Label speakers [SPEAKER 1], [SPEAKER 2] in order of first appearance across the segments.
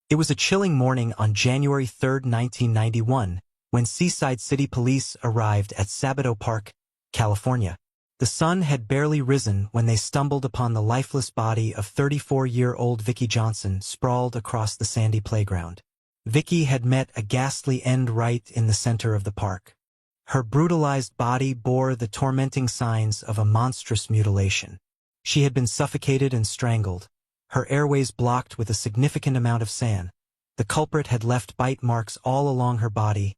[SPEAKER 1] It was a chilling morning on January 3, 1991, when Seaside City Police arrived at Sabato Park, California. The sun had barely risen when they stumbled upon the lifeless body of 34-year-old Vicki Johnson sprawled across the sandy playground. Vicki had met a ghastly end right in the center of the park. Her brutalized body bore the tormenting signs of a monstrous mutilation. She had been suffocated and strangled, her airways blocked with a significant amount of sand. The culprit had left bite marks all along her body,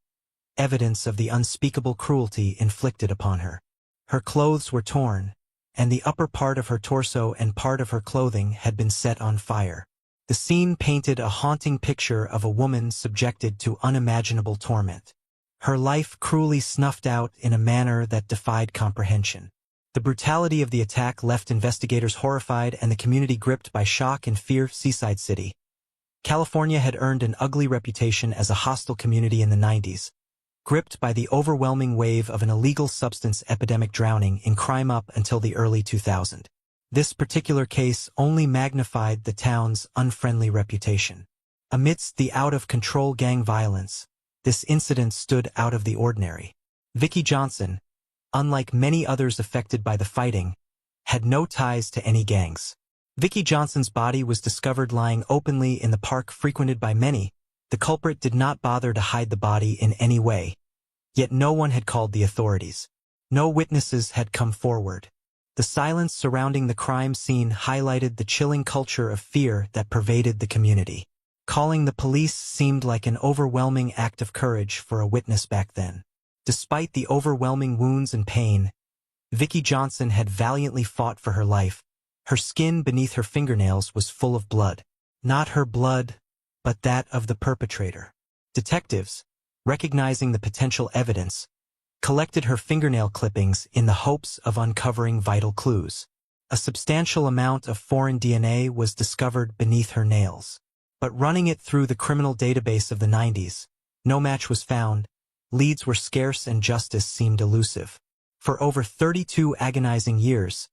[SPEAKER 1] evidence of the unspeakable cruelty inflicted upon her. Her clothes were torn, and the upper part of her torso and part of her clothing had been set on fire. The scene painted a haunting picture of a woman subjected to unimaginable torment. Her life cruelly snuffed out in a manner that defied comprehension. The brutality of the attack left investigators horrified and the community gripped by shock and fear. Seaside City, California had earned an ugly reputation as a hostile community in the 90s, gripped by the overwhelming wave of an illegal substance epidemic drowning in crime up until the early 2000s. This particular case only magnified the town's unfriendly reputation. Amidst the out-of-control gang violence, this incident stood out of the ordinary. Vicki Johnson, unlike many others affected by the fighting, had no ties to any gangs. Vicki Johnson's body was discovered lying openly in the park frequented by many. The culprit did not bother to hide the body in any way. Yet no one had called the authorities. No witnesses had come forward. The silence surrounding the crime scene highlighted the chilling culture of fear that pervaded the community. Calling the police seemed like an overwhelming act of courage for a witness back then. Despite the overwhelming wounds and pain, Vicki Johnson had valiantly fought for her life. Her skin beneath her fingernails was full of blood. Not her blood, but that of the perpetrator. Detectives, recognizing the potential evidence, collected her fingernail clippings in the hopes of uncovering vital clues. A substantial amount of foreign DNA was discovered beneath her nails. But running it through the criminal database of the 90s, no match was found, leads were scarce and justice seemed elusive. For over 32 agonizing years,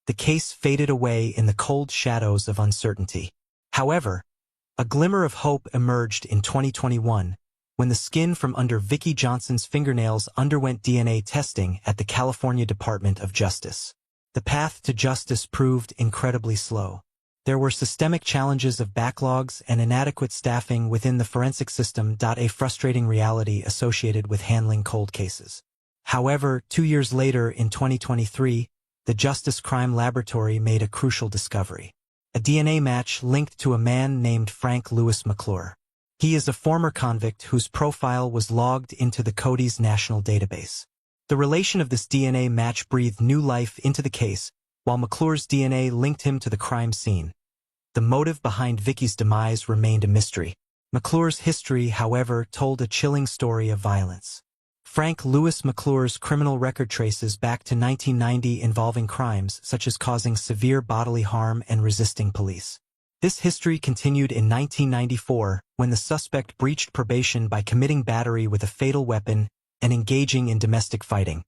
[SPEAKER 1] the case faded away in the cold shadows of uncertainty. However, a glimmer of hope emerged in 2021, when the skin from under Vicki Johnson's fingernails underwent DNA testing at the California Department of Justice. The path to justice proved incredibly slow. There were systemic challenges of backlogs and inadequate staffing within the forensic system. A frustrating reality associated with handling cold cases. However, 2 years later in 2023, the Justice Crime Laboratory made a crucial discovery. A DNA match linked to a man named Frank Louis McClure. He is a former convict whose profile was logged into the Cody's national database. The relation of this DNA match breathed new life into the case, while McClure's DNA linked him to the crime scene. The motive behind Vicki's demise remained a mystery. McClure's history, however, told a chilling story of violence. Frank Louis McClure's criminal record traces back to 1990 involving crimes such as causing severe bodily harm and resisting police. This history continued in 1994 when the suspect breached probation by committing battery with a fatal weapon and engaging in domestic fighting,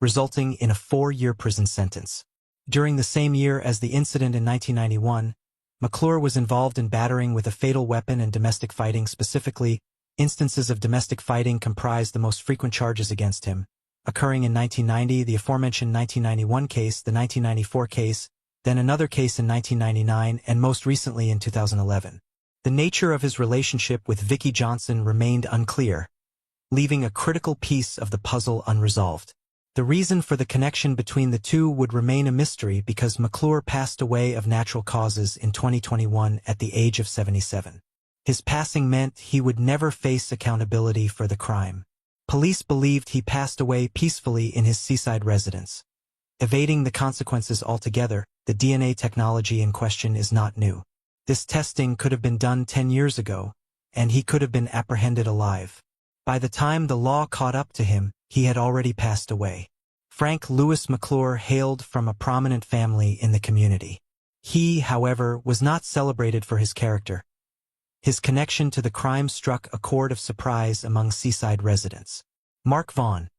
[SPEAKER 1] resulting in a 4-year prison sentence. During the same year as the incident in 1991, McClure was involved in battering with a fatal weapon and domestic fighting. Specifically, instances of domestic fighting comprised the most frequent charges against him, occurring in 1990, the aforementioned 1991 case, the 1994 case, then another case in 1999, and most recently in 2011. The nature of his relationship with Vicki Johnson remained unclear, leaving a critical piece of the puzzle unresolved. The reason for the connection between the two would remain a mystery because McClure passed away of natural causes in 2021 at the age of 77. His passing meant he would never face accountability for the crime. Police believed he passed away peacefully in his seaside residence. Evading the consequences altogether, the DNA technology in question is not new. This testing could have been done 10 years ago, and he could have been apprehended alive. By the time the law caught up to him, he had already passed away. Frank Louis McClure hailed from a prominent family in the community. He, however, was not celebrated for his character. His connection to the crime struck a chord of surprise among Seaside residents. Mark Vaughn,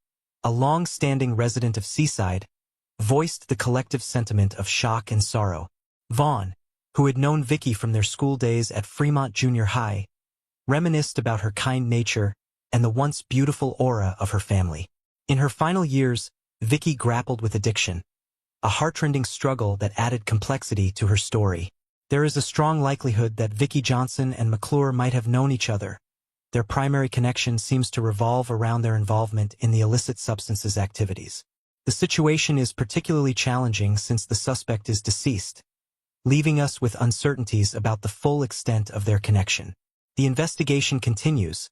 [SPEAKER 1] a long-standing resident of Seaside, voiced the collective sentiment of shock and sorrow. Vaughn, who had known Vicky from their school days at Fremont Junior High, reminisced about her kind nature and the once beautiful aura of her family. In her final years, Vicky grappled with addiction, a heartrending struggle that added complexity to her story. There is a strong likelihood that Vicky Johnson and McClure might have known each other. Their primary connection seems to revolve around their involvement in the illicit substances activities. The situation is particularly challenging since the suspect is deceased, leaving us with uncertainties about the full extent of their connection. The investigation continues,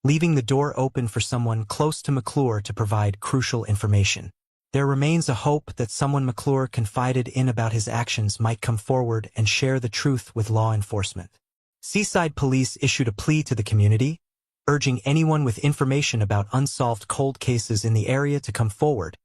[SPEAKER 1] leaving the door open for someone close to McClure to provide crucial information. There remains a hope that someone McClure confided in about his actions might come forward and share the truth with law enforcement. Seaside Police issued a plea to the community, urging anyone with information about unsolved cold cases in the area to come forward.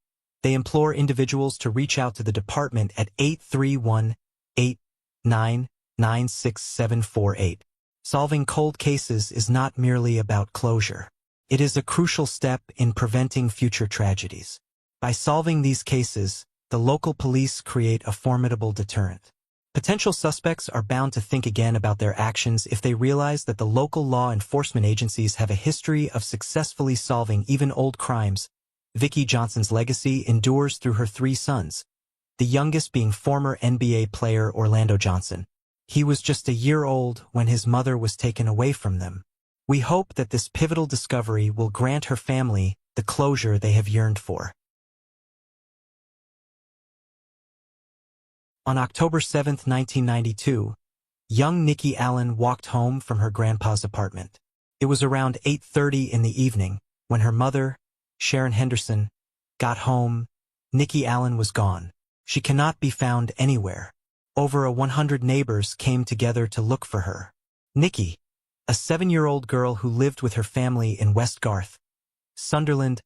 [SPEAKER 1] They implore individuals to reach out to the department at 831-899-6748. Solving cold cases is not merely about closure. It is a crucial step in preventing future tragedies. By solving these cases, the local police create a formidable deterrent. Potential suspects are bound to think again about their actions if they realize that the local law enforcement agencies have a history of successfully solving even old crimes. Vicky Johnson's legacy endures through her three sons, the youngest being former NBA player Orlando Johnson. He was just a year old when his mother was taken away from them. We hope that this pivotal discovery will grant her family the closure they have yearned for. On October 7, 1992, young Nikki Allen walked home from her grandpa's apartment. It was around 8:30 in the evening when her mother, Sharon Henderson, got home. Nikki Allen was gone. She cannot be found anywhere. Over 100 neighbors came together to look for her. Nikki, a 7-year-old girl who lived with her family in West Garth, Sunderland,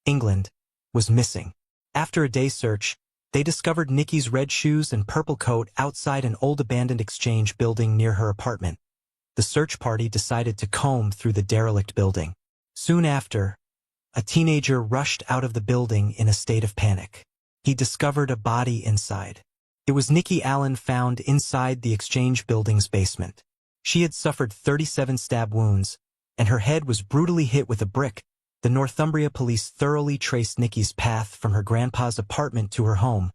[SPEAKER 1] England, was missing. After a day search, they discovered Nikki's red shoes and purple coat outside an old abandoned exchange building near her apartment. The search party decided to comb through the derelict building. Soon after, a teenager rushed out of the building in a state of panic. He discovered a body inside. It was Nikki Allen found inside the exchange building's basement. She had suffered 37 stab wounds, and her head was brutally hit with a brick. The Northumbria police thoroughly traced Nikki's path from her grandpa's apartment to her home,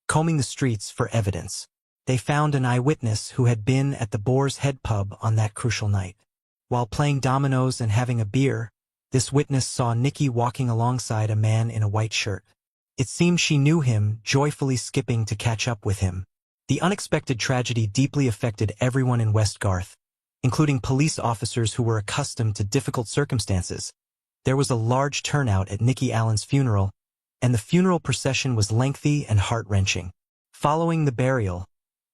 [SPEAKER 1] combing the streets for evidence. They found an eyewitness who had been at the Boar's Head pub on that crucial night. While playing dominoes and having a beer, this witness saw Nikki walking alongside a man in a white shirt. It seemed she knew him, joyfully skipping to catch up with him. The unexpected tragedy deeply affected everyone in West Garth, including police officers who were accustomed to difficult circumstances. There was a large turnout at Nikki Allen's funeral, and the funeral procession was lengthy and heart-wrenching. Following the burial,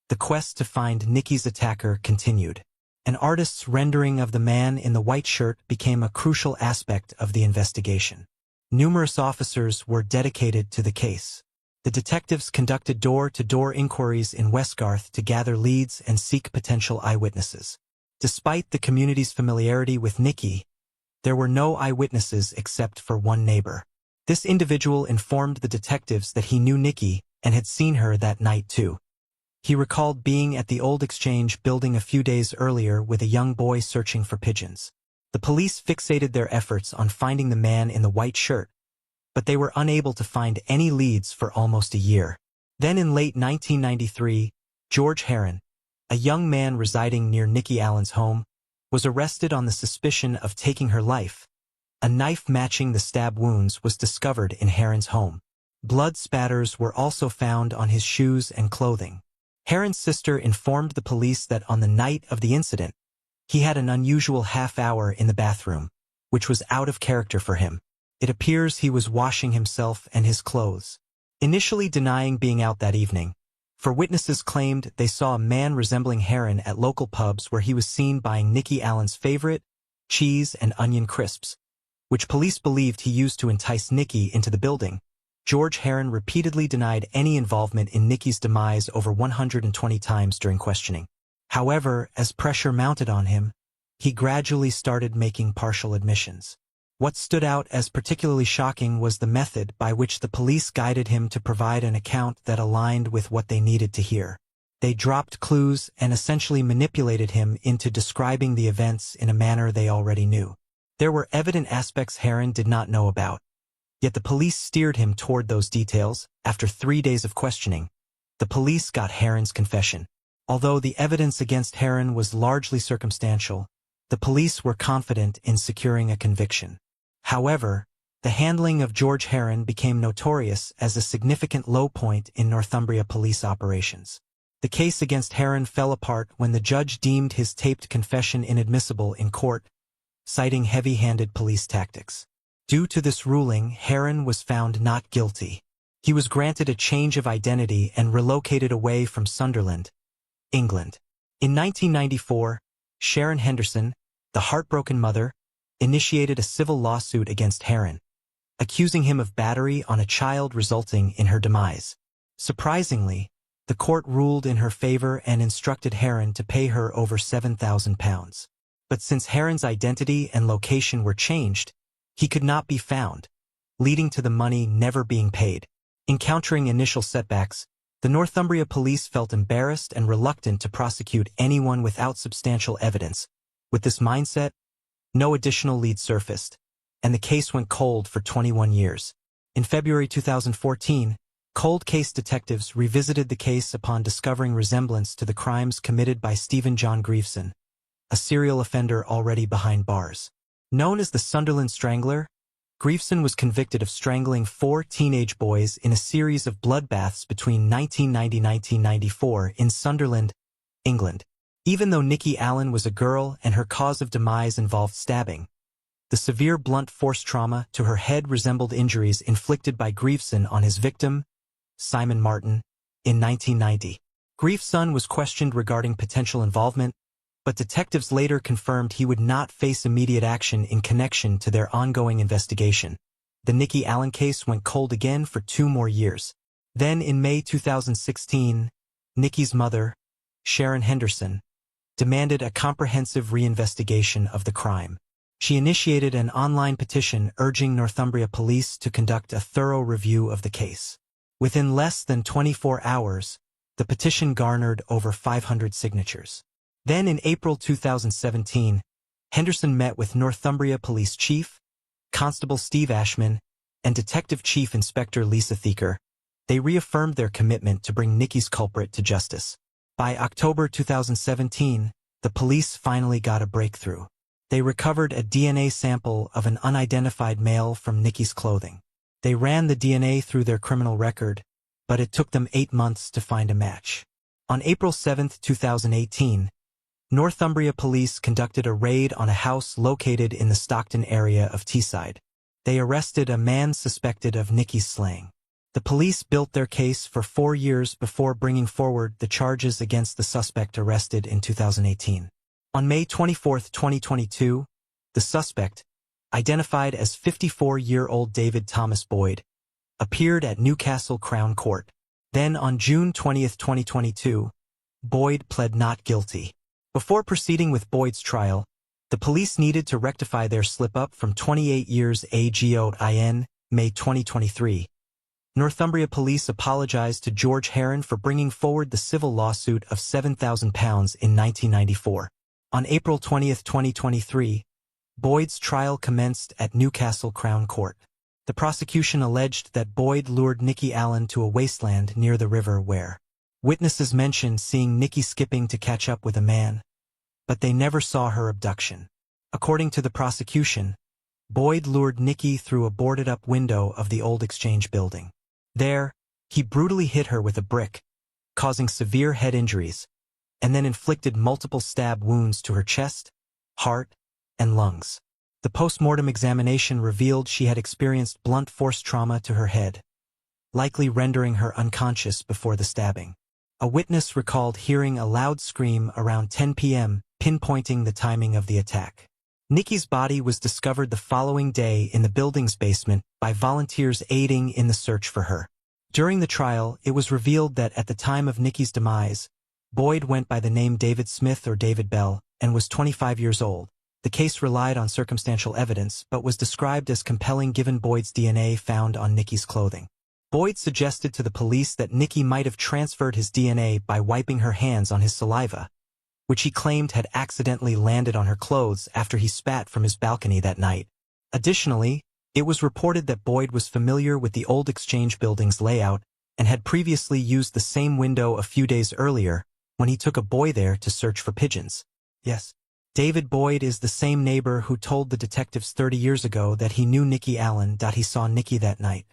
[SPEAKER 1] the quest to find Nikki's attacker continued. An artist's rendering of the man in the white shirt became a crucial aspect of the investigation. Numerous officers were dedicated to the case. The detectives conducted door-to-door inquiries in West Garth to gather leads and seek potential eyewitnesses. Despite the community's familiarity with Nikki, there were no eyewitnesses except for one neighbor. This individual informed the detectives that he knew Nikki and had seen her that night too. He recalled being at the old exchange building a few days earlier with a young boy searching for pigeons. The police fixated their efforts on finding the man in the white shirt, but they were unable to find any leads for almost a year. Then in late 1993, George Herron, a young man residing near Nikki Allen's home, was arrested on the suspicion of taking her life. A knife matching the stab wounds was discovered in Herron's home. Blood spatters were also found on his shoes and clothing. Herron's sister informed the police that on the night of the incident, he had an unusual half-hour in the bathroom, which was out of character for him. It appears he was washing himself and his clothes. Initially denying being out that evening, for witnesses claimed they saw a man resembling Herron at local pubs where he was seen buying Nikki Allen's favorite, cheese and onion crisps, which police believed he used to entice Nikki into the building. George Herron repeatedly denied any involvement in Nikki's demise over 120 times during questioning. However, as pressure mounted on him, he gradually started making partial admissions. What stood out as particularly shocking was the method by which the police guided him to provide an account that aligned with what they needed to hear. They dropped clues and essentially manipulated him into describing the events in a manner they already knew. There were evident aspects Heron did not know about, yet the police steered him toward those details. After 3 days of questioning, the police got Heron's confession. Although the evidence against Heron was largely circumstantial, the police were confident in securing a conviction. However, the handling of George Heron became notorious as a significant low point in Northumbria police operations. The case against Heron fell apart when the judge deemed his taped confession inadmissible in court, citing heavy-handed police tactics. Due to this ruling, Heron was found not guilty. He was granted a change of identity and relocated away from Sunderland, England. In 1994, Sharon Henderson, the heartbroken mother, initiated a civil lawsuit against Heron, accusing him of battery on a child resulting in her demise. Surprisingly, the court ruled in her favor and instructed Heron to pay her over £7,000. But since Heron's identity and location were changed, he could not be found, leading to the money never being paid. Encountering initial setbacks, the Northumbria police felt embarrassed and reluctant to prosecute anyone without substantial evidence. With this mindset, no additional leads surfaced, and the case went cold for 21 years. In February 2014, cold case detectives revisited the case upon discovering resemblance to the crimes committed by Stephen John Grieveson, a serial offender already behind bars. Known as the Sunderland Strangler, Grieveson was convicted of strangling 4 teenage boys in a series of bloodbaths between 1990 and 1994 in Sunderland, England. Even though Nikki Allen was a girl and her cause of demise involved stabbing, the severe blunt force trauma to her head resembled injuries inflicted by Grieveson on his victim, Simon Martin, in 1990. Grieveson was questioned regarding potential involvement, but detectives later confirmed he would not face immediate action in connection to their ongoing investigation. The Nikki Allen case went cold again for 2 more years. Then in May 2016, Nikki's mother, Sharon Henderson, demanded a comprehensive reinvestigation of the crime. She initiated an online petition urging Northumbria police to conduct a thorough review of the case. Within less than 24 hours, the petition garnered over 500 signatures. Then in April 2017, Henderson met with Northumbria Police Chief, Constable Steve Ashman, and Detective Chief Inspector Lisa Thieker. They reaffirmed their commitment to bring Nikki's culprit to justice. By October 2017, the police finally got a breakthrough. They recovered a DNA sample of an unidentified male from Nikki's clothing. They ran the DNA through their criminal record, but it took them 8 months to find a match. On April 7, 2018, Northumbria police conducted a raid on a house located in the Stockton area of Teesside. They arrested a man suspected of Nikki's slaying. The police built their case for 4 years before bringing forward the charges against the suspect arrested in 2018. On May 24, 2022, the suspect, identified as 54-year-old David Thomas Boyd, appeared at Newcastle Crown Court. Then on June 20, 2022, Boyd pled not guilty. Before proceeding with Boyd's trial, the police needed to rectify their slip-up from 28 years ago. In May 2023, Northumbria police apologized to George Heron for bringing forward the civil lawsuit of £7,000 in 1994. On April 20, 2023, Boyd's trial commenced at Newcastle Crown Court. The prosecution alleged that Boyd lured Nikki Allen to a wasteland near the river where witnesses mentioned seeing Nikki skipping to catch up with a man, but they never saw her abduction. According to the prosecution, Boyd lured Nikki through a boarded-up window of the old Exchange building. There, he brutally hit her with a brick, causing severe head injuries, and then inflicted multiple stab wounds to her chest, heart, and lungs. The post-mortem examination revealed she had experienced blunt force trauma to her head, likely rendering her unconscious before the stabbing. A witness recalled hearing a loud scream around 10 p.m., pinpointing the timing of the attack. Nikki's body was discovered the following day in the building's basement by volunteers aiding in the search for her. During the trial, it was revealed that at the time of Nikki's demise, Boyd went by the name David Smith or David Bell and was 25 years old. The case relied on circumstantial evidence but was described as compelling given Boyd's DNA found on Nikki's clothing. Boyd suggested to the police that Nikki might have transferred his DNA by wiping her hands on his saliva, which he claimed had accidentally landed on her clothes after he spat from his balcony that night. Additionally, it was reported that Boyd was familiar with the old Exchange building's layout and had previously used the same window a few days earlier when he took a boy there to search for pigeons. Yes, David Boyd is the same neighbor who told the detectives 30 years ago that he knew Nikki Allen. He saw Nikki that night.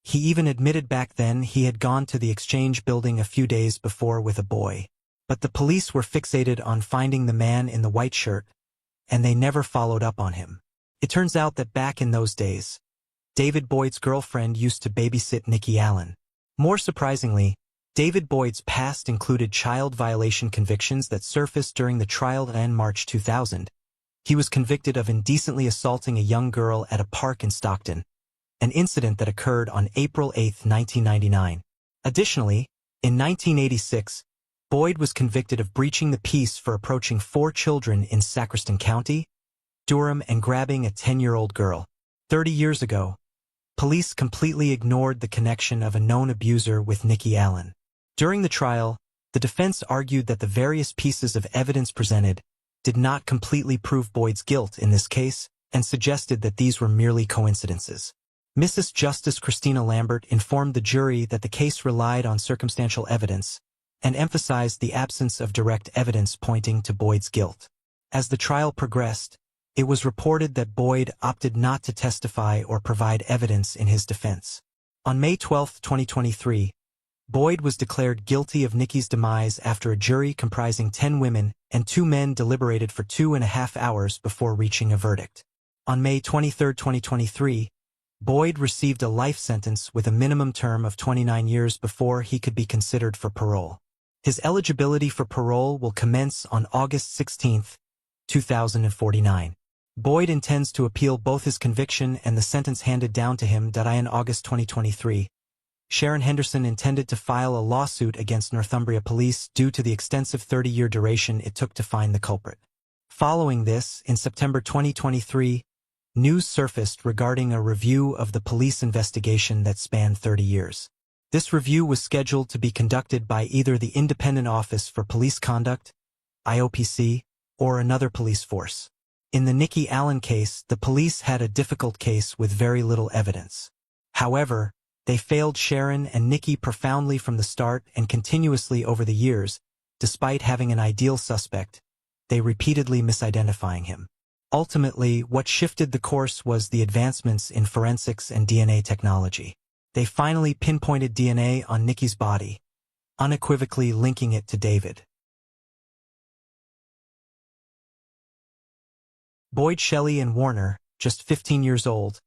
[SPEAKER 1] He even admitted back then he had gone to the Exchange building a few days before with a boy. But the police were fixated on finding the man in the white shirt, and they never followed up on him. It turns out that back in those days, David Boyd's girlfriend used to babysit Nikki Allen. More surprisingly, David Boyd's past included child violation convictions that surfaced during the trial in March 2000. He was convicted of indecently assaulting a young girl at a park in Stockton, an incident that occurred on April 8, 1999. Additionally, in 1986, Boyd was convicted of breaching the peace for approaching 4 children in Sacriston County, Durham, and grabbing a 10-year-old girl. 30 years ago, police completely ignored the connection of a known abuser with Nikki Allen. During the trial, the defense argued that the various pieces of evidence presented did not completely prove Boyd's guilt in this case and suggested that these were merely coincidences. Mrs. Justice Christina Lambert informed the jury that the case relied on circumstantial evidence and emphasized the absence of direct evidence pointing to Boyd's guilt. As the trial progressed, it was reported that Boyd opted not to testify or provide evidence in his defense. On May 12, 2023, Boyd was declared guilty of Nikki's demise after a jury comprising 10 women and 2 men deliberated for 2.5 hours before reaching a verdict. On May 23, 2023, Boyd received a life sentence with a minimum term of 29 years before he could be considered for parole. His eligibility for parole will commence on August 16, 2049. Boyd intends to appeal both his conviction and the sentence handed down to him. In August 2023, Sharon Henderson intended to file a lawsuit against Northumbria Police due to the extensive 30-year duration it took to find the culprit. Following this, in September 2023, news surfaced regarding a review of the police investigation that spanned 30 years. This review was scheduled to be conducted by either the Independent Office for Police Conduct, IOPC, or another police force. In the Nikki Allen case, the police had a difficult case with very little evidence. However, they failed Sharon and Nikki profoundly from the start and continuously over the years. Despite having an ideal suspect, they repeatedly misidentifying him. Ultimately, what shifted the course was the advancements in forensics and DNA technology. They finally pinpointed DNA on Nikki's body, unequivocally linking it to David. Boyd Shelley and Warner, just 15 years old,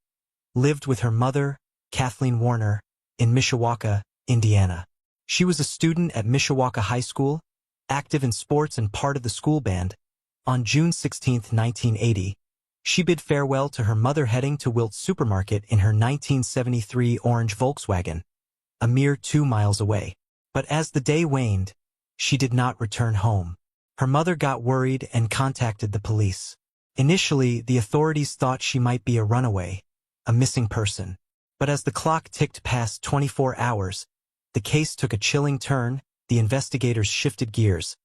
[SPEAKER 1] lived with her mother, Kathleen Warner, in Mishawaka, Indiana. She was a student at Mishawaka High School, active in sports and part of the school band. On June 16, 1980, she bid farewell to her mother heading to Wilt's supermarket in her 1973 orange Volkswagen, a mere 2 miles away. But as the day waned, she did not return home. Her mother got worried and contacted the police. Initially, the authorities thought she might be a runaway, a missing person. But as the clock ticked past 24 hours, the case took a chilling turn. The investigators shifted gears,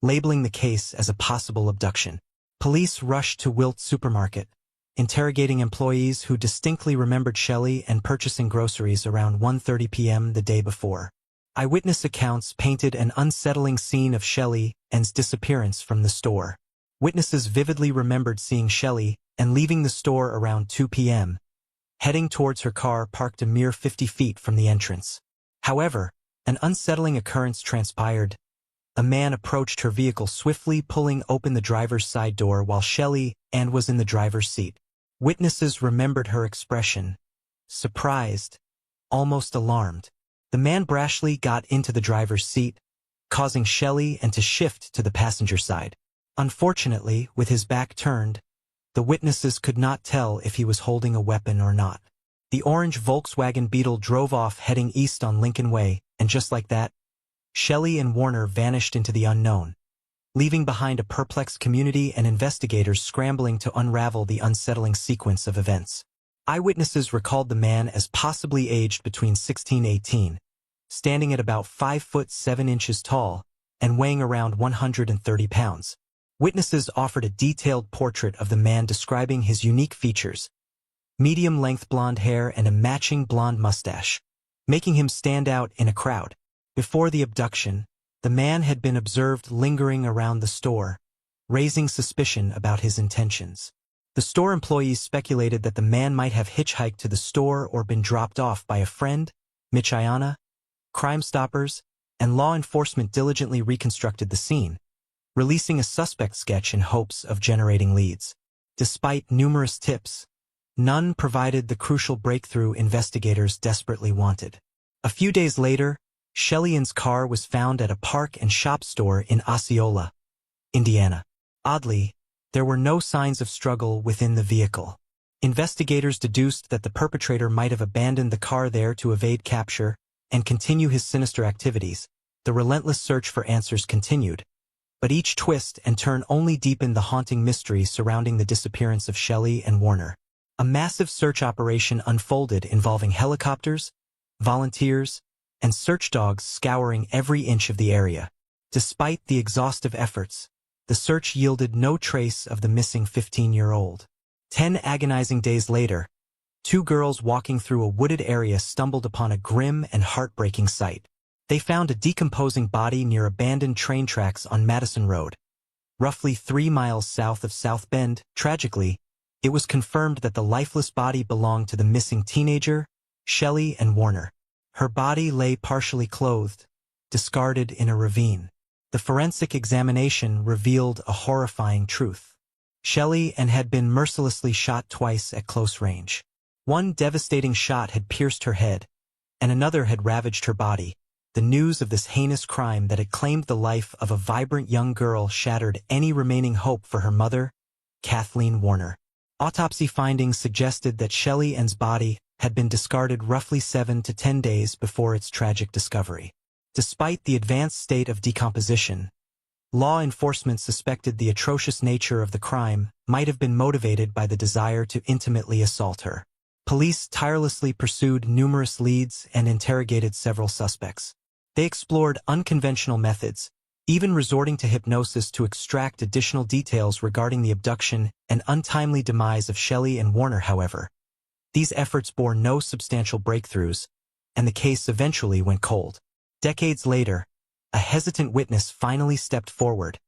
[SPEAKER 1] labeling the case as a possible abduction. Police rushed to Wilt's supermarket, interrogating employees who distinctly remembered Shelley and purchasing groceries around 1:30 p.m. the day before. Eyewitness accounts painted an unsettling scene of Shelley and's disappearance from the store. Witnesses vividly remembered seeing Shelley and leaving the store around 2 p.m., heading towards her car parked a mere 50 feet from the entrance. However, an unsettling occurrence transpired. A man approached her vehicle swiftly, pulling open the driver's side door while Shelley was in the driver's seat. Witnesses remembered her expression: surprised, almost alarmed. The man brashly got into the driver's seat, causing Shelley to shift to the passenger side. Unfortunately, with his back turned, the witnesses could not tell if he was holding a weapon or not. The orange Volkswagen Beetle drove off heading east on Lincoln Way, and just like that, Shelley and Warner vanished into the unknown, leaving behind a perplexed community and investigators scrambling to unravel the unsettling sequence of events. Eyewitnesses recalled the man as possibly aged between 16 and 18, standing at about 5 foot 7 inches tall and weighing around 130 pounds. Witnesses offered a detailed portrait of the man describing his unique features: medium-length blonde hair and a matching blonde mustache, making him stand out in a crowd. Before the abduction, the man had been observed lingering around the store, raising suspicion about his intentions. The store employees speculated that the man might have hitchhiked to the store or been dropped off by a friend. Michiana, Crime Stoppers, and law enforcement diligently reconstructed the scene, releasing a suspect sketch in hopes of generating leads. Despite numerous tips, none provided the crucial breakthrough investigators desperately wanted. A few days later, Shelly Ann's car was found at a park and shop store in Osceola, Indiana. Oddly, there were no signs of struggle within the vehicle. Investigators deduced that the perpetrator might have abandoned the car there to evade capture and continue his sinister activities. The relentless search for answers continued, but each twist and turn only deepened the haunting mystery surrounding the disappearance of Shelly and Warner. A massive search operation unfolded involving helicopters, volunteers, and search dogs scouring every inch of the area. Despite the exhaustive efforts, the search yielded no trace of the missing 15-year-old. 10 agonizing days later, two girls walking through a wooded area stumbled upon a grim and heartbreaking sight. They found a decomposing body near abandoned train tracks on Madison Road, roughly 3 miles south of South Bend. Tragically, it was confirmed that the lifeless body belonged to the missing teenager, Shelly Ann Warner. Her body lay partially clothed, discarded in a ravine. The forensic examination revealed a horrifying truth. Shelly Ann had been mercilessly shot twice at close range. One devastating shot had pierced her head, and another had ravaged her body. The news of this heinous crime that had claimed the life of a vibrant young girl shattered any remaining hope for her mother, Kathleen Warner. Autopsy findings suggested that Shelly Ann's body had been discarded roughly 7 to 10 days before its tragic discovery. Despite the advanced state of decomposition, law enforcement suspected the atrocious nature of the crime might have been motivated by the desire to intimately assault her. Police tirelessly pursued numerous leads and interrogated several suspects. They explored unconventional methods, even resorting to hypnosis to extract additional details regarding the abduction and untimely demise of Shelly Ann Warner. However, these efforts bore no substantial breakthroughs, and the case eventually went cold. Decades later, a hesitant witness finally stepped forward,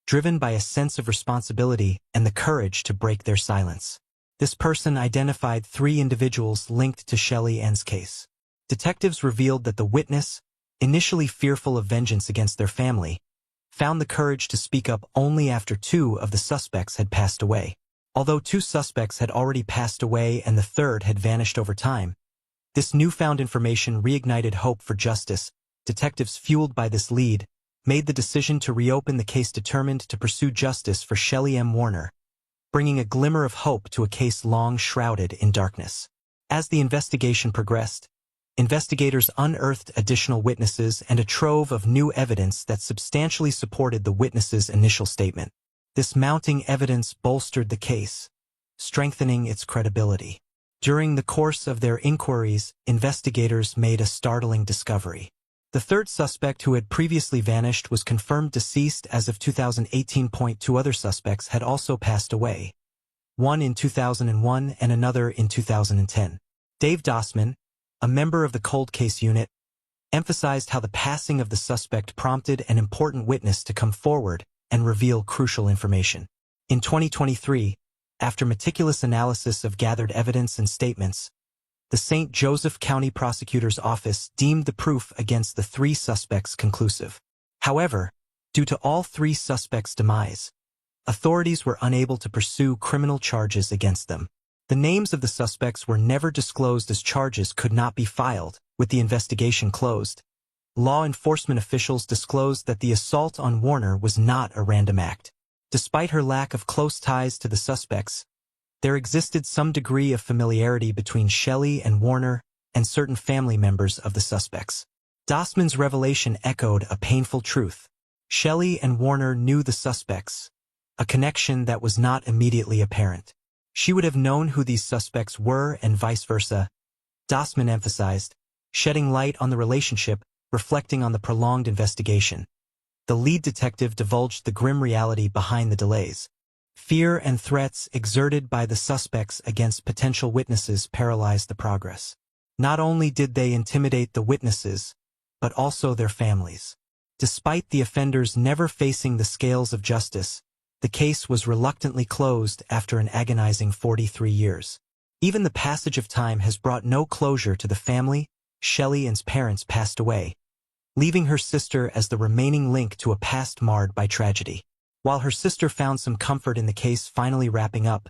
[SPEAKER 1] driven by a sense of responsibility and the courage to break their silence. This person identified 3 individuals linked to Shelly Ann's case. Detectives revealed that the witness, initially fearful of vengeance against their family, found the courage to speak up only after 2 of the suspects had passed away. Although 2 suspects had already passed away and the third had vanished over time, this newfound information reignited hope for justice. Detectives fueled by this lead made the decision to reopen the case, determined to pursue justice for Shelly Ann Warner, bringing a glimmer of hope to a case long shrouded in darkness. As the investigation progressed, investigators unearthed additional witnesses and a trove of new evidence that substantially supported the witness's initial statement. This mounting evidence bolstered the case, strengthening its credibility. During the course of their inquiries, investigators made a startling discovery. The third suspect, who had previously vanished, was confirmed deceased as of 2018. 2 other suspects had also passed away, one in 2001 and another in 2010. Dave Dossman, a member of the cold case unit, emphasized how the passing of the suspect prompted an important witness to come forward and reveal crucial information. In 2023, after meticulous analysis of gathered evidence and statements, the St. Joseph County Prosecutor's Office deemed the proof against the 3 suspects conclusive. However, due to all 3 suspects' demise, authorities were unable to pursue criminal charges against them. The names of the suspects were never disclosed as charges could not be filed. With the investigation closed, law enforcement officials disclosed that the assault on Warner was not a random act. Despite her lack of close ties to the suspects, there existed some degree of familiarity between Shelly and Warner and certain family members of the suspects. Dossman's revelation echoed a painful truth. Shelly and Warner knew the suspects, a connection that was not immediately apparent. She would have known who these suspects were and vice versa, Dossman emphasized, shedding light on the relationship, reflecting on the prolonged investigation. The lead detective divulged the grim reality behind the delays. Fear and threats exerted by the suspects against potential witnesses paralyzed the progress. Not only did they intimidate the witnesses, but also their families. Despite the offenders never facing the scales of justice, the case was reluctantly closed after an agonizing 43 years. Even the passage of time has brought no closure to the family. Shelley's parents passed away, leaving her sister as the remaining link to a past marred by tragedy. While her sister found some comfort in the case finally wrapping up,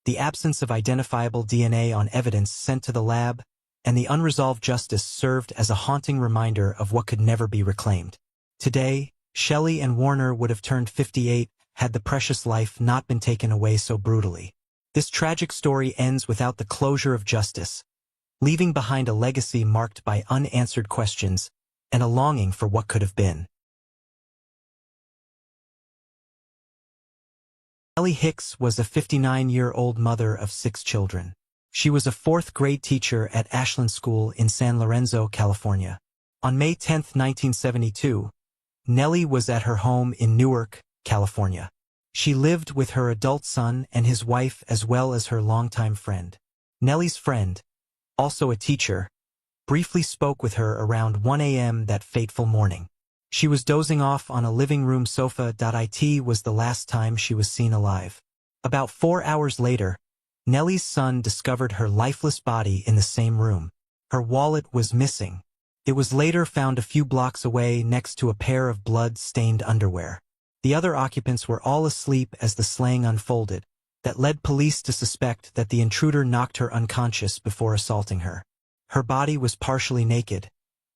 [SPEAKER 1] the absence of identifiable DNA on evidence sent to the lab and the unresolved justice served as a haunting reminder of what could never be reclaimed. Today, Shelley and Warner would have turned 58 had the precious life not been taken away so brutally. This tragic story ends without the closure of justice, leaving behind a legacy marked by unanswered questions and a longing for what could have been. Nellie Hicks was a 59-year-old mother of 6 children. She was a 4th-grade teacher at Ashland School in San Lorenzo, California. On May 10, 1972, Nellie was at her home in Newark, California. She lived with her adult son and his wife as well as her longtime friend. Nellie's friend, also a teacher, briefly spoke with her around 1 a.m. that fateful morning. She was dozing off on a living room sofa. It was the last time she was seen alive. About 4 hours later, Nellie's son discovered her lifeless body in the same room. Her wallet was missing. It was later found a few blocks away next to a pair of blood-stained underwear. The other occupants were all asleep as the slaying unfolded, that led police to suspect that the intruder knocked her unconscious before assaulting her. Her body was partially naked,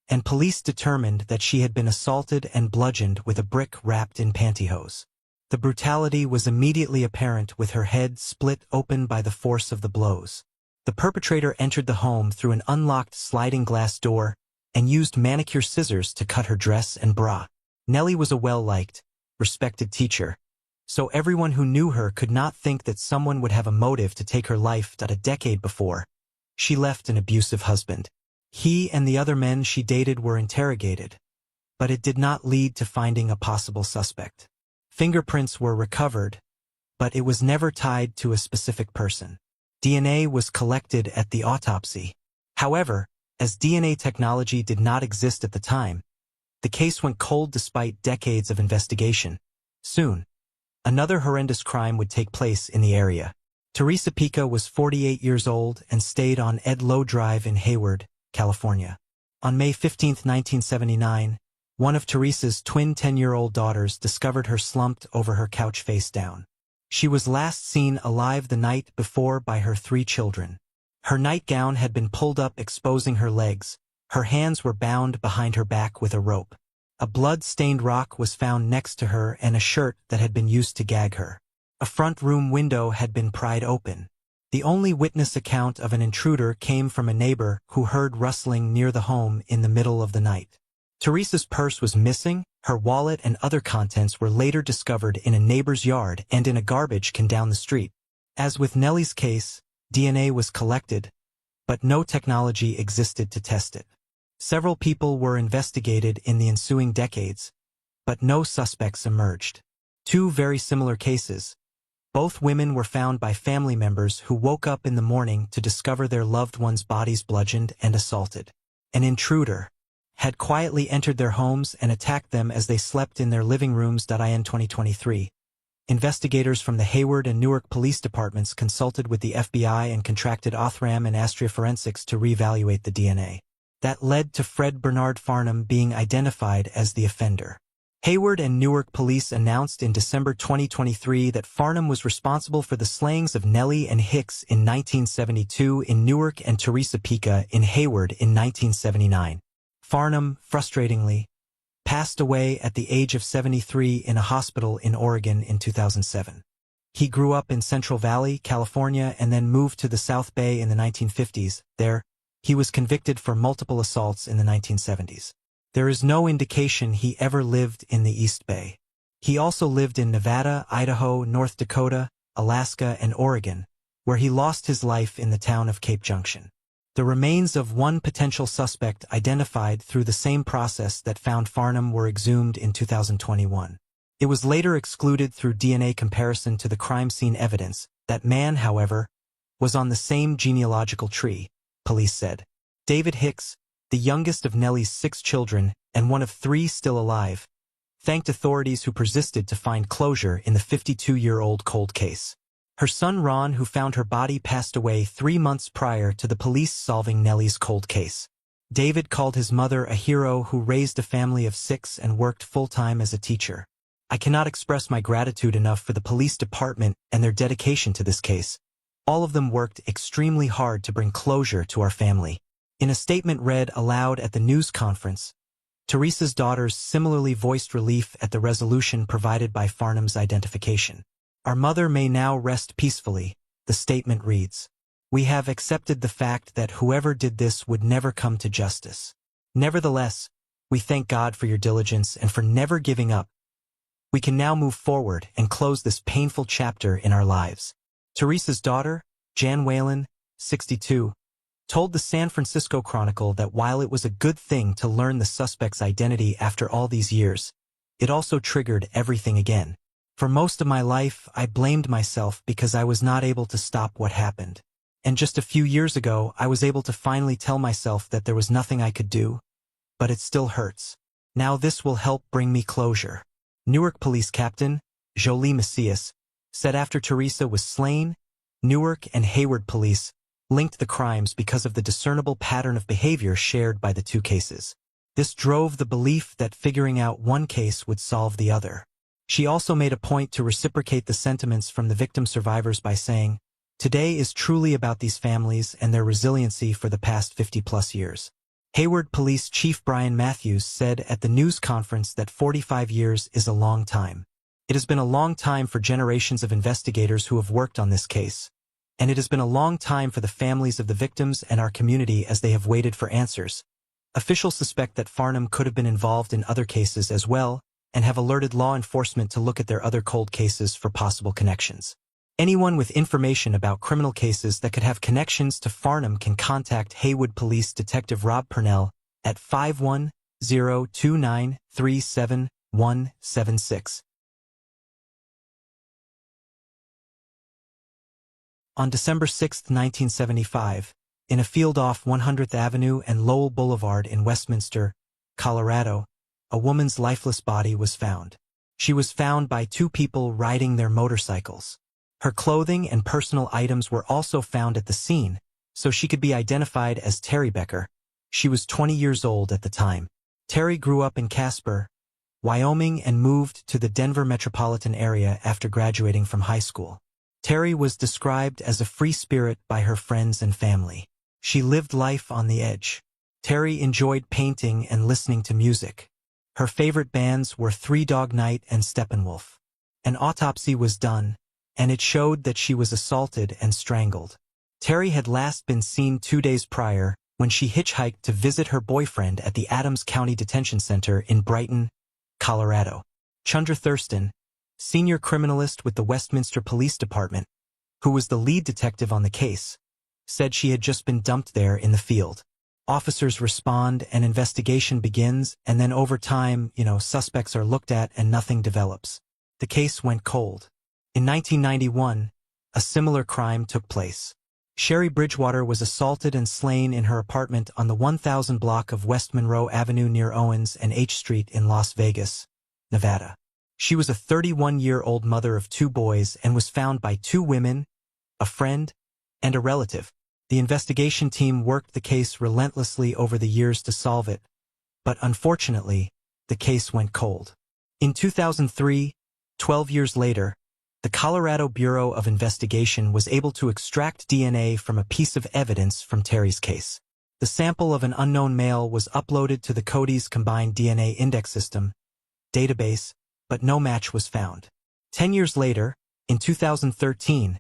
[SPEAKER 1] and police determined that she had been assaulted and bludgeoned with a brick wrapped in pantyhose. The brutality was immediately apparent with her head split open by the force of the blows. The perpetrator entered the home through an unlocked sliding glass door and used manicure scissors to cut her dress and bra. Nellie was a well-liked, respected teacher, so everyone who knew her could not think that someone would have a motive to take her life. A decade before, she left an abusive husband. He and the other men she dated were interrogated, but it did not lead to finding a possible suspect. Fingerprints were recovered, but it was never tied to a specific person. DNA was collected at the autopsy. However, as DNA technology did not exist at the time, the case went cold despite decades of investigation. Soon, another horrendous crime would take place in the area. Teresa Pica was 48 years old and stayed on Ed Lowe Drive in Hayward, California. On May 15, 1979, one of Teresa's twin 10-year-old daughters discovered her slumped over her couch face down. She was last seen alive the night before by her 3 children. Her nightgown had been pulled up exposing her legs. Her hands were bound behind her back with a rope. A blood-stained rock was found next to her and a shirt that had been used to gag her. A front room window had been pried open. The only witness account of an intruder came from a neighbor who heard rustling near the home in the middle of the night. Teresa's purse was missing. Her wallet and other contents were later discovered in a neighbor's yard and in a garbage can down the street. As with Nellie's case, DNA was collected, but no technology existed to test it. Several people were investigated in the ensuing decades, but no suspects emerged. 2 very similar cases. Both women were found by family members who woke up in the morning to discover their loved ones' bodies bludgeoned and assaulted. An intruder had quietly entered their homes and attacked them as they slept in their living rooms. In 2023, investigators from the Hayward and Newark police departments consulted with the FBI and contracted Othram and Astria Forensics to reevaluate the DNA. That led to Fred Bernard Farnham being identified as the offender. Hayward and Newark police announced in December 2023 that Farnham was responsible for the slayings of Nellie and Hicks in 1972 in Newark and Teresa Pica in Hayward in 1979. Farnham, frustratingly, passed away at the age of 73 in a hospital in Oregon in 2007. He grew up in Central Valley, California, and then moved to the South Bay in the 1950s. There, he was convicted for multiple assaults in the 1970s. There is no indication he ever lived in the East Bay. He also lived in Nevada, Idaho, North Dakota, Alaska, and Oregon, where he lost his life in the town of Cape Junction. The remains of one potential suspect identified through the same process that found Farnham were exhumed in 2021. It was later excluded through DNA comparison to the crime scene evidence. That man, however, was on the same genealogical tree, police said. David Hicks, the youngest of Nellie's 6 children and one of 3 still alive, thanked authorities who persisted to find closure in the 52-year-old cold case. Her son Ron, who found her body, passed away 3 months prior to the police solving Nellie's cold case. David called his mother a hero who raised a family of 6 and worked full-time as a teacher. I cannot express my gratitude enough for the police department and their dedication to this case. All of them worked extremely hard to bring closure to our family. In a statement read aloud at the news conference, Teresa's daughters similarly voiced relief at the resolution provided by Farnham's identification. Our mother may now rest peacefully, the statement reads. We have accepted the fact that whoever did this would never come to justice. Nevertheless, we thank God for your diligence and for never giving up. We can now move forward and close this painful chapter in our lives. Teresa's daughter, Jan Whalen, 62, told the San Francisco Chronicle that while it was a good thing to learn the suspect's identity after all these years, it also triggered everything again. For most of my life, I blamed myself because I was not able to stop what happened. And just a few years ago, I was able to finally tell myself that there was nothing I could do. But it still hurts. Now this will help bring me closure. Newark Police Captain, Jolie Macias, said after Teresa was slain, Newark and Hayward Police linked the crimes because of the discernible pattern of behavior shared by the 2 cases. This drove the belief that figuring out one case would solve the other. She also made a point to reciprocate the sentiments from the victim survivors by saying, "Today is truly about these families and their resiliency for the past 50-plus years." Hayward Police Chief Brian Matthews said at the news conference that 45 years is a long time. It has been a long time for generations of investigators who have worked on this case, and it has been a long time for the families of the victims and our community as they have waited for answers. Officials suspect that Farnham could have been involved in other cases as well, and have alerted law enforcement to look at their other cold cases for possible connections. Anyone with information about criminal cases that could have connections to Farnham can contact Haywood Police Detective Rob Purnell at 510-2937176. On December 6, 1975, in a field off 100th Avenue and Lowell Boulevard in Westminster, Colorado, a woman's lifeless body was found. She was found by 2 people riding their motorcycles. Her clothing and personal items were also found at the scene, so she could be identified as Terry Becker. She was 20 years old at the time. Terry grew up in Casper, Wyoming, and moved to the Denver metropolitan area after graduating from high school. Terry was described as a free spirit by her friends and family. She lived life on the edge. Terry enjoyed painting and listening to music. Her favorite bands were Three Dog Night and Steppenwolf. An autopsy was done, and it showed that she was assaulted and strangled. Terry had last been seen 2 days prior when she hitchhiked to visit her boyfriend at the Adams County Detention Center in Brighton, Colorado. Chandra Thurston, senior criminalist with the Westminster Police Department, who was the lead detective on the case, said she had just been dumped there in the field. Officers respond, an investigation begins, and then over time, suspects are looked at and nothing develops. The case went cold. In 1991, a similar crime took place. Sherry Bridgewater was assaulted and slain in her apartment on the 1000 block of West Monroe Avenue near Owens and H Street in Las Vegas, Nevada. She was a 31-year-old mother of 2 boys and was found by 2 women, a friend, and a relative. The investigation team worked the case relentlessly over the years to solve it, but unfortunately, the case went cold. In 2003, 12 years later, the Colorado Bureau of Investigation was able to extract DNA from a piece of evidence from Terry's case. The sample of an unknown male was uploaded to the Cody's Combined DNA Index System database, but no match was found. 10 years later, in 2013,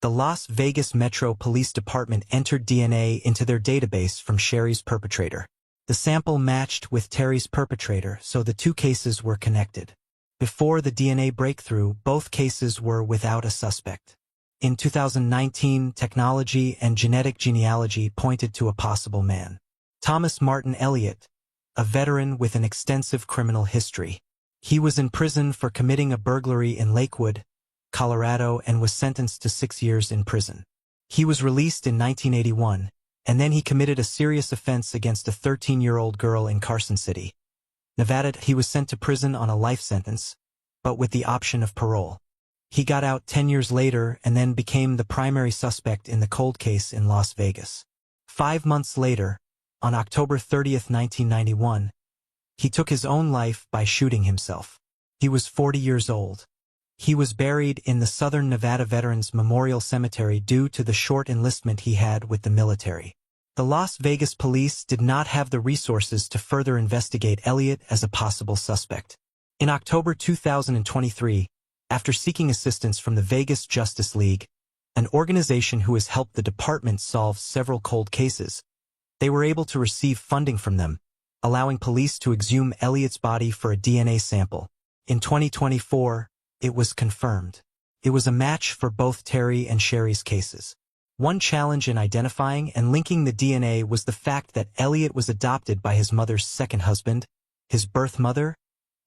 [SPEAKER 1] the Las Vegas Metro Police Department entered DNA into their database from Sherry's perpetrator. The sample matched with Terry's perpetrator, so the 2 cases were connected. Before the DNA breakthrough, both cases were without a suspect. In 2019, technology and genetic genealogy pointed to a possible man. Thomas Martin Elliott, a veteran with an extensive criminal history. He was in prison for committing a burglary in Lakewood, Colorado, and was sentenced to 6 years in prison. He was released in 1981, and then he committed a serious offense against a 13-year-old girl in Carson City, Nevada. He was sent to prison on a life sentence, but with the option of parole. He got out 10 years later and then became the primary suspect in the cold case in Las Vegas. 5 months later, on October 30, 1991, he took his own life by shooting himself. He was 40 years old. He was buried in the Southern Nevada Veterans Memorial Cemetery due to the short enlistment he had with the military. The Las Vegas police did not have the resources to further investigate Elliott as a possible suspect. In October 2023, after seeking assistance from the Vegas Justice League, an organization who has helped the department solve several cold cases, they were able to receive funding from them, allowing police to exhume Elliott's body for a DNA sample. In 2024, it was confirmed. It was a match for both Terry and Sherry's cases. One challenge in identifying and linking the DNA was the fact that Elliott was adopted by his mother's second husband. His birth mother,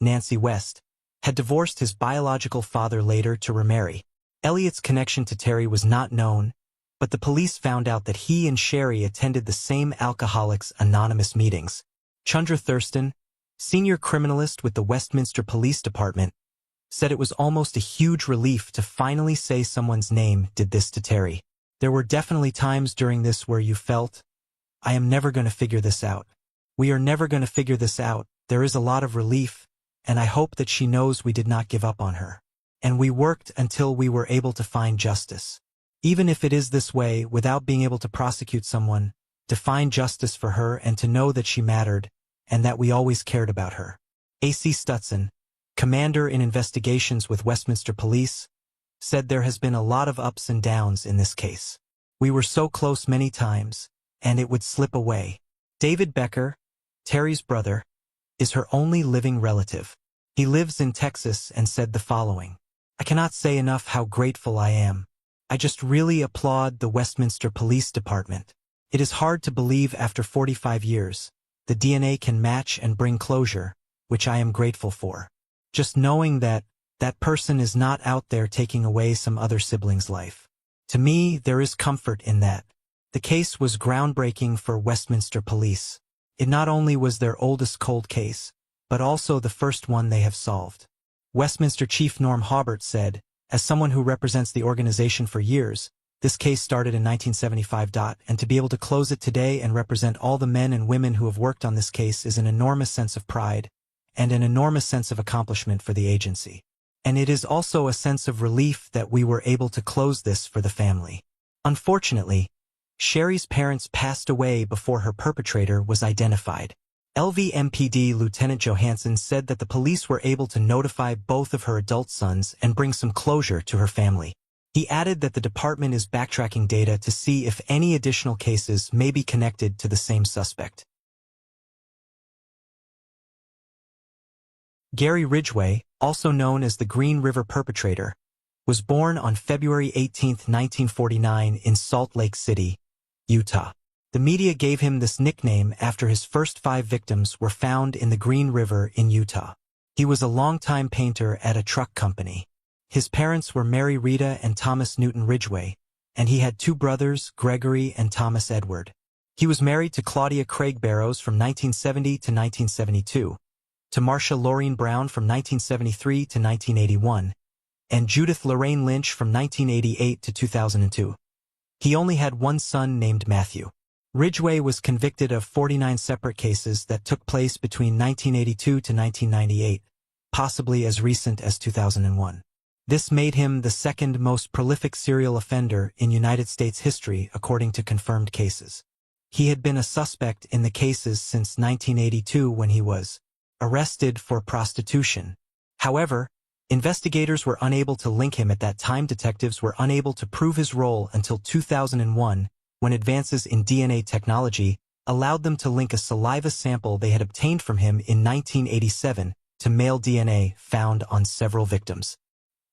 [SPEAKER 1] Nancy West, had divorced his biological father later to remarry. Elliott's connection to Terry was not known, but the police found out that he and Sherry attended the same Alcoholics Anonymous meetings. Chandra Thurston, senior criminalist with the Westminster Police Department, said it was almost a huge relief to finally say someone's name did this to Terry. There were definitely times during this where you felt, I am never going to figure this out. We are never going to figure this out. There is a lot of relief, and I hope that she knows we did not give up on her. And we worked until we were able to find justice. Even if it is this way, without being able to prosecute someone, to find justice for her and to know that she mattered, and that we always cared about her. A.C. Stutson, commander in investigations with Westminster Police, said there has been a lot of ups and downs in this case. We were so close many times, and it would slip away. David Becker, Terry's brother, is her only living relative. He lives in Texas and said the following: I cannot say enough how grateful I am. I just really applaud the Westminster Police Department. It is hard to believe after 45 years, the DNA can match and bring closure, which I am grateful for. Just knowing that that person is not out there taking away some other sibling's life. To me, there is comfort in that. The case was groundbreaking for Westminster Police. It not only was their oldest cold case, but also the first one they have solved. Westminster Chief Norm Hobart said, as someone who represents the organization for years, this case started in 1975. And to be able to close it today and represent all the men and women who have worked on this case is an enormous sense of pride and an enormous sense of accomplishment for the agency. And it is also a sense of relief that we were able to close this for the family. Unfortunately, Sherry's parents passed away before her perpetrator was identified. LVMPD Lieutenant Johansson said that the police were able to notify both of her adult sons and bring some closure to her family. He added that the department is backtracking data to see if any additional cases may be connected to the same suspect. Gary Ridgway, also known as the Green River perpetrator, was born on February 18, 1949 in Salt Lake City, Utah. The media gave him this nickname after his first 5 victims were found in the Green River in Utah. He was a longtime painter at a truck company. His parents were Mary Rita and Thomas Newton Ridgway, and he had 2 brothers, Gregory and Thomas Edward. He was married to Claudia Craig Barrows from 1970 to 1972, to Marcia Laureen Brown from 1973 to 1981, and Judith Lorraine Lynch from 1988 to 2002. He only had one son named Matthew. Ridgway was convicted of 49 separate cases that took place between 1982 to 1998, possibly as recent as 2001. This made him the second most prolific serial offender in United States history according to confirmed cases. He had been a suspect in the cases since 1982 when he was arrested for prostitution. However, investigators were unable to link him at that time. Detectives were unable to prove his role until 2001, when advances in DNA technology allowed them to link a saliva sample they had obtained from him in 1987 to male DNA found on several victims.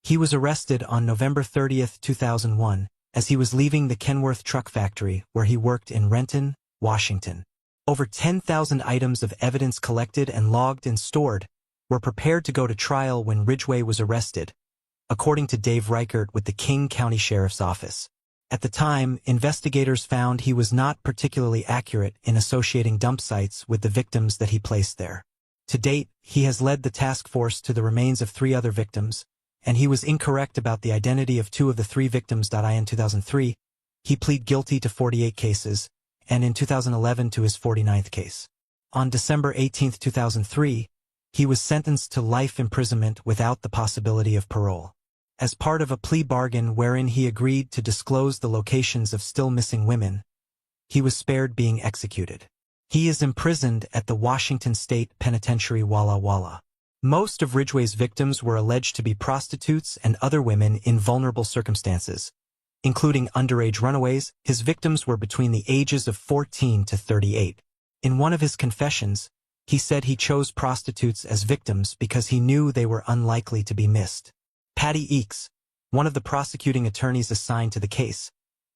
[SPEAKER 1] He was arrested on November 30, 2001, as he was leaving the Kenworth truck factory where he worked in Renton, Washington. Over 10,000 items of evidence collected and logged and stored were prepared to go to trial when Ridgway was arrested, according to Dave Reichert with the King County Sheriff's Office. At the time, investigators found he was not particularly accurate in associating dump sites with the victims that he placed there. To date, he has led the task force to the remains of 3 other victims, and he was incorrect about the identity of 2 of the 3 victims. In 2003, he pleaded guilty to 48 cases, and in 2011 to his 49th case. On December 18, 2003, he was sentenced to life imprisonment without the possibility of parole. As part of a plea bargain wherein he agreed to disclose the locations of still missing women, he was spared being executed. He is imprisoned at the Washington State Penitentiary Walla Walla. Most of Ridgway's victims were alleged to be prostitutes and other women in vulnerable circumstances, including underage runaways. His victims were between the ages of 14 to 38. In one of his confessions, he said he chose prostitutes as victims because he knew they were unlikely to be missed. Patty Eakes, one of the prosecuting attorneys assigned to the case,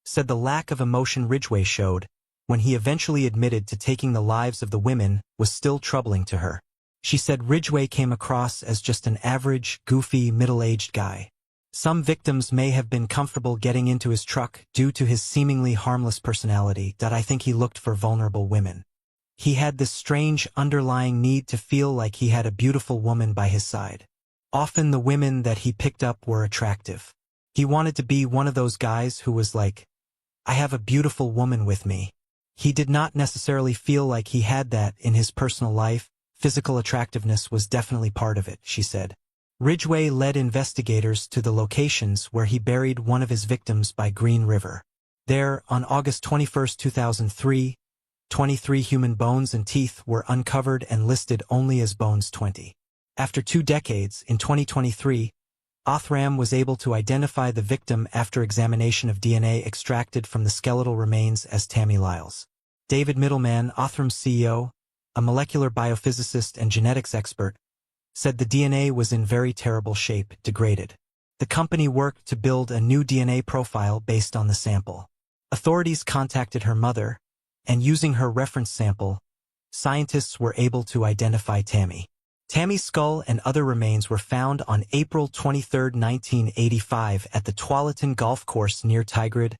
[SPEAKER 1] said the lack of emotion Ridgway showed when he eventually admitted to taking the lives of the women was still troubling to her. She said Ridgway came across as just an average, goofy, middle-aged guy. Some victims may have been comfortable getting into his truck due to his seemingly harmless personality. I think he looked for vulnerable women. He had this strange underlying need to feel like he had a beautiful woman by his side. Often the women that he picked up were attractive. He wanted to be one of those guys who was like, I have a beautiful woman with me. He did not necessarily feel like he had that in his personal life. Physical attractiveness was definitely part of it, she said. Ridgway led investigators to the locations where he buried one of his victims by Green River. There, on August 21, 2003, 23 human bones and teeth were uncovered and listed only as bones 20. After 2 decades, in 2023, Othram was able to identify the victim after examination of DNA extracted from the skeletal remains as Tammy Lyles. David Middleman, Othram's CEO, a molecular biophysicist and genetics expert, said the DNA was in very terrible shape, degraded. The company worked to build a new DNA profile based on the sample. Authorities contacted her mother, and using her reference sample, scientists were able to identify Tammy. Tammy's skull and other remains were found on April 23, 1985 at the Tualatin Golf Course near Tigard,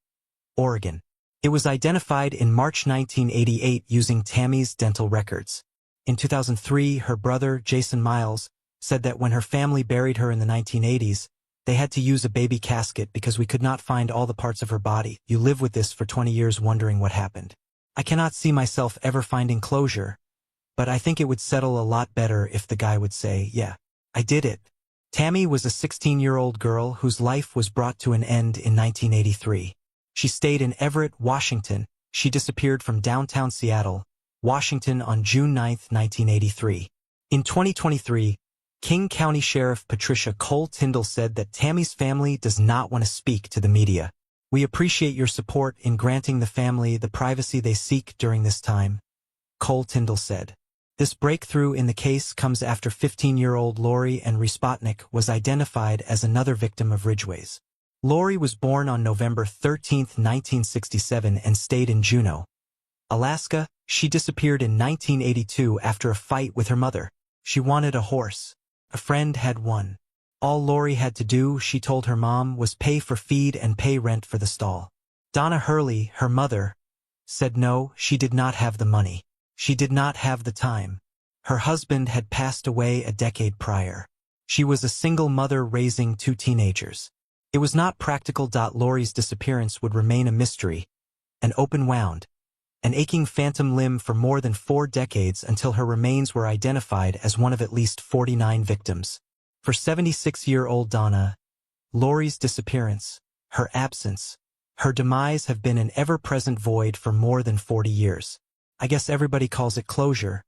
[SPEAKER 1] Oregon. It was identified in March 1988 using Tammy's dental records. In 2003, her brother, Jason Miles, said that when her family buried her in the 1980s, they had to use a baby casket because we could not find all the parts of her body. You live with this for 20 years wondering what happened. I cannot see myself ever finding closure, but I think it would settle a lot better if the guy would say, yeah, I did it. Tammy was a 16-year-old girl whose life was brought to an end in 1983. She stayed in Everett, Washington. She disappeared from downtown Seattle, Washington on June 9, 1983. In 2023, King County Sheriff Patricia Cole Tyndall said that Tammy's family does not want to speak to the media. We appreciate your support in granting the family the privacy they seek during this time, Cole Tyndall said. This breakthrough in the case comes after 15-year-old Lori Henry Spotnick was identified as another victim of Ridgway's. Lori was born on November 13, 1967 and stayed in Juneau, Alaska. She disappeared in 1982 after a fight with her mother. She wanted a horse. A friend had one. All Lori had to do, she told her mom, was pay for feed and pay rent for the stall. Donna Hurley, her mother, said no, she did not have the money. She did not have the time. Her husband had passed away a decade prior. She was a single mother raising 2 teenagers. It was not practical. Lori's disappearance would remain a mystery, an open wound, an aching phantom limb for more than 4 decades until her remains were identified as one of at least 49 victims. For 76-year-old Donna, Lori's disappearance, her absence, her demise have been an ever-present void for more than 40 years. I guess everybody calls it closure,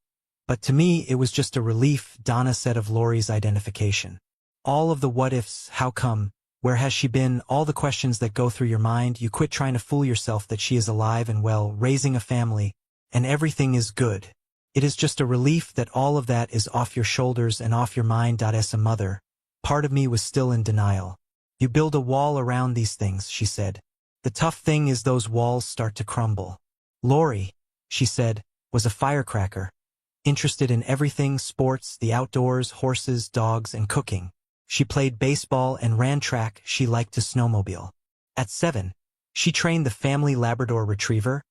[SPEAKER 1] but to me it was just a relief, Donna said of Lori's identification. All of the what-ifs, how come, where has she been, all the questions that go through your mind, you quit trying to fool yourself that she is alive and well, raising a family, and everything is good. It is just a relief that all of that is off your shoulders and off your mind. As a mother, part of me was still in denial. You build a wall around these things, she said. The tough thing is those walls start to crumble. Lori, she said, was a firecracker, interested in everything: sports, the outdoors, horses, dogs, and cooking. She played baseball and ran track. She liked to snowmobile. At 7, she trained the family Labrador Retriever,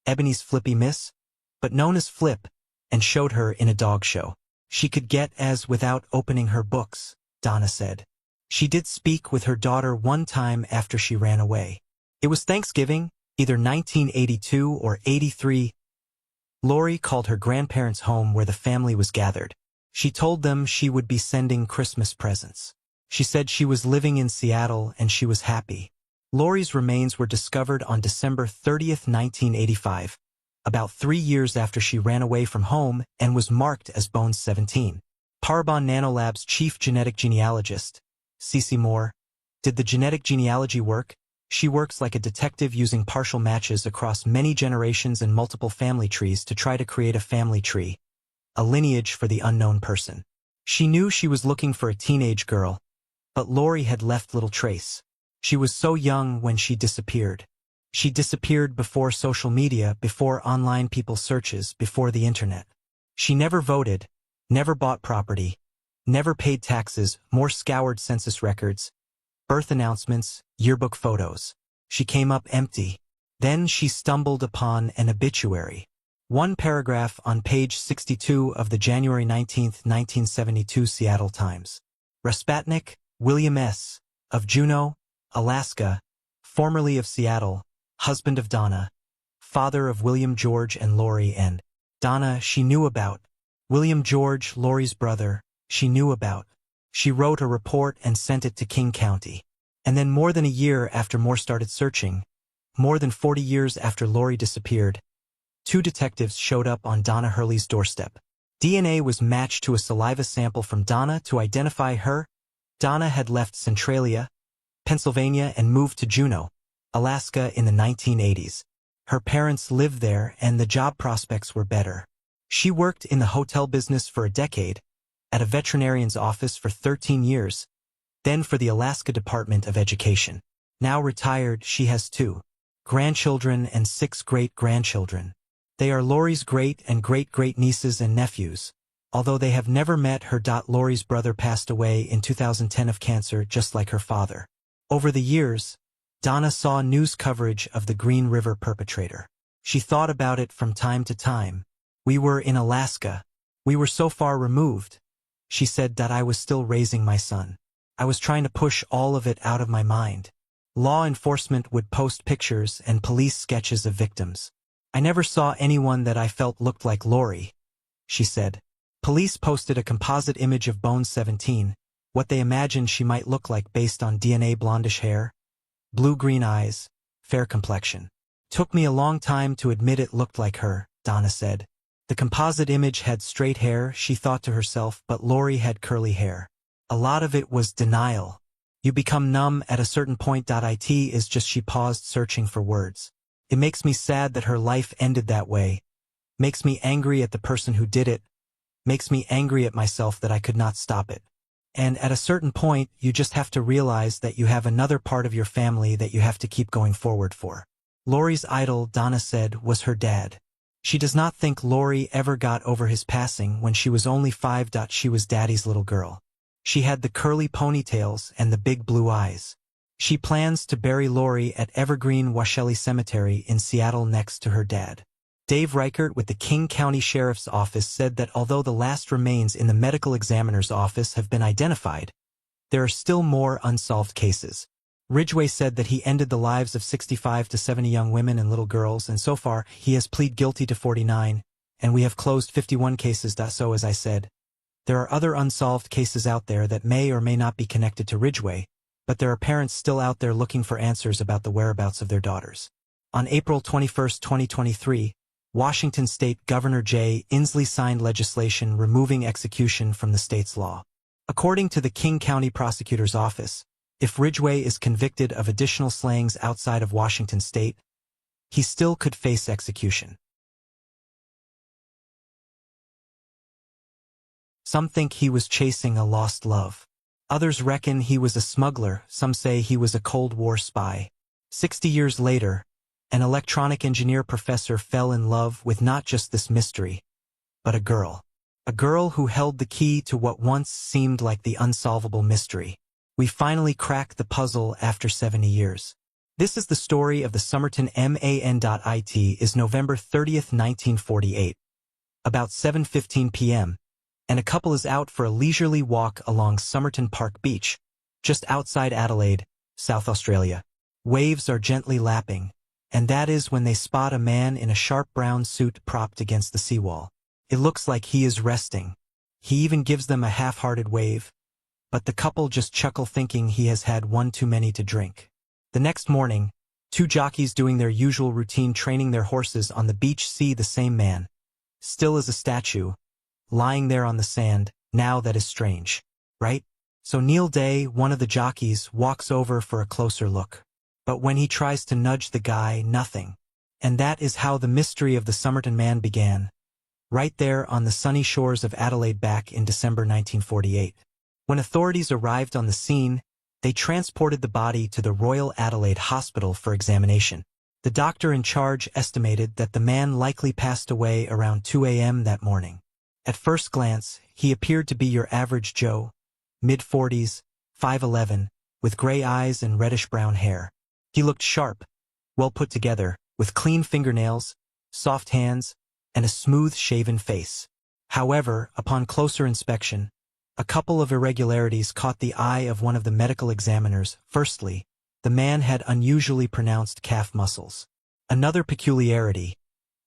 [SPEAKER 1] Ebony's Flippy Miss, but known as Flip, and showed her in a dog show. She could get as without opening her books, Donna said. She did speak with her daughter one time after she ran away. It was Thanksgiving, either 1982 or 83. Lori called her grandparents' home where the family was gathered. She told them she would be sending Christmas presents. She said she was living in Seattle and she was happy. Lori's remains were discovered on December 30th, 1985, about 3 years after she ran away from home, and was marked as Bones 17. Parabon Nanolabs chief genetic genealogist, Cece Moore, did the genetic genealogy work. She works like a detective, using partial matches across many generations and multiple family trees to try to create a family tree, a lineage for the unknown person. She knew she was looking for a teenage girl, but Lori had left little trace. She was so young when she disappeared. She disappeared before social media, before online people searches, before the internet. She never voted, never bought property, never paid taxes, more scoured census records, birth announcements, yearbook photos. She came up empty. Then she stumbled upon an obituary. One paragraph on page 62 of the January 19, 1972 Seattle Times. Raspatnik, William S., of Juneau, Alaska, formerly of Seattle, husband of Donna, father of William George and Lori, and Donna she knew about. William George, Lori's brother, she knew about. She wrote a report and sent it to King County. And then more than a year after Moore started searching, more than 40 years after Lori disappeared, 2 detectives showed up on Donna Hurley's doorstep. DNA was matched to a saliva sample from Donna to identify her. Donna had left Centralia, Pennsylvania, and moved to Juneau, Alaska in the 1980s. Her parents lived there and the job prospects were better. She worked in the hotel business for a decade, at a veterinarian's office for 13 years, then for the Alaska Department of Education. Now retired, she has 2 grandchildren and 6 great-grandchildren. They are Lori's great and great-great-nieces and nephews, although they have never met her. Lori's brother passed away in 2010 of cancer, just like her father. Over the years, Donna saw news coverage of the Green River perpetrator. She thought about it from time to time. We were in Alaska. We were so far removed. She said that I was still raising my son. I was trying to push all of it out of my mind. Law enforcement would post pictures and police sketches of victims. I never saw anyone that I felt looked like Lori, she said. Police posted a composite image of Bones 17, what they imagined she might look like based on DNA: blondish hair, blue-green eyes, fair complexion. Took me a long time to admit it looked like her, Donna said. The composite image had straight hair, she thought to herself, but Lori had curly hair. A lot of it was denial. You become numb at a certain point. It is just, she paused, searching for words. It makes me sad that her life ended that way. Makes me angry at the person who did it. Makes me angry at myself that I could not stop it. And at a certain point, you just have to realize that you have another part of your family that you have to keep going forward for. Lori's idol, Donna said, was her dad. She does not think Lori ever got over his passing. When she was only 5, she was Daddy's little girl. She had the curly ponytails and the big blue eyes. She plans to bury Lori at Evergreen Washelli Cemetery in Seattle next to her dad. Dave Reichert with the King County Sheriff's Office said that although the last remains in the medical examiner's office have been identified, there are still more unsolved cases. Ridgway said that he ended the lives of 65 to 70 young women and little girls, and so far he has pleaded guilty to 49, and we have closed 51 cases. So as I said, there are other unsolved cases out there that may or may not be connected to Ridgway, but there are parents still out there looking for answers about the whereabouts of their daughters. On April 21, 2023, Washington State Governor Jay Inslee signed legislation removing execution from the state's law. According to the King County Prosecutor's Office, if Ridgway is convicted of additional slayings outside of Washington state, he still could face execution. Some think he was chasing a lost love. Others reckon he was a smuggler, some say he was a Cold War spy. 60 years later, an electronic engineer professor fell in love with not just this mystery, but a girl. A girl who held the key to what once seemed like the unsolvable mystery. We finally cracked the puzzle after 70 years. This is the story of the Somerton Man.It is November 30th, 1948. About 7:15 p.m., and a couple is out for a leisurely walk along Somerton Park Beach, just outside Adelaide, South Australia. Waves are gently lapping, and that is when they spot a man in a sharp brown suit propped against the seawall. It looks like he is resting. He even gives them a half-hearted wave, but the couple just chuckle thinking he has had one too many to drink. The next morning, two jockeys doing their usual routine training their horses on the beach see the same man, still as a statue, lying there on the sand. Now that is strange, right? So Neil Day, one of the jockeys, walks over for a closer look. But when he tries to nudge the guy, nothing. And that is how the mystery of the Somerton Man began, right there on the sunny shores of Adelaide back in December 1948. When authorities arrived on the scene, they transported the body to the Royal Adelaide Hospital for examination. The doctor in charge estimated that the man likely passed away around 2 a.m. that morning. At first glance, he appeared to be your average Joe, mid-40s, 5'11", with gray eyes and reddish-brown hair. He looked sharp, well put together, with clean fingernails, soft hands, and a smooth-shaven face. However, upon closer inspection, a couple of irregularities caught the eye of one of the medical examiners. Firstly, the man had unusually pronounced calf muscles. Another peculiarity,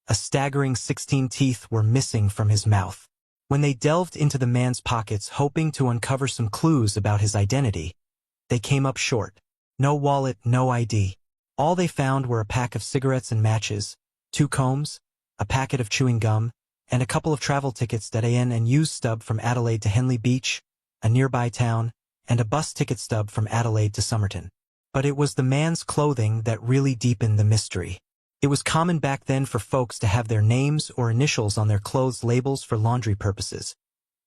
[SPEAKER 1] a staggering 16 teeth were missing from his mouth. When they delved into the man's pockets hoping to uncover some clues about his identity, they came up short. No wallet, no ID. All they found were a pack of cigarettes and matches, 2 combs, a packet of chewing gum, and a couple of travel tickets that and used stub from Adelaide to Henley Beach, a nearby town, and a bus ticket stub from Adelaide to Somerton. But it was the man's clothing that really deepened the mystery. It was common back then for folks to have their names or initials on their clothes labels for laundry purposes.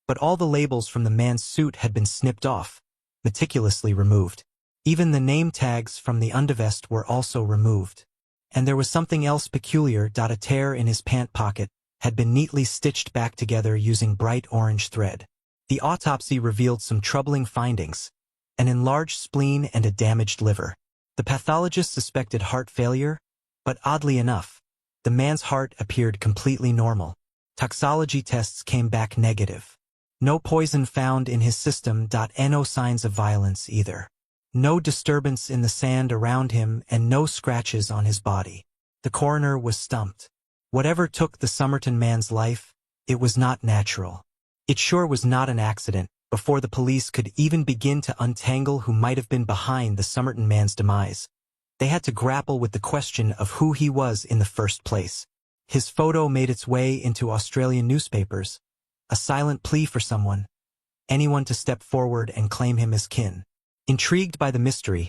[SPEAKER 1] But all the labels from the man's suit had been snipped off, meticulously removed. Even the name tags from the undervest were also removed. And there was something else peculiar. A tear in his pant pocket had been neatly stitched back together using bright orange thread. The autopsy revealed some troubling findings: an enlarged spleen and a damaged liver. The pathologist suspected heart failure, but oddly enough, the man's heart appeared completely normal. Toxology tests came back negative. No poison found in his system. No signs of violence either. No disturbance in the sand around him and no scratches on his body. The coroner was stumped. Whatever took the Somerton man's life, it was not natural. It sure was not an accident. Before the police could even begin to untangle who might have been behind the Somerton man's demise, they had to grapple with the question of who he was in the first place. His photo made its way into Australian newspapers, a silent plea for anyone to step forward and claim him as kin. Intrigued by the mystery,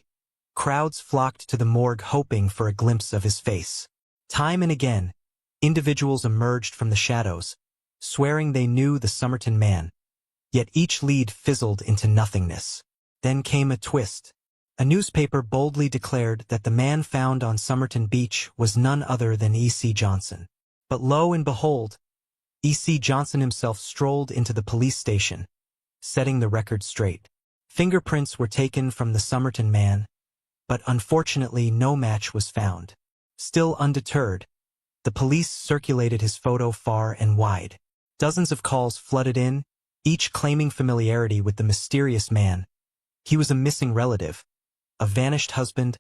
[SPEAKER 1] crowds flocked to the morgue hoping for a glimpse of his face. Time and again, individuals emerged from the shadows, swearing they knew the Somerton man. Yet each lead fizzled into nothingness. Then came a twist. A newspaper boldly declared that the man found on Somerton Beach was none other than E.C. Johnson. But lo and behold, E.C. Johnson himself strolled into the police station, setting the record straight. Fingerprints were taken from the Somerton man, but unfortunately no match was found. Still undeterred, the police circulated his photo far and wide. Dozens of calls flooded in, each claiming familiarity with the mysterious man. He was a missing relative, a vanished husband,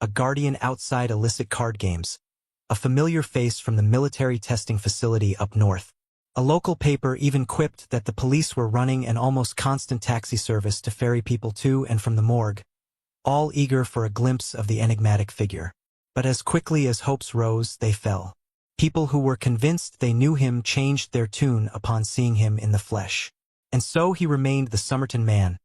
[SPEAKER 1] a guardian outside illicit card games, a familiar face from the military testing facility up north. A local paper even quipped that the police were running an almost constant taxi service to ferry people to and from the morgue, all eager for a glimpse of the enigmatic figure. But as quickly as hopes rose, they fell. People who were convinced they knew him changed their tune upon seeing him in the flesh. And so he remained the Somerton man,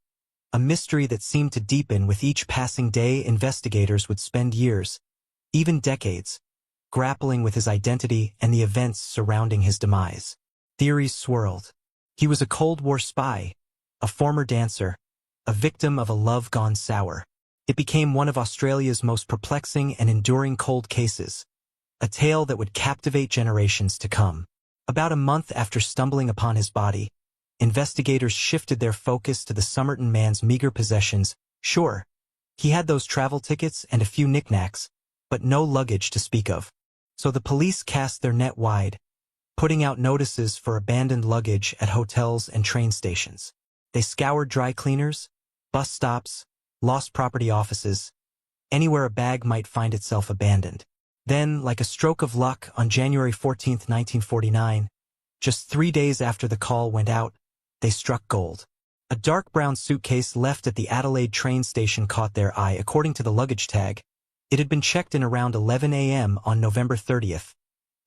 [SPEAKER 1] a mystery that seemed to deepen with each passing day. Investigators would spend years, even decades, grappling with his identity and the events surrounding his demise. Theories swirled. He was a Cold War spy, a former dancer, a victim of a love gone sour. It became one of Australia's most perplexing and enduring cold cases, a tale that would captivate generations to come. About a month after stumbling upon his body, investigators shifted their focus to the Somerton man's meager possessions. Sure, he had those travel tickets and a few knickknacks, but no luggage to speak of. So the police cast their net wide, putting out notices for abandoned luggage at hotels and train stations. They scoured dry cleaners, bus stops, lost property offices, anywhere a bag might find itself abandoned. Then, like a stroke of luck, on January 14, 1949, just 3 days after the call went out, they struck gold. A dark brown suitcase left at the Adelaide train station caught their eye. According to the luggage tag, it had been checked in around 11 a.m. on November 30th,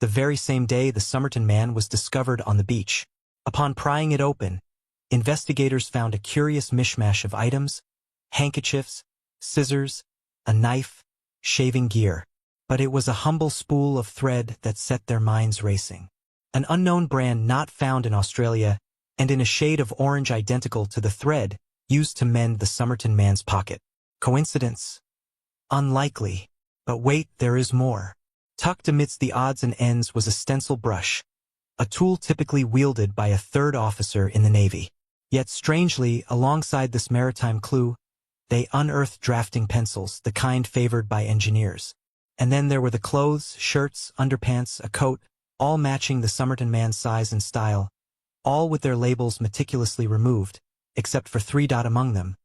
[SPEAKER 1] the very same day the Somerton man was discovered on the beach. Upon prying it open, investigators found a curious mishmash of items: handkerchiefs, scissors, a knife, shaving gear. But it was a humble spool of thread that set their minds racing. An unknown brand not found in Australia, and in a shade of orange identical to the thread used to mend the Somerton man's pocket. Coincidence? Unlikely. But wait, there is more. Tucked amidst the odds and ends was a stencil brush, a tool typically wielded by a third officer in the Navy. Yet strangely, alongside this maritime clue, they unearthed drafting pencils, the kind favored by engineers. And then there were the clothes, shirts, underpants, a coat, all matching the Somerton man's size and style, all with their labels meticulously removed, except for 3 among them,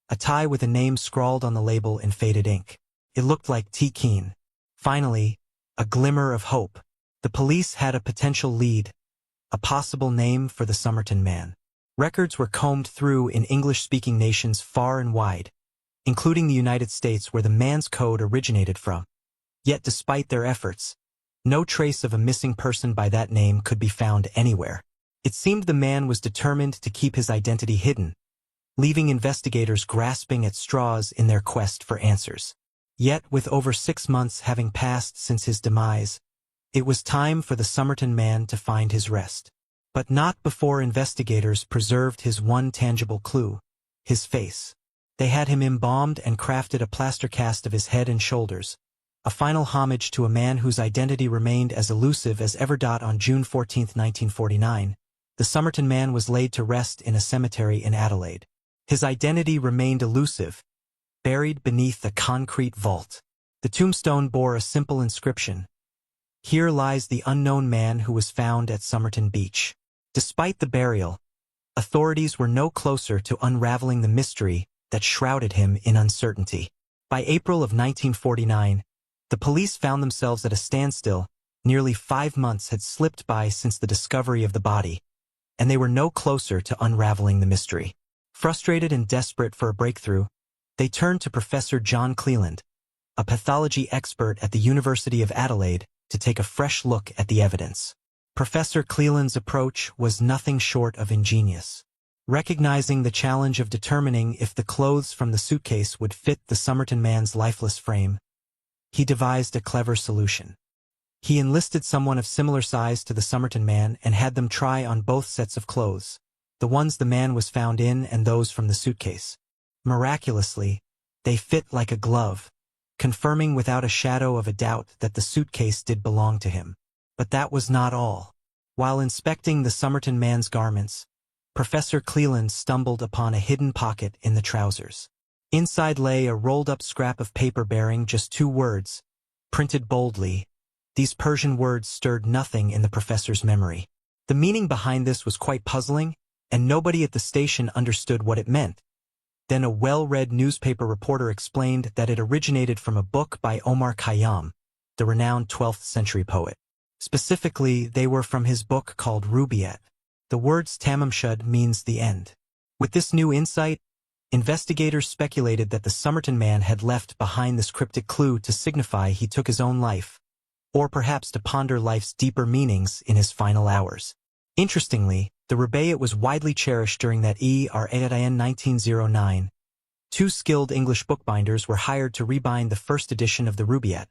[SPEAKER 1] a tie with a name scrawled on the label in faded ink. It looked like T. Keane. Finally, a glimmer of hope. The police had a potential lead, a possible name for the Somerton man. Records were combed through in English-speaking nations far and wide, including the United States where the man's code originated from. Yet despite their efforts, no trace of a missing person by that name could be found anywhere. It seemed the man was determined to keep his identity hidden, leaving investigators grasping at straws in their quest for answers. Yet, with over 6 months having passed since his demise, it was time for the Somerton man to find his rest. But not before investigators preserved his one tangible clue, his face. They had him embalmed and crafted a plaster cast of his head and shoulders, a final homage to a man whose identity remained as elusive as ever. On June 14, 1949, the Somerton man was laid to rest in a cemetery in Adelaide. His identity remained elusive, buried beneath a concrete vault. The tombstone bore a simple inscription: "Here lies the unknown man who was found at Somerton Beach." Despite the burial, authorities were no closer to unraveling the mystery that shrouded him in uncertainty. By April of 1949, the police found themselves at a standstill. Nearly 5 months had slipped by since the discovery of the body, and they were no closer to unraveling the mystery. Frustrated and desperate for a breakthrough, they turned to Professor John Cleland, a pathology expert at the University of Adelaide, to take a fresh look at the evidence. Professor Cleland's approach was nothing short of ingenious. Recognizing the challenge of determining if the clothes from the suitcase would fit the Somerton man's lifeless frame, he devised a clever solution. He enlisted someone of similar size to the Somerton man and had them try on both sets of clothes, the ones the man was found in and those from the suitcase. Miraculously, they fit like a glove, confirming without a shadow of a doubt that the suitcase did belong to him. But that was not all. While inspecting the Somerton man's garments, Professor Cleland stumbled upon a hidden pocket in the trousers. Inside lay a rolled-up scrap of paper bearing just 2 words, printed boldly. These Persian words stirred nothing in the professor's memory. The meaning behind this was quite puzzling, and nobody at the station understood what it meant. Then a well-read newspaper reporter explained that it originated from a book by Omar Khayyam, the renowned 12th century poet. Specifically, they were from his book called Rubaiyat. The words Tamamshud means the end. With this new insight, investigators speculated that the Somerton man had left behind this cryptic clue to signify he took his own life, or perhaps to ponder life's deeper meanings in his final hours. Interestingly, the Rubaiyat was widely cherished during that era in 1909. 2 skilled English bookbinders were hired to rebind the first edition of the Rubaiyat,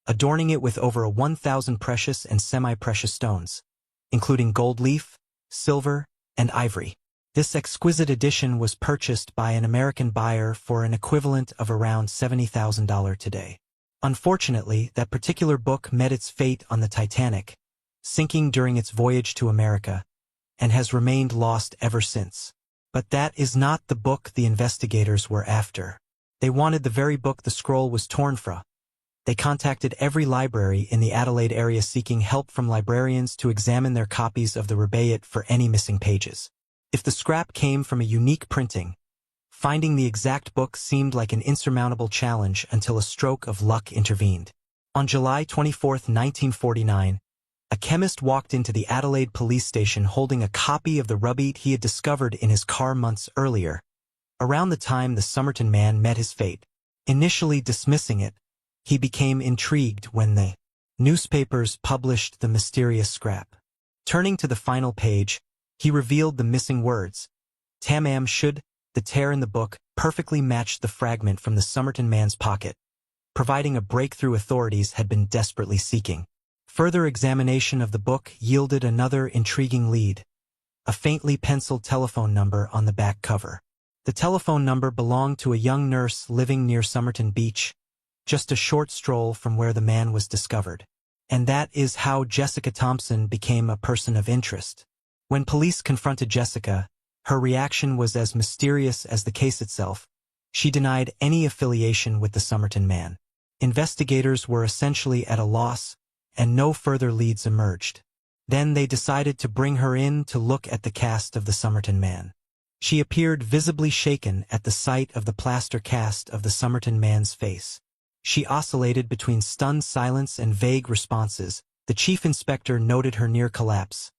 [SPEAKER 1] adorning it with over 1,000 precious and semi-precious stones, including gold leaf, silver, and ivory. This exquisite edition was purchased by an American buyer for an equivalent of around $70,000 today. Unfortunately, that particular book met its fate on the Titanic, sinking during its voyage to America, and has remained lost ever since. But that is not the book the investigators were after. They wanted the very book the scroll was torn from. They contacted every library in the Adelaide area seeking help from librarians to examine their copies of the Rubaiyat for any missing pages. If the scrap came from a unique printing, finding the exact book seemed like an insurmountable challenge until a stroke of luck intervened. On July 24, 1949, a chemist walked into the Adelaide police station holding a copy of the Rubaiyat he had discovered in his car months earlier, around the time the Somerton man met his fate. Initially dismissing it, he became intrigued when the newspapers published the mysterious scrap. Turning to the final page, he revealed the missing words. Tamam should, the tear in the book, perfectly matched the fragment from the Somerton man's pocket, providing a breakthrough authorities had been desperately seeking. Further examination of the book yielded another intriguing lead, a faintly penciled telephone number on the back cover. The telephone number belonged to a young nurse living near Somerton Beach, just a short stroll from where the man was discovered. And that is how Jessica Thompson became a person of interest. When police confronted Jessica, her reaction was as mysterious as the case itself. She denied any affiliation with the Somerton man. Investigators were essentially at a loss, and no further leads emerged. Then they decided to bring her in to look at the cast of the Somerton man. She appeared visibly shaken at the sight of the plaster cast of the Somerton man's face. She oscillated between stunned silence and vague responses. The chief inspector noted her near collapse,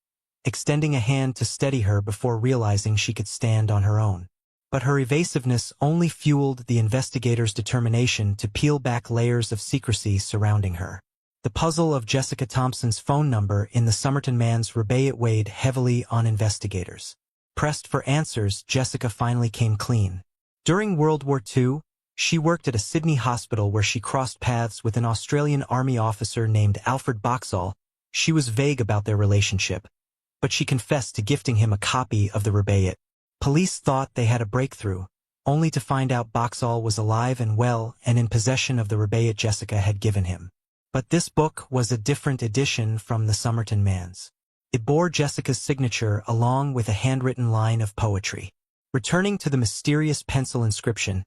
[SPEAKER 1] extending a hand to steady her before realizing she could stand on her own. But her evasiveness only fueled the investigators' determination to peel back layers of secrecy surrounding her. The puzzle of Jessica Thompson's phone number in the Somerton man's Rubaiyat weighed heavily on investigators. Pressed for answers, Jessica finally came clean. During World War II, she worked at a Sydney hospital where she crossed paths with an Australian Army officer named Alfred Boxall. She was vague about their relationship, but she confessed to gifting him a copy of the Rubaiyat. Police thought they had a breakthrough, only to find out Boxall was alive and well and in possession of the Rubaiyat Jessica had given him. But this book was a different edition from the Somerton man's. It bore Jessica's signature along with a handwritten line of poetry. Returning to the mysterious pencil inscription,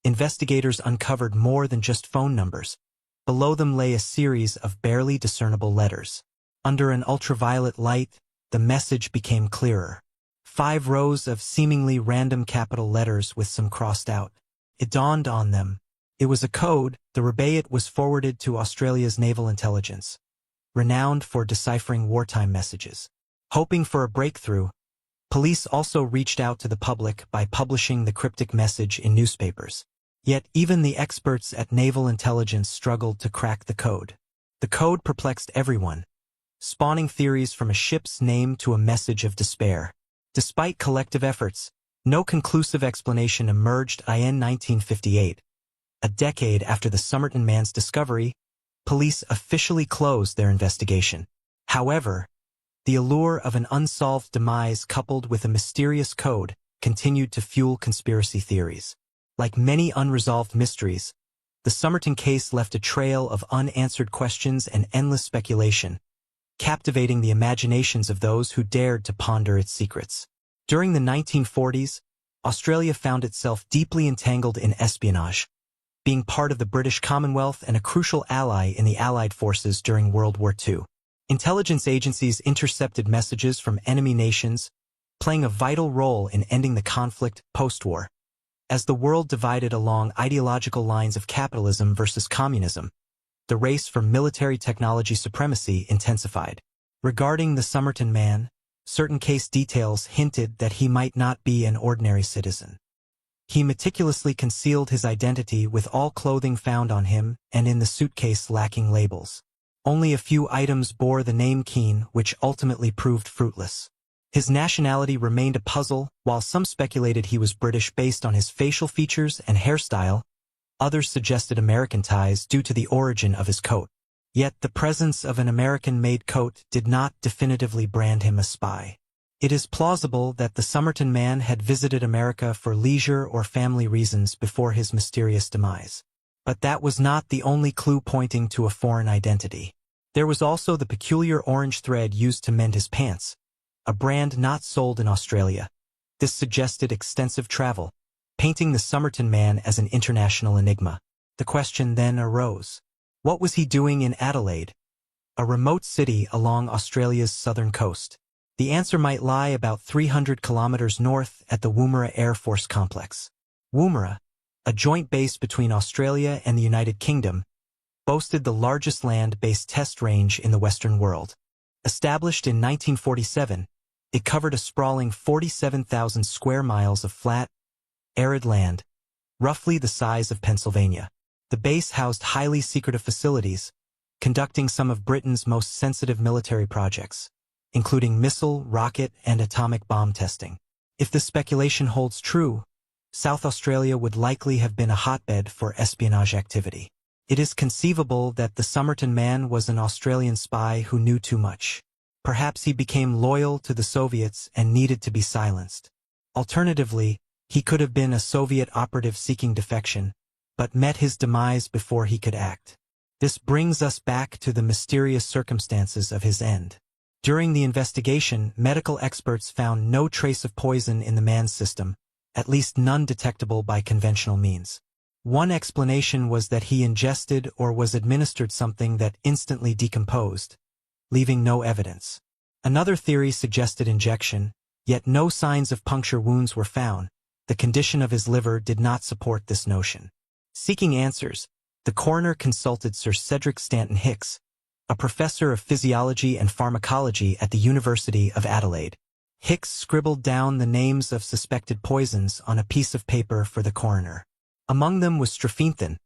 [SPEAKER 1] investigators uncovered more than just phone numbers. Below them lay a series of barely discernible letters. Under an ultraviolet light, the message became clearer. 5 rows of seemingly random capital letters with some crossed out. It dawned on them. It was a code. The Rubaiyat was forwarded to Australia's naval intelligence, renowned for deciphering wartime messages. Hoping for a breakthrough, police also reached out to the public by publishing the cryptic message in newspapers. Yet even the experts at naval intelligence struggled to crack the code. The code perplexed everyone, spawning theories from a ship's name to a message of despair. Despite collective efforts, no conclusive explanation emerged. In 1958, a decade after the Somerton man's discovery, police officially closed their investigation. However, the allure of an unsolved demise coupled with a mysterious code continued to fuel conspiracy theories. Like many unresolved mysteries, the Somerton case left a trail of unanswered questions and endless speculation, captivating the imaginations of those who dared to ponder its secrets. During the 1940s, Australia found itself deeply entangled in espionage, being part of the British Commonwealth and a crucial ally in the Allied forces during World War II. Intelligence agencies intercepted messages from enemy nations, playing a vital role in ending the conflict post-war. As the world divided along ideological lines of capitalism versus communism, the race for military technology supremacy intensified. Regarding the Somerton man, certain case details hinted that he might not be an ordinary citizen. He meticulously concealed his identity with all clothing found on him and in the suitcase lacking labels. Only a few items bore the name Keane, which ultimately proved fruitless. His nationality remained a puzzle. While some speculated he was British based on his facial features and hairstyle, others suggested American ties due to the origin of his coat. Yet the presence of an American-made coat did not definitively brand him a spy. It is plausible that the Somerton man had visited America for leisure or family reasons before his mysterious demise. But that was not the only clue pointing to a foreign identity. There was also the peculiar orange thread used to mend his pants, a brand not sold in Australia. This suggested extensive travel, painting the Somerton man as an international enigma. The question then arose. What was he doing in Adelaide, a remote city along Australia's southern coast? The answer might lie about 300 kilometers north at the Woomera Air Force Complex. Woomera, a joint base between Australia and the United Kingdom, boasted the largest land-based test range in the Western world. Established in 1947, it covered a sprawling 47,000 square miles of flat, arid land, roughly the size of Pennsylvania. The base housed highly secretive facilities, conducting some of Britain's most sensitive military projects, including missile, rocket, and atomic bomb testing. If this speculation holds true, South Australia would likely have been a hotbed for espionage activity. It is conceivable that the Somerton man was an Australian spy who knew too much. Perhaps he became loyal to the Soviets and needed to be silenced. Alternatively, he could have been a Soviet operative seeking defection, but met his demise before he could act. This brings us back to the mysterious circumstances of his end. During the investigation, medical experts found no trace of poison in the man's system, at least none detectable by conventional means. One explanation was that he ingested or was administered something that instantly decomposed, leaving no evidence. Another theory suggested injection, yet no signs of puncture wounds were found. The condition of his liver did not support this notion. Seeking answers, the coroner consulted Sir Cedric Stanton Hicks, a professor of physiology and pharmacology at the University of Adelaide. Hicks scribbled down the names of suspected poisons on a piece of paper for the coroner. Among them was strophenthine,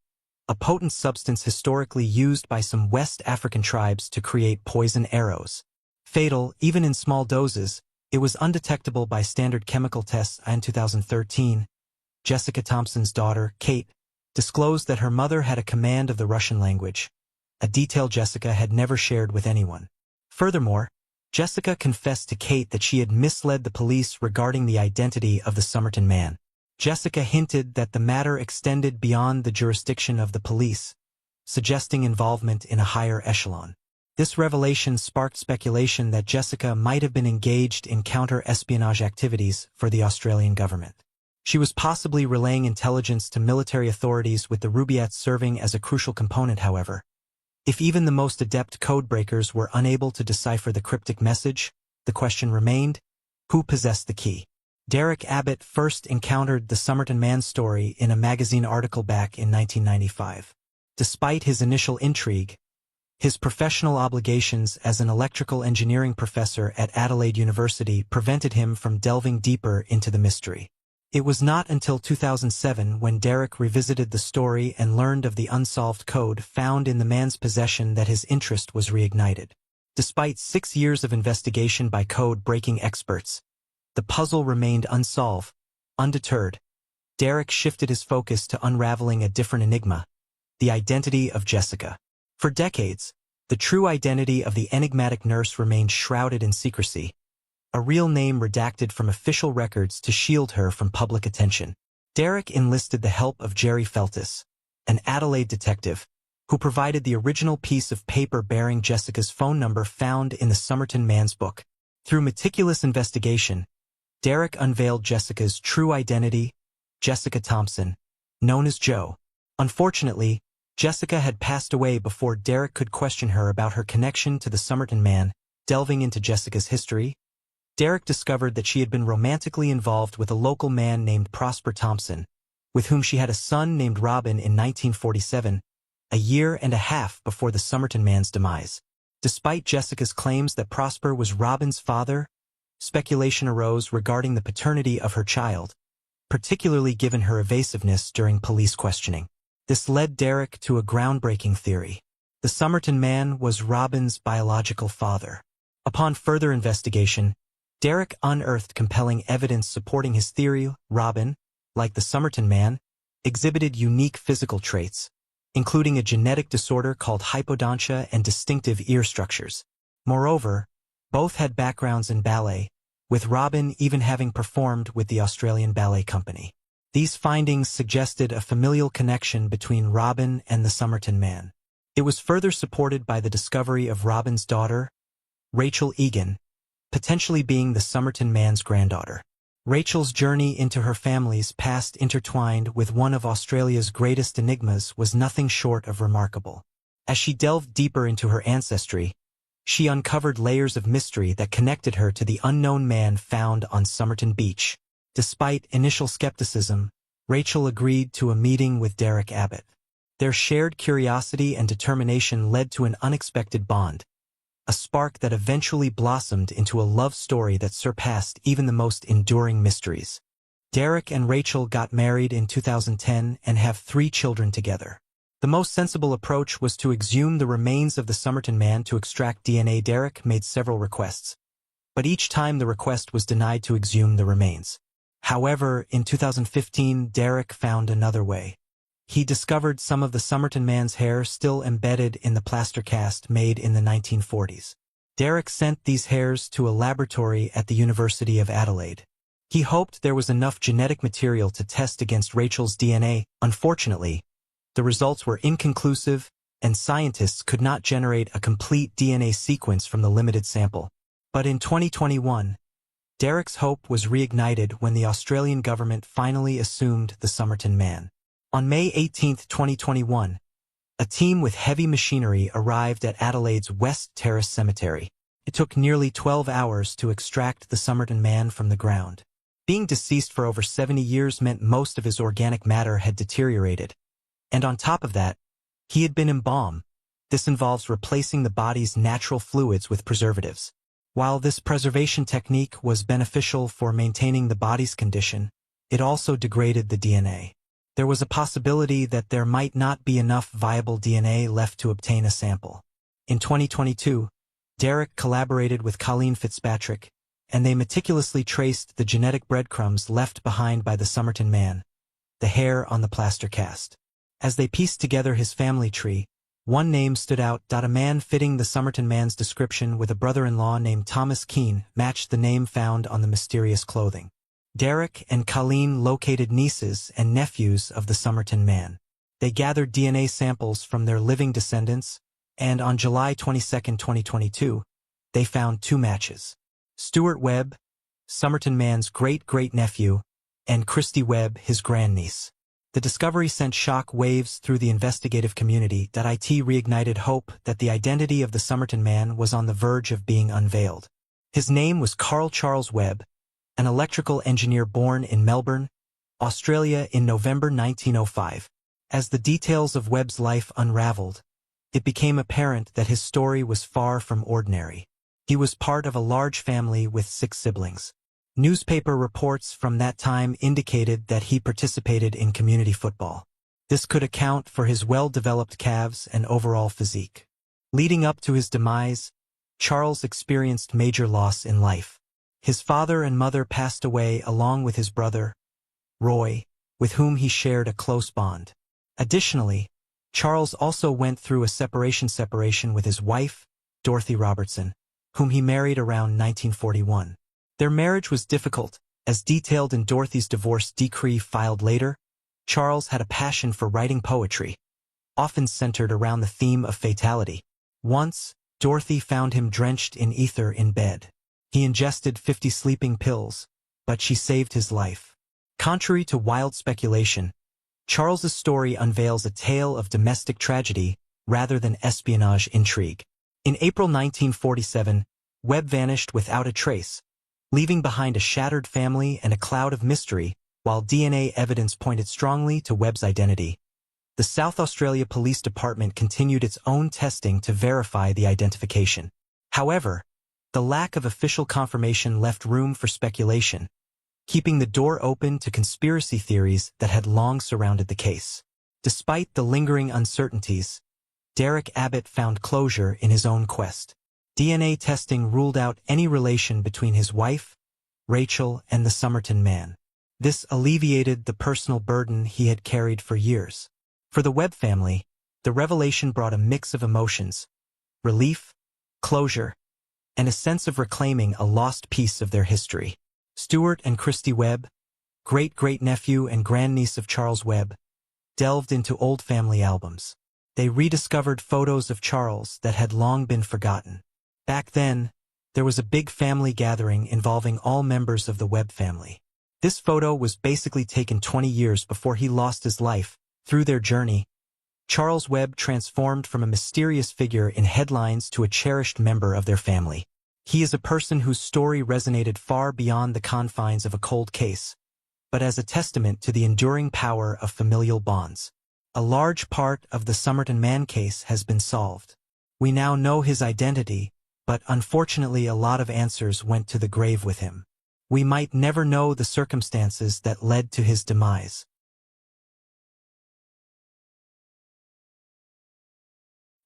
[SPEAKER 1] a potent substance historically used by some West African tribes to create poison arrows. Fatal, even in small doses, it was undetectable by standard chemical tests. In 2013, Jessica Thompson's daughter, Kate, disclosed that her mother had a command of the Russian language, a detail Jessica had never shared with anyone. Furthermore, Jessica confessed to Kate that she had misled the police regarding the identity of the Somerton man. Jessica hinted that the matter extended beyond the jurisdiction of the police, suggesting involvement in a higher echelon. This revelation sparked speculation that Jessica might have been engaged in counter-espionage activities for the Australian government. She was possibly relaying intelligence to military authorities, with the Rubaiyats serving as a crucial component. However, if even the most adept codebreakers were unable to decipher the cryptic message, the question remained, who possessed the key? Derek Abbott first encountered the Somerton man story in a magazine article back in 1995. Despite his initial intrigue, his professional obligations as an electrical engineering professor at Adelaide University prevented him from delving deeper into the mystery. It was not until 2007 when Derek revisited the story and learned of the unsolved code found in the man's possession that his interest was reignited. Despite 6 years of investigation by code-breaking experts, the puzzle remained unsolved. Undeterred, Derek shifted his focus to unraveling a different enigma, the identity of Jessica. For decades, the true identity of the enigmatic nurse remained shrouded in secrecy, a real name redacted from official records to shield her from public attention. Derek enlisted the help of Jerry Feltis, an Adelaide detective, who provided the original piece of paper bearing Jessica's phone number found in the Somerton man's book. Through meticulous investigation, Derek unveiled Jessica's true identity, Jessica Thompson, known as Jo. Unfortunately, Jessica had passed away before Derek could question her about her connection to the Somerton man. Delving into Jessica's history, Derek discovered that she had been romantically involved with a local man named Prosper Thompson, with whom she had a son named Robin in 1947, a year and a half before the Somerton man's demise. Despite Jessica's claims that Prosper was Robin's father, speculation arose regarding the paternity of her child, particularly given her evasiveness during police questioning. This led Derek to a groundbreaking theory. The Somerton man was Robin's biological father. Upon further investigation, Derek unearthed compelling evidence supporting his theory. Robin, like the Somerton man, exhibited unique physical traits, including a genetic disorder called hypodontia and distinctive ear structures. Moreover, both had backgrounds in ballet, with Robin even having performed with the Australian Ballet Company. These findings suggested a familial connection between Robin and the Somerton man. It was further supported by the discovery of Robin's daughter, Rachel Egan, potentially being the Somerton man's granddaughter. Rachel's journey into her family's past intertwined with one of Australia's greatest enigmas was nothing short of remarkable. As she delved deeper into her ancestry, she uncovered layers of mystery that connected her to the unknown man found on Somerton Beach. Despite initial skepticism, Rachel agreed to a meeting with Derek Abbott. Their shared curiosity and determination led to an unexpected bond, a spark that eventually blossomed into a love story that surpassed even the most enduring mysteries. Derek and Rachel got married in 2010 and have 3 children together. The most sensible approach was to exhume the remains of the Somerton man to extract DNA. Derek made several requests, but each time the request was denied to exhume the remains. However, in 2015, Derek found another way. He discovered some of the Somerton man's hair still embedded in the plaster cast made in the 1940s. Derek sent these hairs to a laboratory at the University of Adelaide. He hoped there was enough genetic material to test against Rachel's DNA. Unfortunately, the results were inconclusive, and scientists could not generate a complete DNA sequence from the limited sample. But in 2021, Derek's hope was reignited when the Australian government finally assumed the Somerton man. On May 18, 2021, a team with heavy machinery arrived at Adelaide's West Terrace Cemetery. It took nearly 12 hours to extract the Somerton man from the ground. Being deceased for over 70 years meant most of his organic matter had deteriorated. And on top of that, he had been embalmed. This involves replacing the body's natural fluids with preservatives. While this preservation technique was beneficial for maintaining the body's condition, it also degraded the DNA. There was a possibility that there might not be enough viable DNA left to obtain a sample. In 2022, Derek collaborated with Colleen Fitzpatrick, and they meticulously traced the genetic breadcrumbs left behind by the Somerton man, the hair on the plaster cast. As they pieced together his family tree, one name stood out. A man fitting the Somerton man's description with a brother-in-law named Thomas Keane matched the name found on the mysterious clothing. Derek and Colleen located nieces and nephews of the Somerton man. They gathered DNA samples from their living descendants, and on July 22, 2022, they found 2 matches. Stuart Webb, Somerton man's great-great-nephew, and Christy Webb, his grandniece. The discovery sent shock waves through the investigative community. It reignited hope that the identity of the Somerton man was on the verge of being unveiled. His name was Carl Charles Webb, an electrical engineer born in Melbourne, Australia in November 1905. As the details of Webb's life unraveled, it became apparent that his story was far from ordinary. He was part of a large family with 6 siblings. Newspaper reports from that time indicated that he participated in community football. This could account for his well-developed calves and overall physique. Leading up to his demise, Charles experienced major loss in life. His father and mother passed away along with his brother, Roy, with whom he shared a close bond. Additionally, Charles also went through a separation with his wife, Dorothy Robertson, whom he married around 1941. Their marriage was difficult, as detailed in Dorothy's divorce decree filed later. Charles had a passion for writing poetry, often centered around the theme of fatality. Once, Dorothy found him drenched in ether in bed. He ingested 50 sleeping pills, but she saved his life. Contrary to wild speculation, Charles's story unveils a tale of domestic tragedy rather than espionage intrigue. In April 1947, Webb vanished without a trace, leaving behind a shattered family and a cloud of mystery. While DNA evidence pointed strongly to Webb's identity, the South Australia Police Department continued its own testing to verify the identification. However, the lack of official confirmation left room for speculation, keeping the door open to conspiracy theories that had long surrounded the case. Despite the lingering uncertainties, Derek Abbott found closure in his own quest. DNA testing ruled out any relation between his wife, Rachel, and the Somerton man. This alleviated the personal burden he had carried for years. For the Webb family, the revelation brought a mix of emotions: relief, closure, and a sense of reclaiming a lost piece of their history. Stuart and Christy Webb, great-great-nephew and grandniece of Charles Webb, delved into old family albums. They rediscovered photos of Charles that had long been forgotten. Back then, there was a big family gathering involving all members of the Webb family. This photo was basically taken 20 years before he lost his life. Through their journey, Charles Webb transformed from a mysterious figure in headlines to a cherished member of their family. He is a person whose story resonated far beyond the confines of a cold case, but as a testament to the enduring power of familial bonds. A large part of the Somerton Man case has been solved. We now know his identity, but unfortunately a lot of answers went to the grave with him. We might never know the circumstances that led to his demise.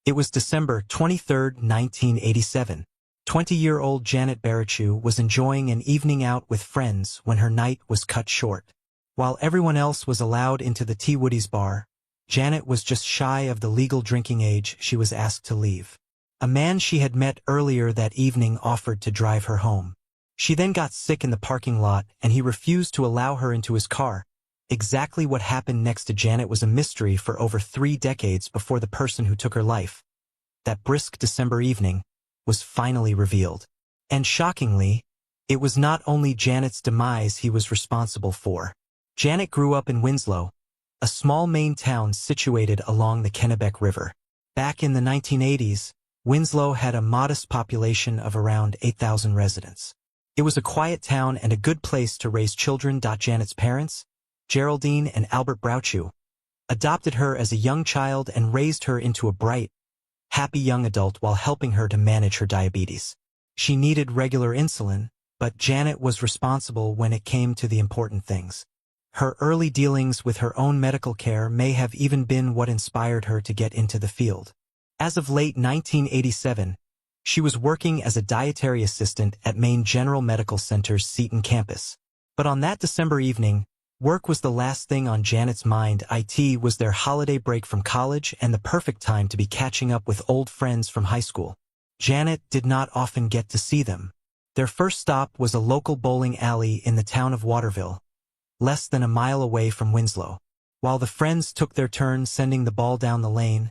[SPEAKER 1] It was December 23, 1987. 20-year-old Janet Barachu was enjoying an evening out with friends when her night was cut short. While everyone else was allowed into the T. Woody's bar, Janet was just shy of the legal drinking age she was asked to leave. A man she had met earlier that evening offered to drive her home. She then got sick in the parking lot and he refused to allow her into his car. Exactly what happened next to Janet was a mystery for over 3 decades before the person who took her life, that brisk December evening, was finally revealed. And shockingly, it was not only Janet's demise he was responsible for. Janet grew up in Winslow, a small Maine town situated along the Kennebec River. Back in the 1980s, Winslow had a modest population of around 8,000 residents. It was a quiet town and a good place to raise children. Janet's parents, Geraldine and Albert Barachu, adopted her as a young child and raised her into a bright, happy young adult while helping her to manage her diabetes. She needed regular insulin, but Janet was responsible when it came to the important things. Her early dealings with her own medical care may have even been what inspired her to get into the field. As of late 1987, she was working as a dietary assistant at Maine General Medical Center's Seton campus. But on that December evening, work was the last thing on Janet's mind. It was their holiday break from college and the perfect time to be catching up with old friends from high school. Janet did not often get to see them. Their first stop was a local bowling alley in the town of Waterville, less than a mile away from Winslow. While the friends took their turn sending the ball down the lane,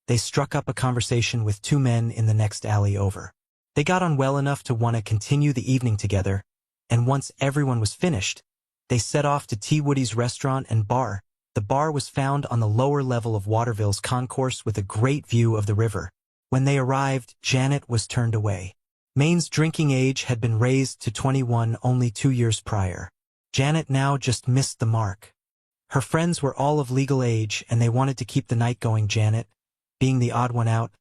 [SPEAKER 1] they struck up a conversation with 2 men in the next alley over. They got on well enough to want to continue the evening together, and once everyone was finished, they set off to T. Woody's restaurant and bar. The bar was found on the lower level of Waterville's concourse with a great view of the river. When they arrived, Janet was turned away. Maine's drinking age had been raised to 21 only 2 years prior. Janet now just missed the mark. Her friends were all of legal age and they wanted to keep the night going. Janet, being the odd one out,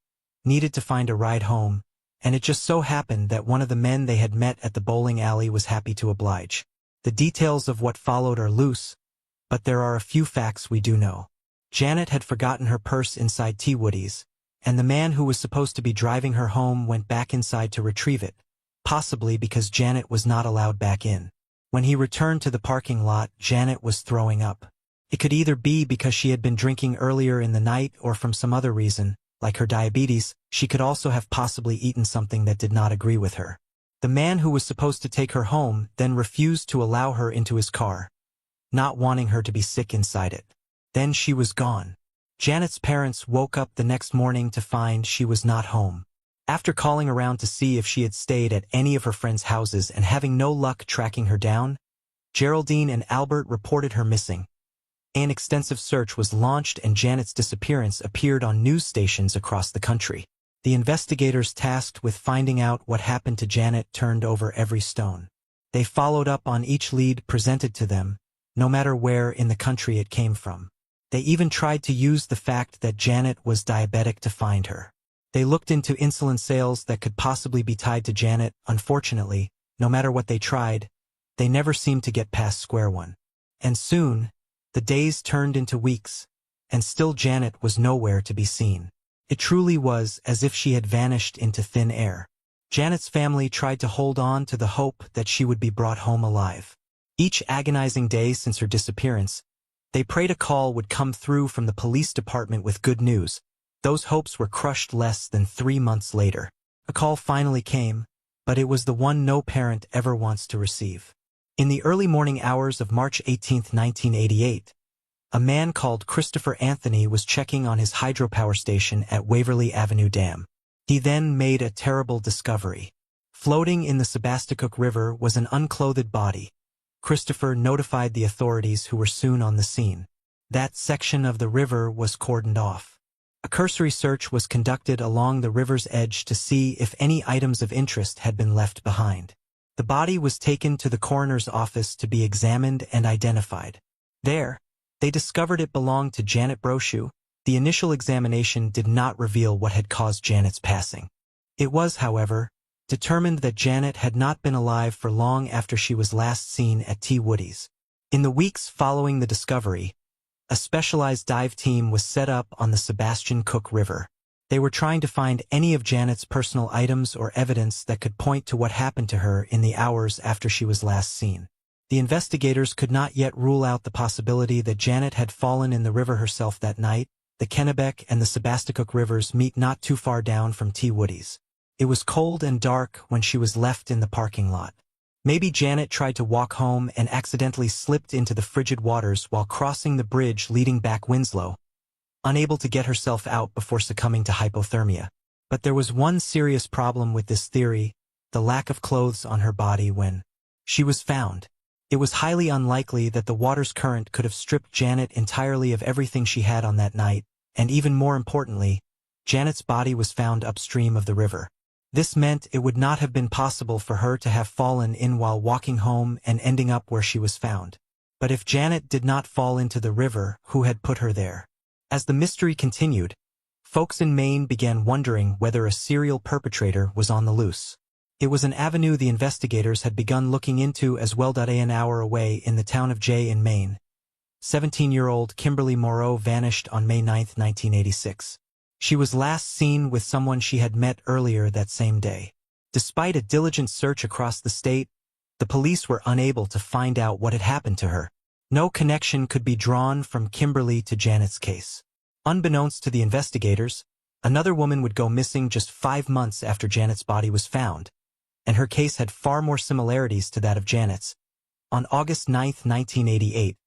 [SPEAKER 1] needed to find a ride home, and it just so happened that one of the men they had met at the bowling alley was happy to oblige. The details of what followed are loose, but there are a few facts we do know. Janet had forgotten her purse inside T. Woody's, and the man who was supposed to be driving her home went back inside to retrieve it, possibly because Janet was not allowed back in. When he returned to the parking lot, Janet was throwing up. It could either be because she had been drinking earlier in the night or from some other reason, like her diabetes. She could also have possibly eaten something that did not agree with her. The man who was supposed to take her home then refused to allow her into his car, not wanting her to be sick inside it. Then she was gone. Janet's parents woke up the next morning to find she was not home. After calling around to see if she had stayed at any of her friends' houses and having no luck tracking her down, Geraldine and Albert reported her missing. An extensive search was launched and Janet's disappearance appeared on news stations across the country. The investigators tasked with finding out what happened to Janet turned over every stone. They followed up on each lead presented to them, no matter where in the country it came from. They even tried to use the fact that Janet was diabetic to find her. They looked into insulin sales that could possibly be tied to Janet. Unfortunately, no matter what they tried, they never seemed to get past square one. And soon, the days turned into weeks, and still Janet was nowhere to be seen. It truly was as if she had vanished into thin air. Janet's family tried to hold on to the hope that she would be brought home alive. Each agonizing day since her disappearance, they prayed a call would come through from the police department with good news. Those hopes were crushed less than 3 months later. A call finally came, but it was the one no parent ever wants to receive. In the early morning hours of March 18, 1988, a man called Christopher Anthony was checking on his hydropower station at Waverly Avenue Dam. He then made a terrible discovery. Floating in the Sebasticook River was an unclothed body. Christopher notified the authorities, who were soon on the scene. That section of the river was cordoned off. A cursory search was conducted along the river's edge to see if any items of interest had been left behind. The body was taken to the coroner's office to be examined and identified. There, they discovered it belonged to Janet Brochu. The initial examination did not reveal what had caused Janet's passing. It was, however, determined that Janet had not been alive for long after she was last seen at T. Woody's. In the weeks following the discovery, a specialized dive team was set up on the Sebastian Cook River. They were trying to find any of Janet's personal items or evidence that could point to what happened to her in the hours after she was last seen. The investigators could not yet rule out the possibility that Janet had fallen in the river herself that night. The Kennebec and the Sebasticook rivers meet not too far down from T. Woody's. It was cold and dark when she was left in the parking lot. Maybe Janet tried to walk home and accidentally slipped into the frigid waters while crossing the bridge leading back Winslow, unable to get herself out before succumbing to hypothermia. But there was one serious problem with this theory: the lack of clothes on her body when she was found. It was highly unlikely that the water's current could have stripped Janet entirely of everything she had on that night, and even more importantly, Janet's body was found upstream of the river. This meant it would not have been possible for her to have fallen in while walking home and ending up where she was found. But if Janet did not fall into the river, who had put her there? As the mystery continued, folks in Maine began wondering whether a serial perpetrator was on the loose. It was an avenue the investigators had begun looking into as well. An hour away in the town of Jay in Maine, 17-year-old Kimberly Moreau vanished on May 9, 1986. She was last seen with someone she had met earlier that same day. Despite a diligent search across the state, the police were unable to find out what had happened to her. No connection could be drawn from Kimberly to Janet's case. Unbeknownst to the investigators, another woman would go missing just 5 months after Janet's body was found, and her case had far more similarities to that of Janet's. On August 9, 1988,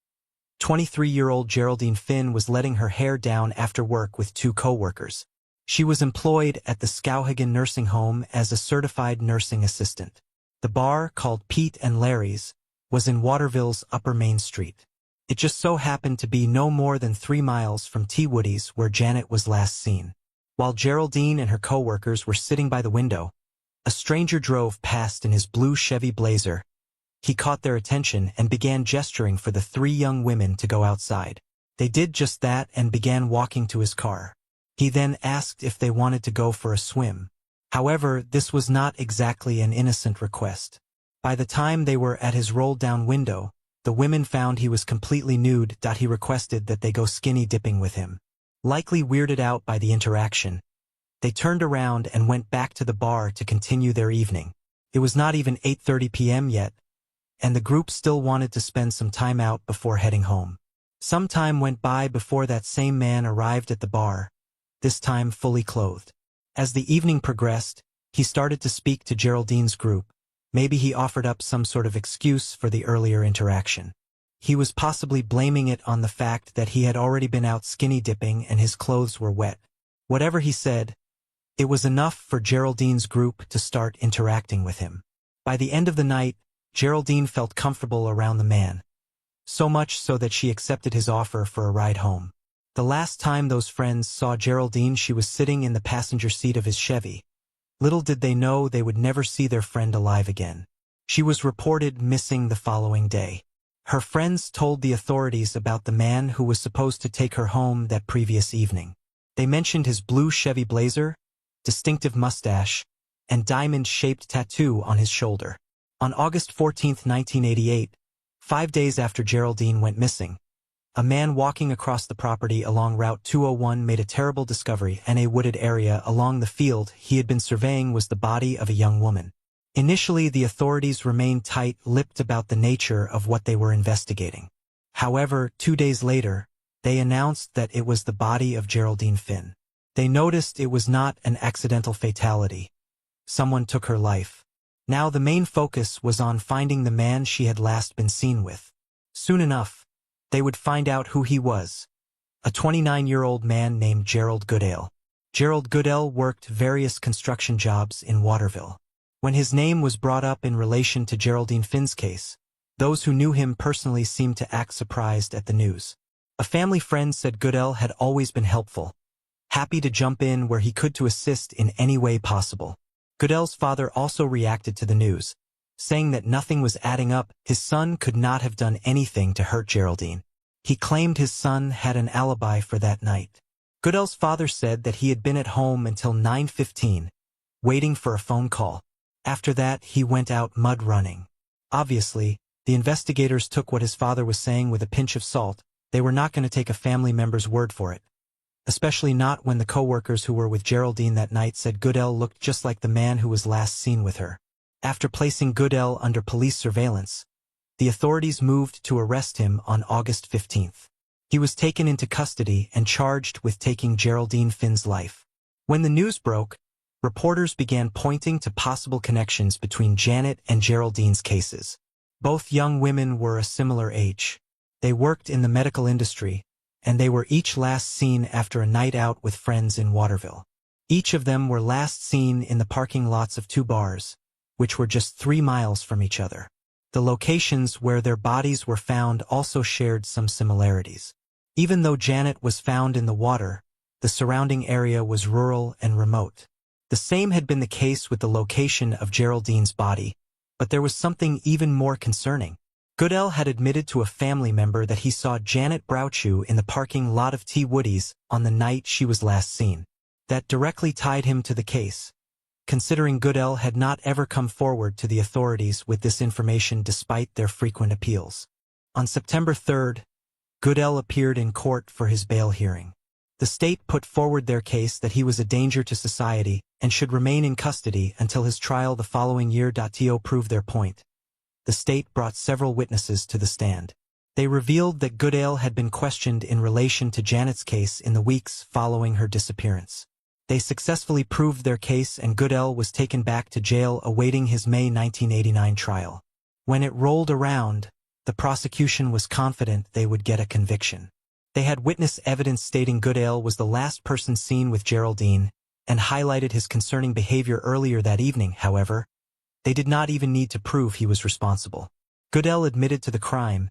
[SPEAKER 1] 23-year-old Geraldine Finn was letting her hair down after work with 2 co-workers. She was employed at the Skowhegan Nursing Home as a certified nursing assistant. The bar, called Pete and Larry's, was in Waterville's Upper Main Street. It just so happened to be no more than 3 miles from T. Woody's, where Janet was last seen. While Geraldine and her co-workers were sitting by the window, a stranger drove past in his blue Chevy Blazer. He caught their attention and began gesturing for the 3 young women to go outside. They did just that and began walking to his car. He then asked if they wanted to go for a swim. However, this was not exactly an innocent request. By the time they were at his rolled-down window, the women found he was completely nude. He requested that they go skinny dipping with him. Likely weirded out by the interaction, they turned around and went back to the bar to continue their evening. It was not even 8:30 p.m. yet, and the group still wanted to spend some time out before heading home. Some time went by before that same man arrived at the bar, this time fully clothed. As the evening progressed, he started to speak to Geraldine's group. Maybe he offered up some sort of excuse for the earlier interaction. He was possibly blaming it on the fact that he had already been out skinny dipping and his clothes were wet. Whatever he said, it was enough for Geraldine's group to start interacting with him. By the end of the night, Geraldine felt comfortable around the man, so much so that she accepted his offer for a ride home. The last time those friends saw Geraldine, she was sitting in the passenger seat of his Chevy. Little did they know they would never see their friend alive again. She was reported missing the following day. Her friends told the authorities about the man who was supposed to take her home that previous evening. They mentioned his blue Chevy Blazer, distinctive mustache, and diamond-shaped tattoo on his shoulder. On August 14, 1988, 5 days after Geraldine went missing, a man walking across the property along Route 201 made a terrible discovery. In a wooded area along the field he had been surveying was the body of a young woman. Initially, the authorities remained tight-lipped about the nature of what they were investigating. However, 2 days later, they announced that it was the body of Geraldine Finn. They noticed it was not an accidental fatality. Someone took her life. Now the main focus was on finding the man she had last been seen with. Soon enough, they would find out who he was. A 29-year-old man named Gerald Goodale. Gerald Goodale worked various construction jobs in Waterville. When his name was brought up in relation to Geraldine Finn's case, those who knew him personally seemed to act surprised at the news. A family friend said Goodale had always been helpful, happy to jump in where he could to assist in any way possible. Goodale's father also reacted to the news, saying that nothing was adding up. His son could not have done anything to hurt Geraldine. He claimed his son had an alibi for that night. Goodale's father said that he had been at home until 9:15, waiting for a phone call. After that, he went out mud running. Obviously, the investigators took what his father was saying with a pinch of salt. They were not going to take a family member's word for it. Especially not when the co-workers who were with Geraldine that night said Goodale looked just like the man who was last seen with her. After placing Goodale under police surveillance, the authorities moved to arrest him on August 15th. He was taken into custody and charged with taking Geraldine Finn's life. When the news broke, reporters began pointing to possible connections between Janet and Geraldine's cases. Both young women were a similar age. They worked in the medical industry, and they were each last seen after a night out with friends in Waterville. Each of them were last seen in the parking lots of two bars, which were just 3 miles from each other. The locations where their bodies were found also shared some similarities. Even though Janet was found in the water, the surrounding area was rural and remote. The same had been the case with the location of Geraldine's body, but there was something even more concerning. Goodale had admitted to a family member that he saw Janet Brouchu in the parking lot of T. Woody's on the night she was last seen. That directly tied him to the case, considering Goodale had not ever come forward to the authorities with this information despite their frequent appeals. On September 3rd, Goodale appeared in court for his bail hearing. The state put forward their case that he was a danger to society and should remain in custody until his trial the following year. To prove their point, the state brought several witnesses to the stand. They revealed that Goodale had been questioned in relation to Janet's case in the weeks following her disappearance. They successfully proved their case and Goodale was taken back to jail awaiting his May 1989 trial. When it rolled around, the prosecution was confident they would get a conviction. They had witness evidence stating Goodale was the last person seen with Geraldine and highlighted his concerning behavior earlier that evening. However, they did not even need to prove he was responsible. Goodale admitted to the crime,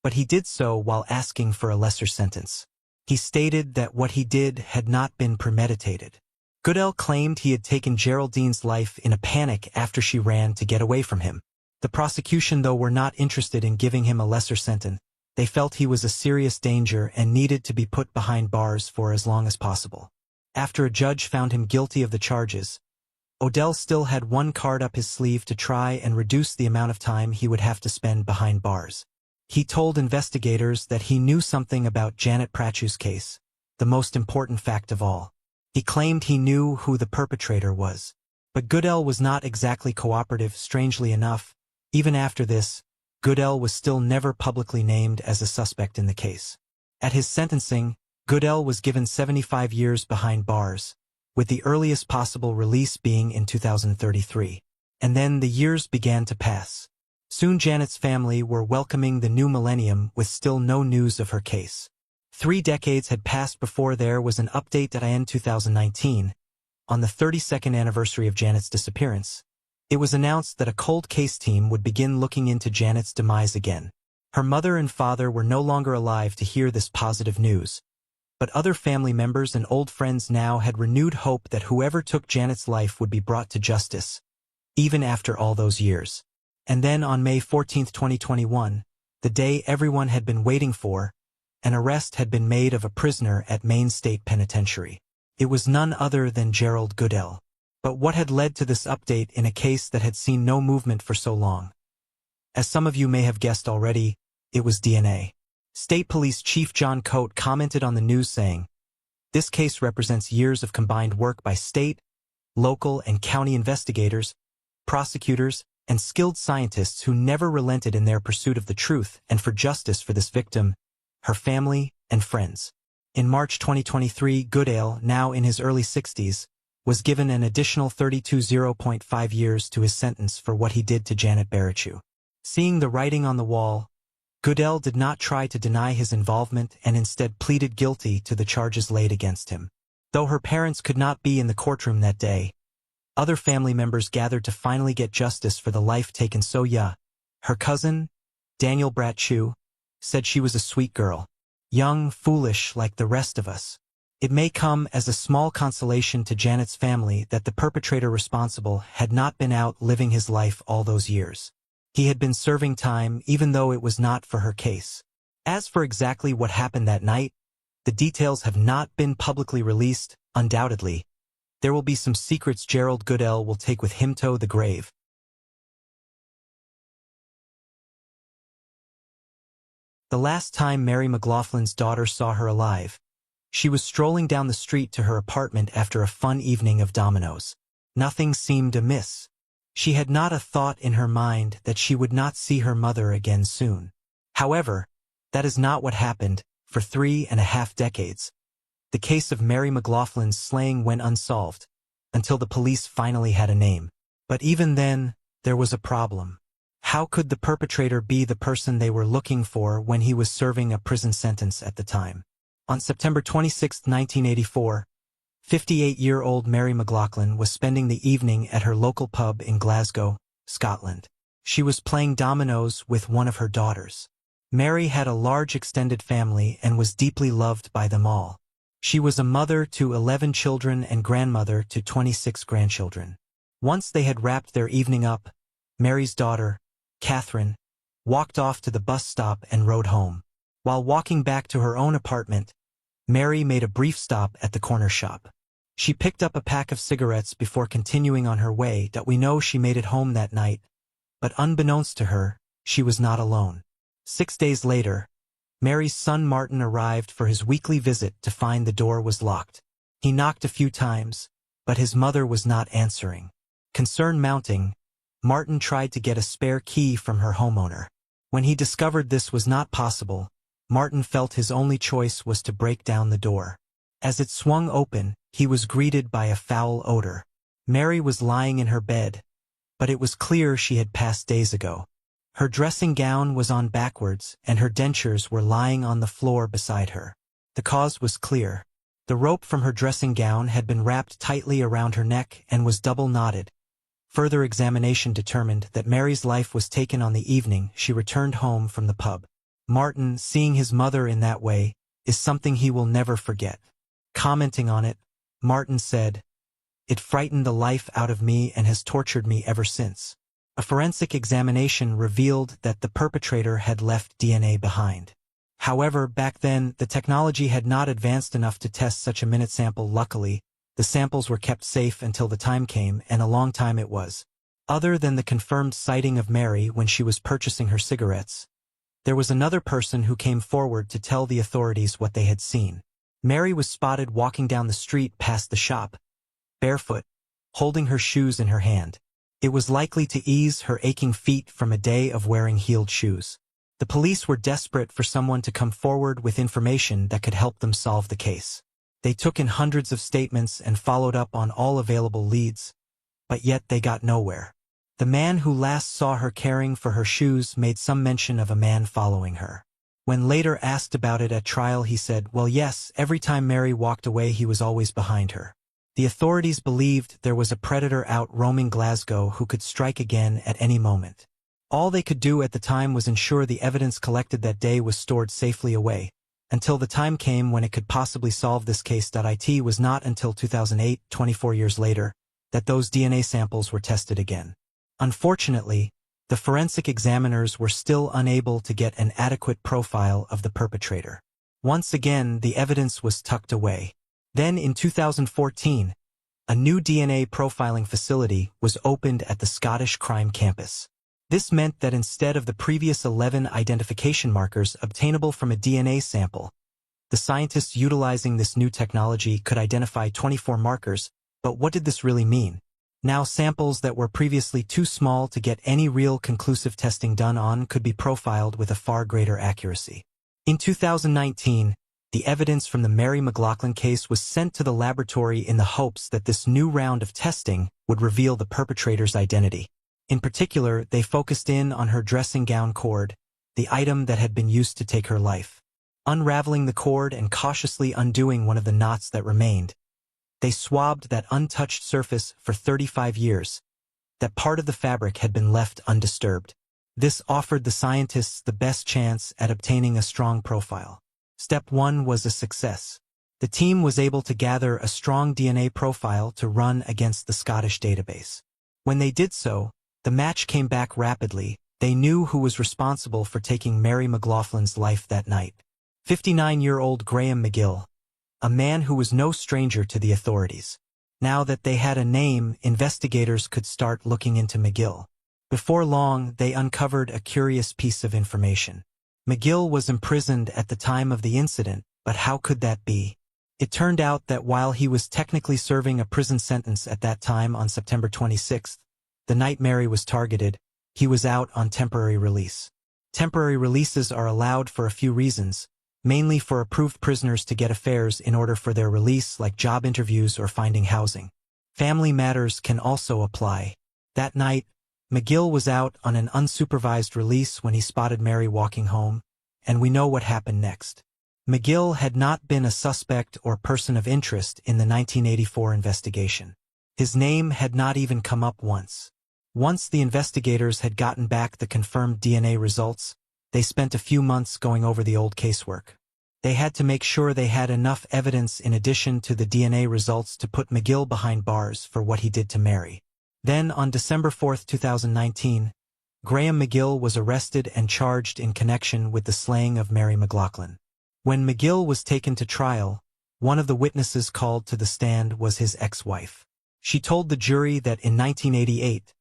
[SPEAKER 1] but he did so while asking for a lesser sentence. He stated that what he did had not been premeditated. Goodale claimed he had taken Geraldine's life in a panic after she ran to get away from him. The prosecution, though, were not interested in giving him a lesser sentence. They felt he was a serious danger and needed to be put behind bars for as long as possible. After a judge found him guilty of the charges, Odell still had one card up his sleeve to try and reduce the amount of time he would have to spend behind bars. He told investigators that he knew something about Janet Brouchu's case, the most important fact of all. He claimed he knew who the perpetrator was. But Goodale was not exactly cooperative. Strangely enough, even after this, Goodale was still never publicly named as a suspect in the case. At his sentencing, Goodale was given 75 years behind bars, with the earliest possible release being in 2033. And then the years began to pass. Soon Janet's family were welcoming the new millennium with still no news of her case. 3 decades had passed before there was an update at in 2019. On the 32nd anniversary of Janet's disappearance, it was announced that a cold case team would begin looking into Janet's demise again. Her mother and father were no longer alive to hear this positive news, but other family members and old friends now had renewed hope that whoever took Janet's life would be brought to justice, even after all those years. And then on May 14, 2021, the day everyone had been waiting for, an arrest had been made of a prisoner at Maine State Penitentiary. It was none other than Gerald Goodale. But what had led to this update in a case that had seen no movement for so long? As some of you may have guessed already, it was DNA. State Police Chief John Coate commented on the news saying, "This case represents years of combined work by state, local, and county investigators, prosecutors, and skilled scientists who never relented in their pursuit of the truth and for justice for this victim, her family, and friends." In March 2023, Goodale, now in his early 60s, was given an additional 32.5 years to his sentence for what he did to Janet Barachu. Seeing the writing on the wall, Goodell did not try to deny his involvement and instead pleaded guilty to the charges laid against him. Though her parents could not be in the courtroom that day, other family members gathered to finally get justice for the life taken so young. Her cousin, Daniel Barachu, said she was a sweet girl, young, foolish like the rest of us. It may come as a small consolation to Janet's family that the perpetrator responsible had not been out living his life all those years. He had been serving time even though it was not for her case. As for exactly what happened that night, the details have not been publicly released. Undoubtedly, there will be some secrets Gerald Goodell will take with him to the grave. The last time Mary McLaughlin's daughter saw her alive, she was strolling down the street to her apartment after a fun evening of dominoes. Nothing seemed amiss. She had not a thought in her mind that she would not see her mother again soon. However, that is not what happened. For 3.5 decades, the case of Mary McLaughlin's slaying went unsolved, until the police finally had a name. But even then, there was a problem. How could the perpetrator be the person they were looking for when he was serving a prison sentence at the time? On September 26, 1984, 58-year-old Mary McLaughlin was spending the evening at her local pub in Glasgow, Scotland. She was playing dominoes with one of her daughters. Mary had a large extended family and was deeply loved by them all. She was a mother to 11 children and grandmother to 26 grandchildren. Once they had wrapped their evening up, Mary's daughter, Catherine, walked off to the bus stop and rode home. While walking back to her own apartment, Mary made a brief stop at the corner shop. She picked up a pack of cigarettes before continuing on her way. We know she made it home that night, but unbeknownst to her, she was not alone. 6 days later, Mary's son Martin arrived for his weekly visit to find the door was locked. He knocked a few times, but his mother was not answering. Concern mounting, Martin tried to get a spare key from her homeowner. When he discovered this was not possible, Martin felt his only choice was to break down the door. As it swung open, he was greeted by a foul odor. Mary was lying in her bed, but it was clear she had passed days ago. Her dressing gown was on backwards, and her dentures were lying on the floor beside her. The cause was clear. The rope from her dressing gown had been wrapped tightly around her neck and was double knotted. Further examination determined that Mary's life was taken on the evening she returned home from the pub. Martin, seeing his mother in that way, is something he will never forget. Commenting on it, Martin said, "It frightened the life out of me and has tortured me ever since." A forensic examination revealed that the perpetrator had left DNA behind. However, back then, the technology had not advanced enough to test such a minute sample. Luckily, the samples were kept safe until the time came, and a long time it was. Other than the confirmed sighting of Mary when she was purchasing her cigarettes, there was another person who came forward to tell the authorities what they had seen. Mary was spotted walking down the street past the shop, barefoot, holding her shoes in her hand. It was likely to ease her aching feet from a day of wearing heeled shoes. The police were desperate for someone to come forward with information that could help them solve the case. They took in hundreds of statements and followed up on all available leads, but yet they got nowhere. The man who last saw her caring for her shoes made some mention of a man following her. When later asked about it at trial, he said, "Well, yes, every time Mary walked away he was always behind her." The authorities believed there was a predator out roaming Glasgow who could strike again at any moment. All they could do at the time was ensure the evidence collected that day was stored safely away, until the time came when it could possibly solve this case. It was not until 2008, 24 years later, that those DNA samples were tested again. Unfortunately, the forensic examiners were still unable to get an adequate profile of the perpetrator. Once again, the evidence was tucked away. Then in 2014, a new DNA profiling facility was opened at the Scottish Crime Campus. This meant that instead of the previous 11 identification markers obtainable from a DNA sample, the scientists utilizing this new technology could identify 24 markers. But what did this really mean? Now samples that were previously too small to get any real conclusive testing done on could be profiled with a far greater accuracy. In 2019, the evidence from the Mary McLaughlin case was sent to the laboratory in the hopes that this new round of testing would reveal the perpetrator's identity. In particular, they focused in on her dressing gown cord, the item that had been used to take her life. Unraveling the cord and cautiously undoing one of the knots that remained, they swabbed that untouched surface for 35 years. That part of the fabric had been left undisturbed. This offered the scientists the best chance at obtaining a strong profile. Step 1 was a success. The team was able to gather a strong DNA profile to run against the Scottish database. When they did so, the match came back rapidly. They knew who was responsible for taking Mary McLaughlin's life that night. 59-year-old Graham McGill, a man who was no stranger to the authorities. Now that they had a name, investigators could start looking into McGill. Before long, they uncovered a curious piece of information. McGill was imprisoned at the time of the incident, but how could that be? It turned out that while he was technically serving a prison sentence at that time on September 26th, the night Mary was targeted, he was out on temporary release. Temporary releases are allowed for a few reasons, mainly for approved prisoners to get affairs in order for their release, like job interviews or finding housing. Family matters can also apply. That night, McGill was out on an unsupervised release when he spotted Mary walking home, and we know what happened next. McGill had not been a suspect or person of interest in the 1984 investigation. His name had not even come up once. Once the investigators had gotten back the confirmed DNA results, they spent a few months going over the old casework. They had to make sure they had enough evidence in addition to the DNA results to put McGill behind bars for what he did to Mary. Then, on December 4, 2019, Graham McGill was arrested and charged in connection with the slaying of Mary McLaughlin. When McGill was taken to trial, one of the witnesses called to the stand was his ex-wife. She told the jury that in 1988,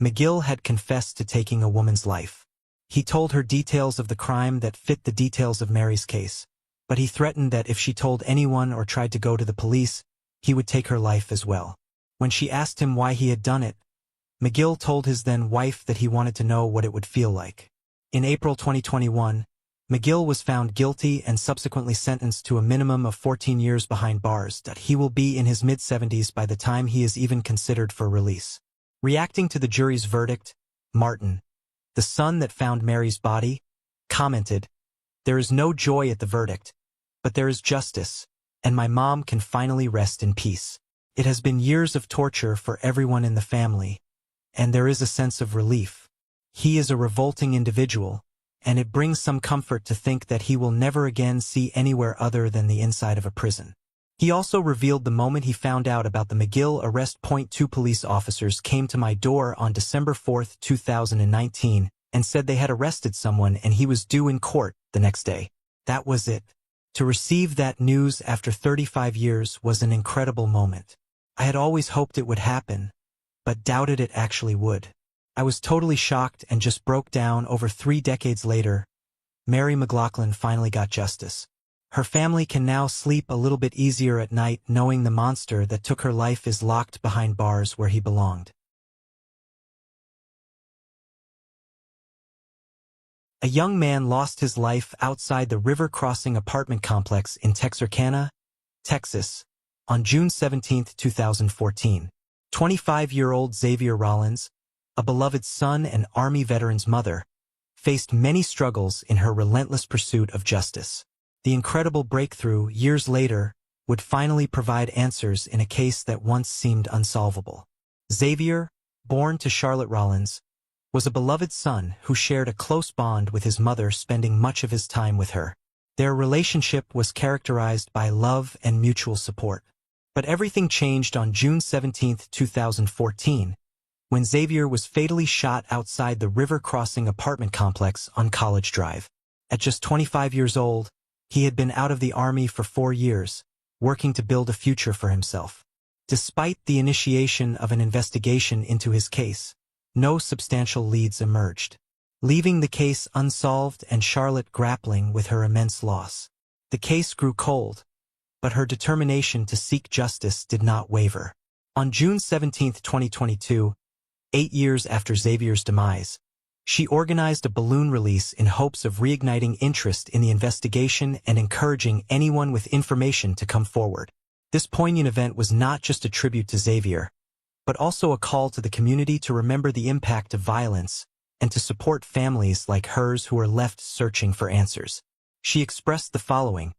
[SPEAKER 1] McGill had confessed to taking a woman's life. He told her details of the crime that fit the details of Mary's case, but he threatened that if she told anyone or tried to go to the police, he would take her life as well. When she asked him why he had done it, McGill told his then-wife that he wanted to know what it would feel like. In April 2021, McGill was found guilty and subsequently sentenced to a minimum of 14 years behind bars. He will be in his mid-70s by the time he is even considered for release. Reacting to the jury's verdict, Martin, the son that found Mary's body, commented, "There is no joy at the verdict, but there is justice, and my mom can finally rest in peace. It has been years of torture for everyone in the family, and there is a sense of relief. He is a revolting individual, and it brings some comfort to think that he will never again see anywhere other than the inside of a prison." He also revealed the moment he found out about the McGill arrest. Two police officers came to my door on December 4, 2019, and said they had arrested someone and he was due in court the next day. That was it. To receive that news after 35 years was an incredible moment. I had always hoped it would happen, but doubted it actually would. I was totally shocked and just broke down. Over 3 decades later, Mary McLaughlin finally got justice. Her family can now sleep a little bit easier at night knowing the monster that took her life is locked behind bars where he belonged. A young man lost his life outside the River Crossing apartment complex in Texarkana, Texas, on June 17, 2014. 25-year-old Xavier Rollins, a beloved son and Army veteran's mother, faced many struggles in her relentless pursuit of justice. The incredible breakthrough, years later, would finally provide answers in a case that once seemed unsolvable. Xavier, born to Charlotte Rollins, was a beloved son who shared a close bond with his mother, spending much of his time with her. Their relationship was characterized by love and mutual support. But everything changed on June 17, 2014, when Xavier was fatally shot outside the River Crossing apartment complex on College Drive. At just 25 years old, he had been out of the Army for 4 years, working to build a future for himself. Despite the initiation of an investigation into his case, no substantial leads emerged, leaving the case unsolved and Charlotte grappling with her immense loss. The case grew cold, but her determination to seek justice did not waver. On June 17, 2022, 8 years after Xavier's demise, She organized a balloon release in hopes of reigniting interest in the investigation and encouraging anyone with information to come forward. This poignant event was not just a tribute to Xavier, but also a call to the community to remember the impact of violence and to support families like hers who are left searching for answers. She expressed the following,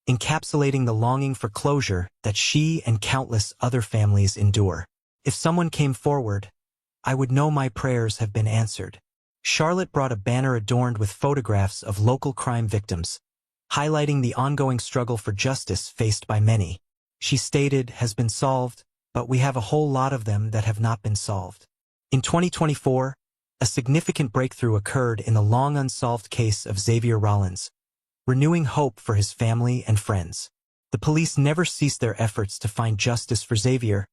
[SPEAKER 1] encapsulating the longing for closure that she and countless other families endure. If someone came forward, I would know my prayers have been answered. Charlotte brought a banner adorned with photographs of local crime victims, highlighting the ongoing struggle for justice faced by many. She stated, has been solved, but we have a whole lot of them that have not been solved. In 2024, a significant breakthrough occurred in the long unsolved case of Xavier Rollins, renewing hope for his family and friends. The police never ceased their efforts to find justice for Xavier,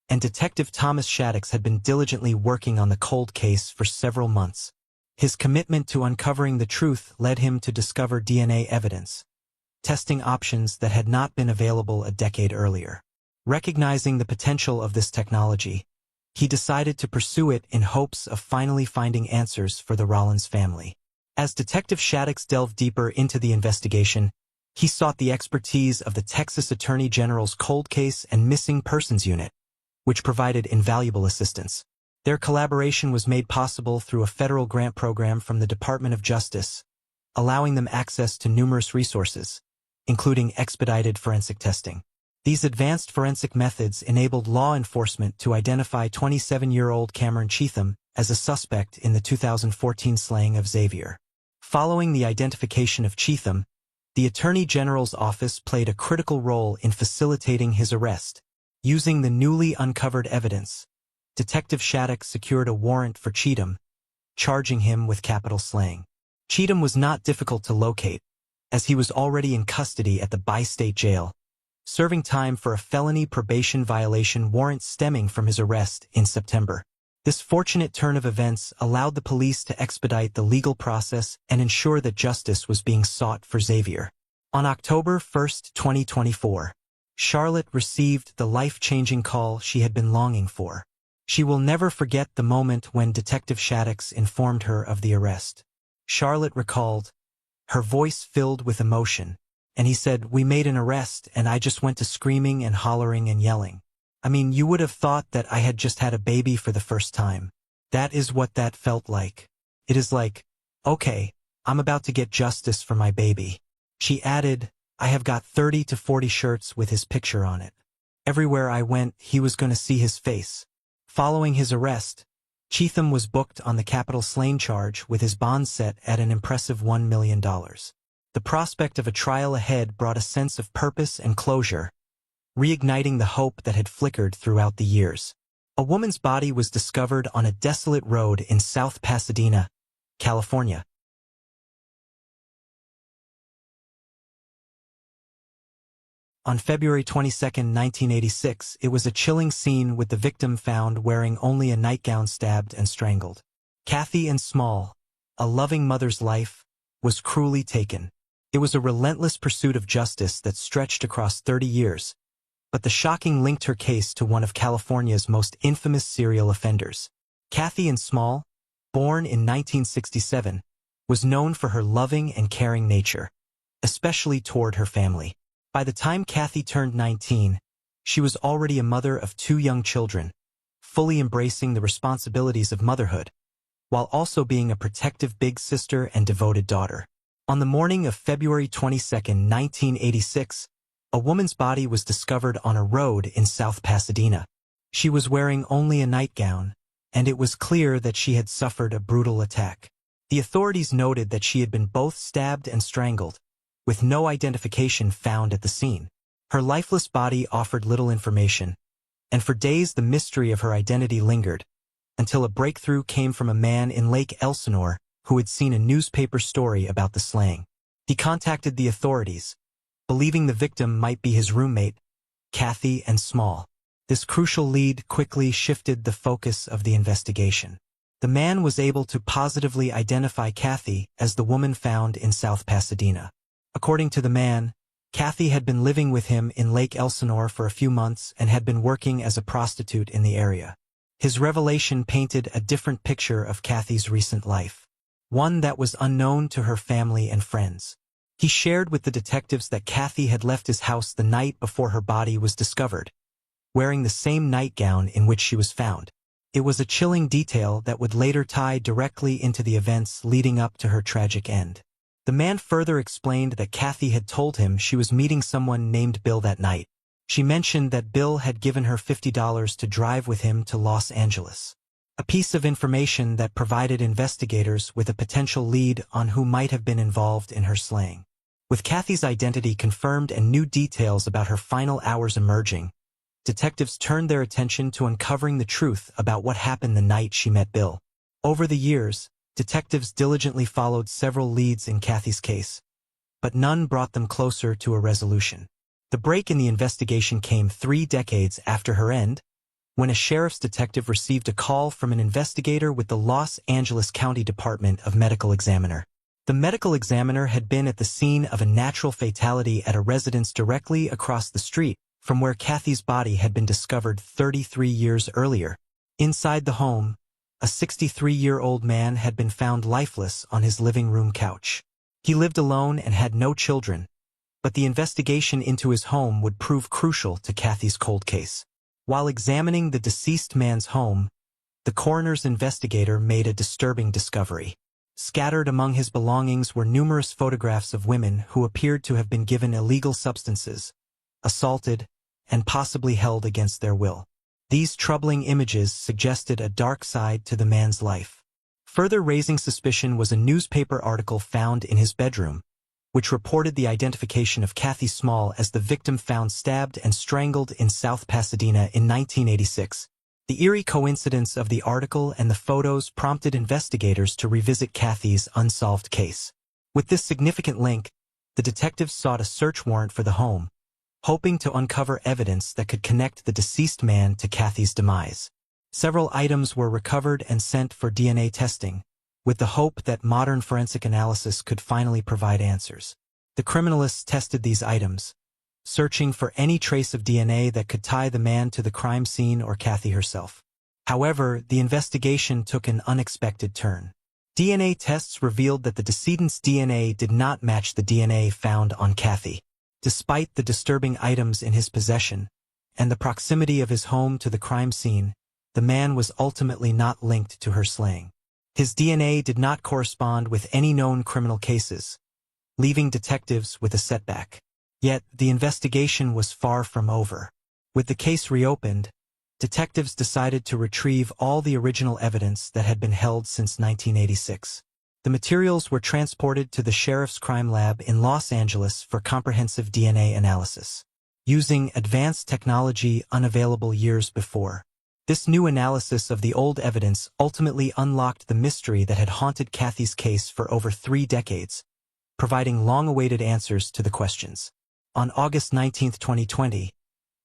[SPEAKER 1] and Detective Thomas Shaddix had been diligently working on the cold case for several months. His commitment to uncovering the truth led him to discover DNA evidence, testing options that had not been available a decade earlier. Recognizing the potential of this technology, he decided to pursue it in hopes of finally finding answers for the Rollins family. As Detective Shaddix delved deeper into the investigation, he sought the expertise of the Texas Attorney General's Cold Case and Missing Persons Unit, which provided invaluable assistance. Their collaboration was made possible through a federal grant program from the Department of Justice, allowing them access to numerous resources, including expedited forensic testing. These advanced forensic methods enabled law enforcement to identify 27-year-old Cameron Cheatham as a suspect in the 2014 slaying of Xavier. Following the identification of Cheatham, the Attorney General's office played a critical role in facilitating his arrest. Using the newly uncovered evidence, Detective Shaddix secured a warrant for Cheatham, charging him with capital slaying. Cheatham was not difficult to locate, as he was already in custody at the bi-state jail, serving time for a felony probation violation warrant stemming from his arrest in September. This fortunate turn of events allowed the police to expedite the legal process and ensure that justice was being sought for Xavier. On October 1, 2024, Charlotte received the life-changing call she had been longing for. She will never forget the moment when Detective Shaddix informed her of the arrest. Charlotte recalled, her voice filled with emotion, and he said, "We made an arrest and I just went to screaming and hollering and yelling. I mean, you would have thought that I had just had a baby for the first time. That is what that felt like. It is like, okay, I'm about to get justice for my baby." She added, "I have got 30 to 40 shirts with his picture on it. Everywhere I went, he was going to see his face." Following his arrest, Cheatham was booked on the capital slaying charge with his bond set at an impressive $1 million. The prospect of a trial ahead brought a sense of purpose and closure, reigniting the hope that had flickered throughout the years. A woman's body was discovered on a desolate road in South Pasadena, California. On February 22, 1986, it was a chilling scene with the victim found wearing only a nightgown, stabbed and strangled. Kathy Ann Small, a loving mother's life, was cruelly taken. It was a relentless pursuit of justice that stretched across 30 years, but the shocking linked her case to one of California's most infamous serial offenders. Kathy Ann Small, born in 1967, was known for her loving and caring nature, especially toward her family. By the time Kathy turned 19, she was already a mother of 2 young children, fully embracing the responsibilities of motherhood, while also being a protective big sister and devoted daughter. On the morning of February 22, 1986, a woman's body was discovered on a road in South Pasadena. She was wearing only a nightgown, and it was clear that she had suffered a brutal attack. The authorities noted that she had been both stabbed and strangled, with no identification found at the scene. Her lifeless body offered little information, and for days the mystery of her identity lingered, until a breakthrough came from a man in Lake Elsinore who had seen a newspaper story about the slaying. He contacted the authorities, believing the victim might be his roommate, Kathy Ann Small. This crucial lead quickly shifted the focus of the investigation. The man was able to positively identify Kathy as the woman found in South Pasadena. According to the man, Kathy had been living with him in Lake Elsinore for a few months and had been working as a prostitute in the area. His revelation painted a different picture of Kathy's recent life, one that was unknown to her family and friends. He shared with the detectives that Kathy had left his house the night before her body was discovered, wearing the same nightgown in which she was found. It was a chilling detail that would later tie directly into the events leading up to her tragic end. The man further explained that Kathy had told him she was meeting someone named Bill that night. She mentioned that Bill had given her $50 to drive with him to Los Angeles. A piece of information that provided investigators with a potential lead on who might have been involved in her slaying. With Kathy's identity confirmed and new details about her final hours emerging, detectives turned their attention to uncovering the truth about what happened the night she met Bill. Over the years, detectives diligently followed several leads in Kathy's case, but none brought them closer to a resolution. The break in the investigation came 3 decades after her end, when a sheriff's detective received a call from an investigator with the Los Angeles County Department of Medical Examiner. The medical examiner had been at the scene of a natural fatality at a residence directly across the street from where Kathy's body had been discovered 33 years earlier. Inside the home, a 63-year-old man had been found lifeless on his living room couch. He lived alone and had no children, but the investigation into his home would prove crucial to Kathy's cold case. While examining the deceased man's home, the coroner's investigator made a disturbing discovery. Scattered among his belongings were numerous photographs of women who appeared to have been given illegal substances, assaulted, and possibly held against their will. These troubling images suggested a dark side to the man's life. Further raising suspicion was a newspaper article found in his bedroom, which reported the identification of Kathy Small as the victim found stabbed and strangled in South Pasadena in 1986. The eerie coincidence of the article and the photos prompted investigators to revisit Kathy's unsolved case. With this significant link, the detectives sought a search warrant for the home, hoping to uncover evidence that could connect the deceased man to Kathy's demise. Several items were recovered and sent for DNA testing, with the hope that modern forensic analysis could finally provide answers. The criminalists tested these items, searching for any trace of DNA that could tie the man to the crime scene or Kathy herself. However, the investigation took an unexpected turn. DNA tests revealed that the decedent's DNA did not match the DNA found on Kathy. Despite the disturbing items in his possession and the proximity of his home to the crime scene, the man was ultimately not linked to her slaying. His DNA did not correspond with any known criminal cases, leaving detectives with a setback. Yet, the investigation was far from over. With the case reopened, detectives decided to retrieve all the original evidence that had been held since 1986. The materials were transported to the sheriff's crime lab in Los Angeles for comprehensive DNA analysis, using advanced technology unavailable years before. This new analysis of the old evidence ultimately unlocked the mystery that had haunted Kathy's case for over 3 decades, providing long-awaited answers to the questions. On August 19, 2020,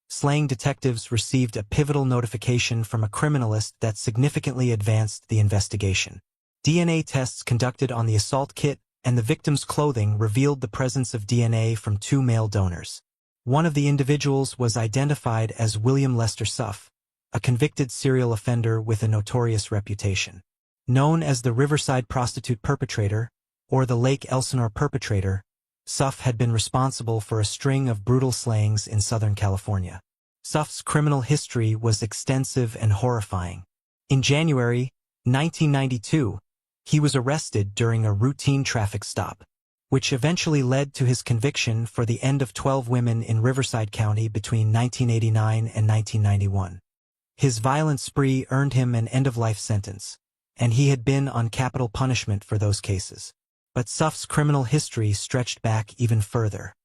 [SPEAKER 1] slaying detectives received a pivotal notification from a criminalist that significantly advanced the investigation. DNA tests conducted on the assault kit and the victim's clothing revealed the presence of DNA from 2 male donors. One of the individuals was identified as William Lester Suff, a convicted serial offender with a notorious reputation. Known as the Riverside prostitute perpetrator, or the Lake Elsinore perpetrator, Suff had been responsible for a string of brutal slayings in Southern California. Suff's criminal history was extensive and horrifying. In January 1992, he was arrested during a routine traffic stop, which eventually led to his conviction for the end of 12 women in Riverside County between 1989 and 1991. His violent spree earned him an end-of-life sentence, and he had been on capital punishment for those cases. But Suff's criminal history stretched back even further.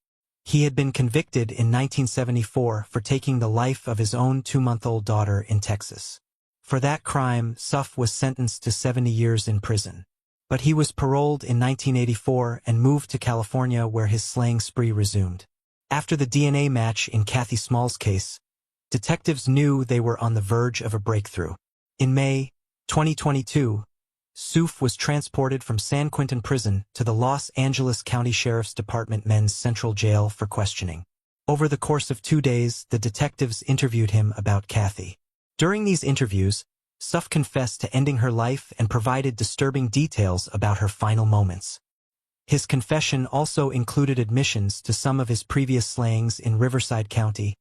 [SPEAKER 1] He had been convicted in 1974 for taking the life of his own 2-month-old daughter in Texas. For that crime, Suff was sentenced to 70 years in prison. But he was paroled in 1984 and moved to California where his slaying spree resumed. After the DNA match in Kathy Small's case, detectives knew they were on the verge of a breakthrough. In May 2022, Suff was transported from San Quentin Prison to the Los Angeles County Sheriff's Department Men's Central Jail for questioning. Over the course of 2 days, the detectives interviewed him about Kathy. During these interviews, Suff confessed to ending her life and provided disturbing details about her final moments. His confession also included admissions to some of his previous slayings in Riverside County,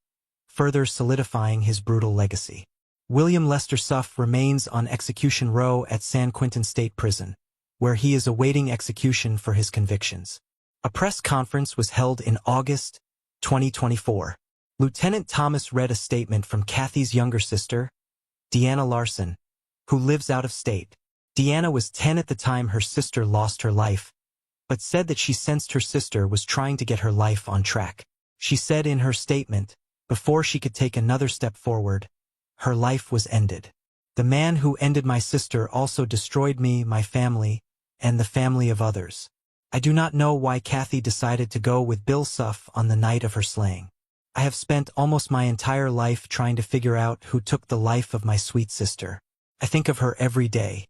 [SPEAKER 1] further solidifying his brutal legacy. William Lester Suff remains on Execution Row at San Quentin State Prison, where he is awaiting execution for his convictions. A press conference was held in August 2024. Lieutenant Thomas read a statement from Kathy's younger sister, Deanna Larson, who lives out of state. Deanna was 10 at the time her sister lost her life, but said that she sensed her sister was trying to get her life on track. She said in her statement, before she could take another step forward, her life was ended. The man who ended my sister also destroyed me, my family, and the family of others. I do not know why Kathy decided to go with Bill Suff on the night of her slaying. I have spent almost my entire life trying to figure out who took the life of my sweet sister. I think of her every day.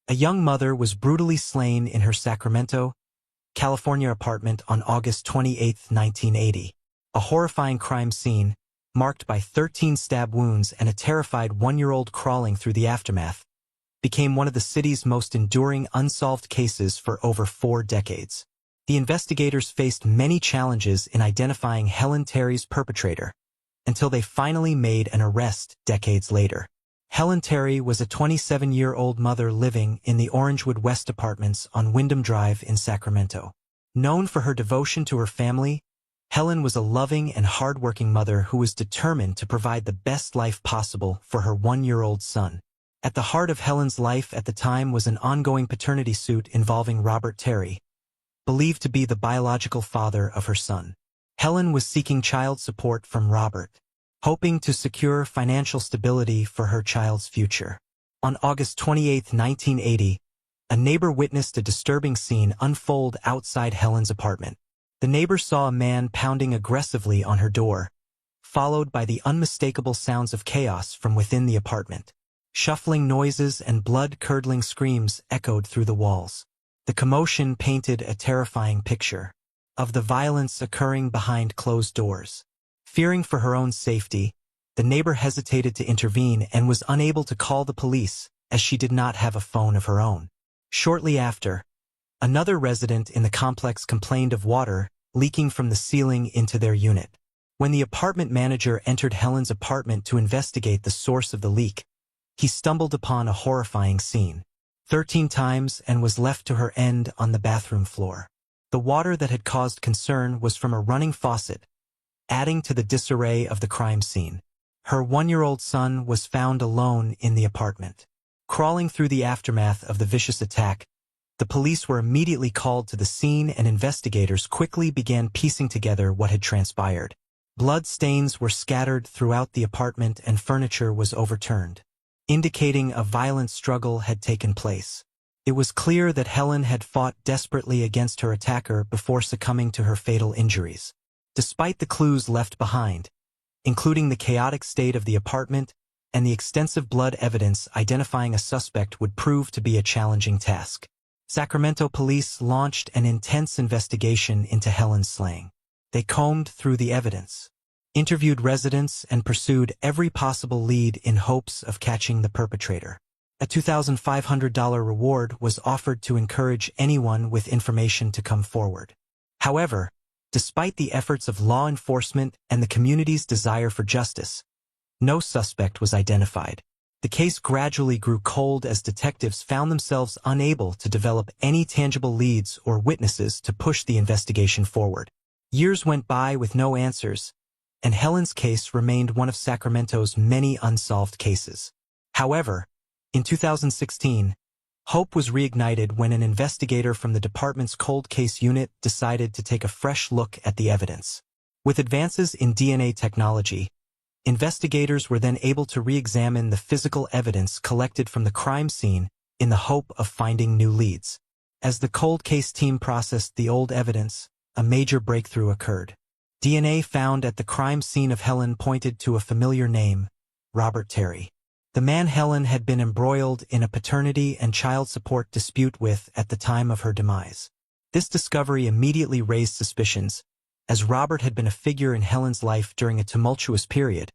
[SPEAKER 1] A young mother was brutally slain in her Sacramento, California apartment on August 28, 1980. A horrifying crime scene, marked by 13 stab wounds and a terrified one-year-old crawling through the aftermath, became one of the city's most enduring unsolved cases for over 4 decades. The investigators faced many challenges in identifying Helen Terry's perpetrator, until they finally made an arrest decades later. Helen Terry was a 27-year-old mother living in the Orangewood West Apartments on Wyndham Drive in Sacramento. Known for her devotion to her family, Helen was a loving and hard-working mother who was determined to provide the best life possible for her 1-year-old son. At the heart of Helen's life at the time was an ongoing paternity suit involving Robert Terry, believed to be the biological father of her son. Helen was seeking child support from Robert, hoping to secure financial stability for her child's future. On August 28, 1980, a neighbor witnessed a disturbing scene unfold outside Helen's apartment. The neighbor saw a man pounding aggressively on her door, followed by the unmistakable sounds of chaos from within the apartment. Shuffling noises and blood-curdling screams echoed through the walls. The commotion painted a terrifying picture of the violence occurring behind closed doors. Fearing for her own safety, the neighbor hesitated to intervene and was unable to call the police, as she did not have a phone of her own. Shortly after, another resident in the complex complained of water leaking from the ceiling into their unit. When the apartment manager entered Helen's apartment to investigate the source of the leak, he stumbled upon a horrifying scene. 13 times and was left to her end on the bathroom floor. The water that had caused concern was from a running faucet, adding to the disarray of the crime scene. Her 1-year-old son was found alone in the apartment. Crawling through the aftermath of the vicious attack, the police were immediately called to the scene and investigators quickly began piecing together what had transpired. Blood stains were scattered throughout the apartment and furniture was overturned, indicating a violent struggle had taken place. It was clear that Helen had fought desperately against her attacker before succumbing to her fatal injuries. Despite the clues left behind, including the chaotic state of the apartment and the extensive blood evidence, identifying a suspect would prove to be a challenging task. Sacramento police launched an intense investigation into Helen's slaying. They combed through the evidence, interviewed residents, and pursued every possible lead in hopes of catching the perpetrator. A $2,500 reward was offered to encourage anyone with information to come forward. However, despite the efforts of law enforcement and the community's desire for justice, no suspect was identified. The case gradually grew cold as detectives found themselves unable to develop any tangible leads or witnesses to push the investigation forward. Years went by with no answers, and Helen's case remained one of Sacramento's many unsolved cases. However, in 2016, hope was reignited when an investigator from the department's cold case unit decided to take a fresh look at the evidence. With advances in DNA technology, investigators were then able to re-examine the physical evidence collected from the crime scene in the hope of finding new leads. As the cold case team processed the old evidence, a major breakthrough occurred. DNA found at the crime scene of Helen pointed to a familiar name, Robert Terry, the man Helen had been embroiled in a paternity and child support dispute with at the time of her demise. This discovery immediately raised suspicions, as Robert had been a figure in Helen's life during a tumultuous period,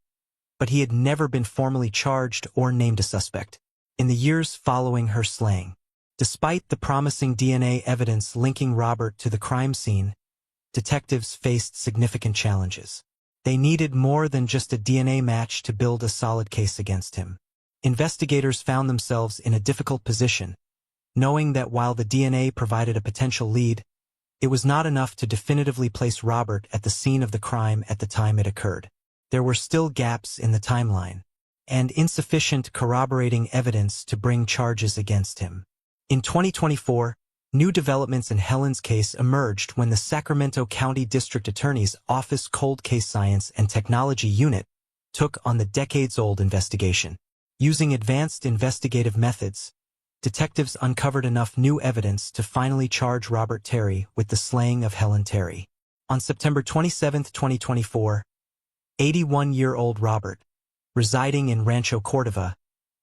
[SPEAKER 1] but he had never been formally charged or named a suspect. In the years following her slaying, despite the promising DNA evidence linking Robert to the crime scene, detectives faced significant challenges. They needed more than just a DNA match to build a solid case against him. Investigators found themselves in a difficult position, knowing that while the DNA provided a potential lead, it was not enough to definitively place Robert at the scene of the crime at the time it occurred. There were still gaps in the timeline, and insufficient corroborating evidence to bring charges against him. In 2024, new developments in Helen's case emerged when the Sacramento County District Attorney's Office Cold Case Science and Technology Unit took on the decades-old investigation. Using advanced investigative methods, detectives uncovered enough new evidence to finally charge Robert Terry with the slaying of Helen Terry. On September 27, 2024, 81-year-old Robert, residing in Rancho Cordova,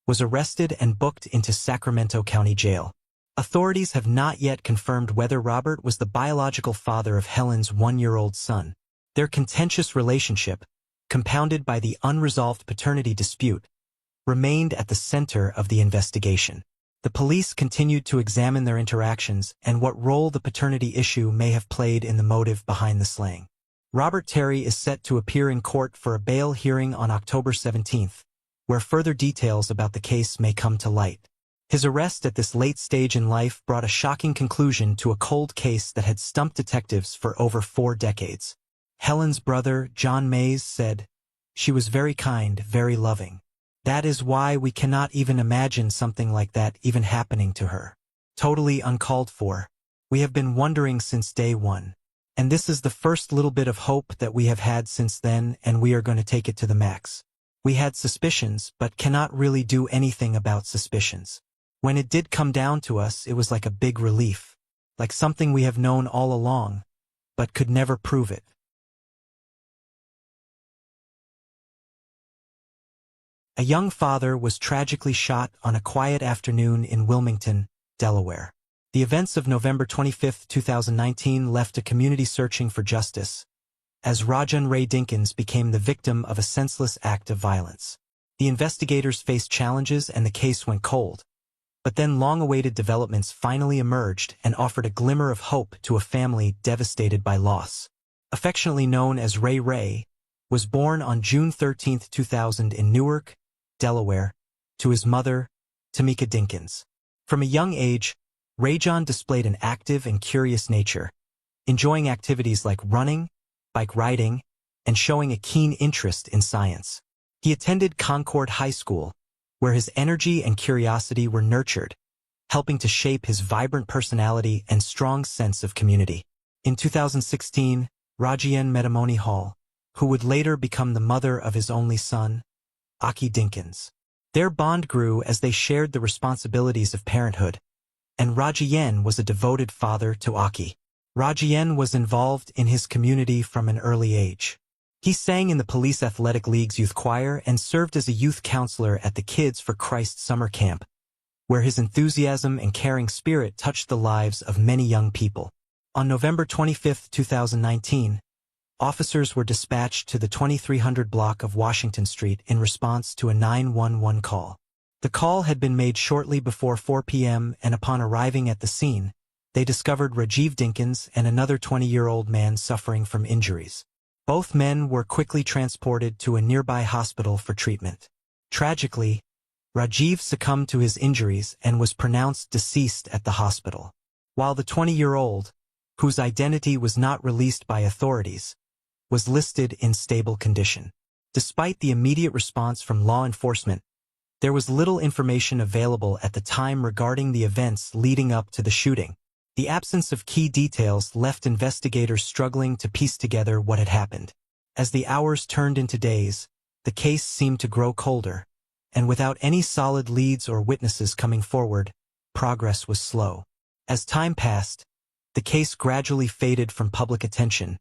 [SPEAKER 1] was arrested and booked into Sacramento County Jail. Authorities have not yet confirmed whether Robert was the biological father of Helen's 1-year-old son. Their contentious relationship, compounded by the unresolved paternity dispute, remained at the center of the investigation. The police continued to examine their interactions and what role the paternity issue may have played in the motive behind the slaying. Robert Terry is set to appear in court for a bail hearing on October 17, where further details about the case may come to light. His arrest at this late stage in life brought a shocking conclusion to a cold case that had stumped detectives for over 4 decades. Helen's brother, John Mays, said, "She was very kind, very loving. That is why we cannot even imagine something like that even happening to her. Totally uncalled for. We have been wondering since day one. And this is the first little bit of hope that we have had since then, and we are going to take it to the max. We had suspicions, but cannot really do anything about suspicions. When it did come down to us, it was like a big relief, like something we have known all along, but could never prove it." A young father was tragically shot on a quiet afternoon in Wilmington, Delaware. The events of November 25, 2019 left a community searching for justice, as Rajan Ray Dinkins became the victim of a senseless act of violence. The investigators faced challenges and the case went cold, but then long-awaited developments finally emerged and offered a glimmer of hope to a family devastated by loss. Affectionately known as Ray Ray, was born on June 13, 2000 in Newark, Delaware, to his mother, Tamika Dinkins. From a young age, Rajan displayed an active and curious nature, enjoying activities like running, bike riding, and showing a keen interest in science. He attended Concord High School, where his energy and curiosity were nurtured, helping to shape his vibrant personality and strong sense of community. In 2016, Rajian met Amoni Hall, who would later become the mother of his only son, Aki Dinkins. Their bond grew as they shared the responsibilities of parenthood, and Rajian was a devoted father to Aki. Rajian was involved in his community from an early age. He sang in the Police Athletic League's youth choir and served as a youth counselor at the Kids for Christ summer camp, where his enthusiasm and caring spirit touched the lives of many young people. On November 25, 2019, officers were dispatched to the 2300 block of Washington Street in response to a 911 call. The call had been made shortly before 4 p.m. and upon arriving at the scene, they discovered Rajiv Dinkins and another 20-year-old man suffering from injuries. Both men were quickly transported to a nearby hospital for treatment. Tragically, Rajiv succumbed to his injuries and was pronounced deceased at the hospital, while the 20-year-old, whose identity was not released by authorities, was listed in stable condition. Despite the immediate response from law enforcement, there was little information available at the time regarding the events leading up to the shooting. The absence of key details left investigators struggling to piece together what had happened. As the hours turned into days, the case seemed to grow colder, and without any solid leads or witnesses coming forward, progress was slow. As time passed, the case gradually faded from public attention,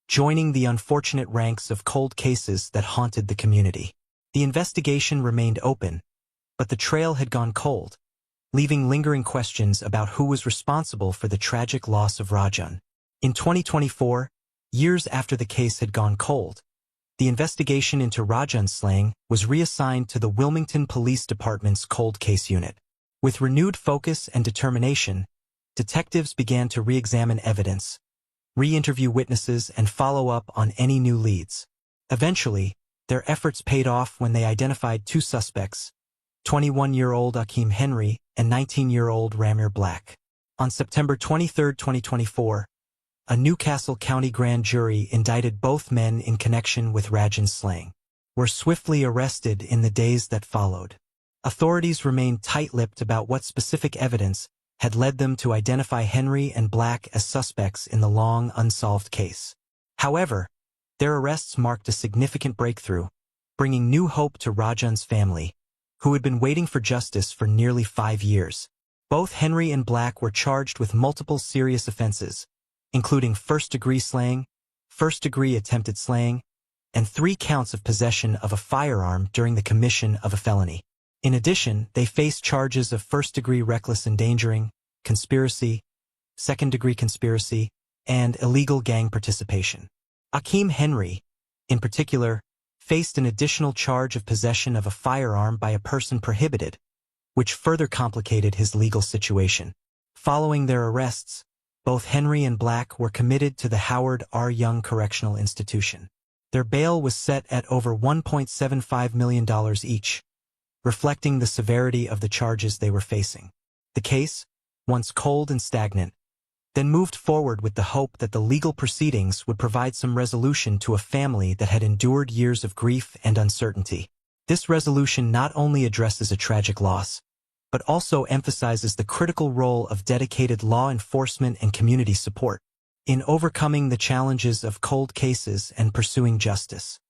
[SPEAKER 1] joining the unfortunate ranks of cold cases that haunted the community. The investigation remained open, but the trail had gone cold, leaving lingering questions about who was responsible for the tragic loss of Rajan. In 2024, Years after the case had gone cold, the investigation into Rajan's slaying was reassigned to the Wilmington Police Department's Cold Case Unit. With renewed focus and determination, detectives began to re-examine evidence, re-interview witnesses, and follow up on any new leads. Eventually, their efforts paid off when they identified two suspects, 21-year-old Akeem Henry and 19-year-old Ramir Black. On September 23, 2024, a Newcastle County grand jury indicted both men in connection with Rajan's slaying. Were swiftly arrested in the days that followed. Authorities remained tight-lipped about what specific evidence had led them to identify Henry and Black as suspects in the long unsolved case. However, their arrests marked a significant breakthrough, bringing new hope to Rajan's family, who had been waiting for justice for nearly 5 years. Both Henry and Black were charged with multiple serious offenses, including first-degree slaying, first-degree attempted slaying, and 3 counts of possession of a firearm during the commission of a felony. In addition, they faced charges of first-degree reckless endangering, conspiracy, second-degree conspiracy, and illegal gang participation. Akeem Henry, in particular, faced an additional charge of possession of a firearm by a person prohibited, which further complicated his legal situation. Following their arrests, both Henry and Black were committed to the Howard R. Young Correctional Institution. Their bail was set at over $1.75 million each, reflecting the severity of the charges they were facing. The case, once cold and stagnant, then moved forward with the hope that the legal proceedings would provide some resolution to a family that had endured years of grief and uncertainty. This resolution not only addresses a tragic loss, but also emphasizes the critical role of dedicated law enforcement and community support in overcoming the challenges of cold cases and pursuing justice.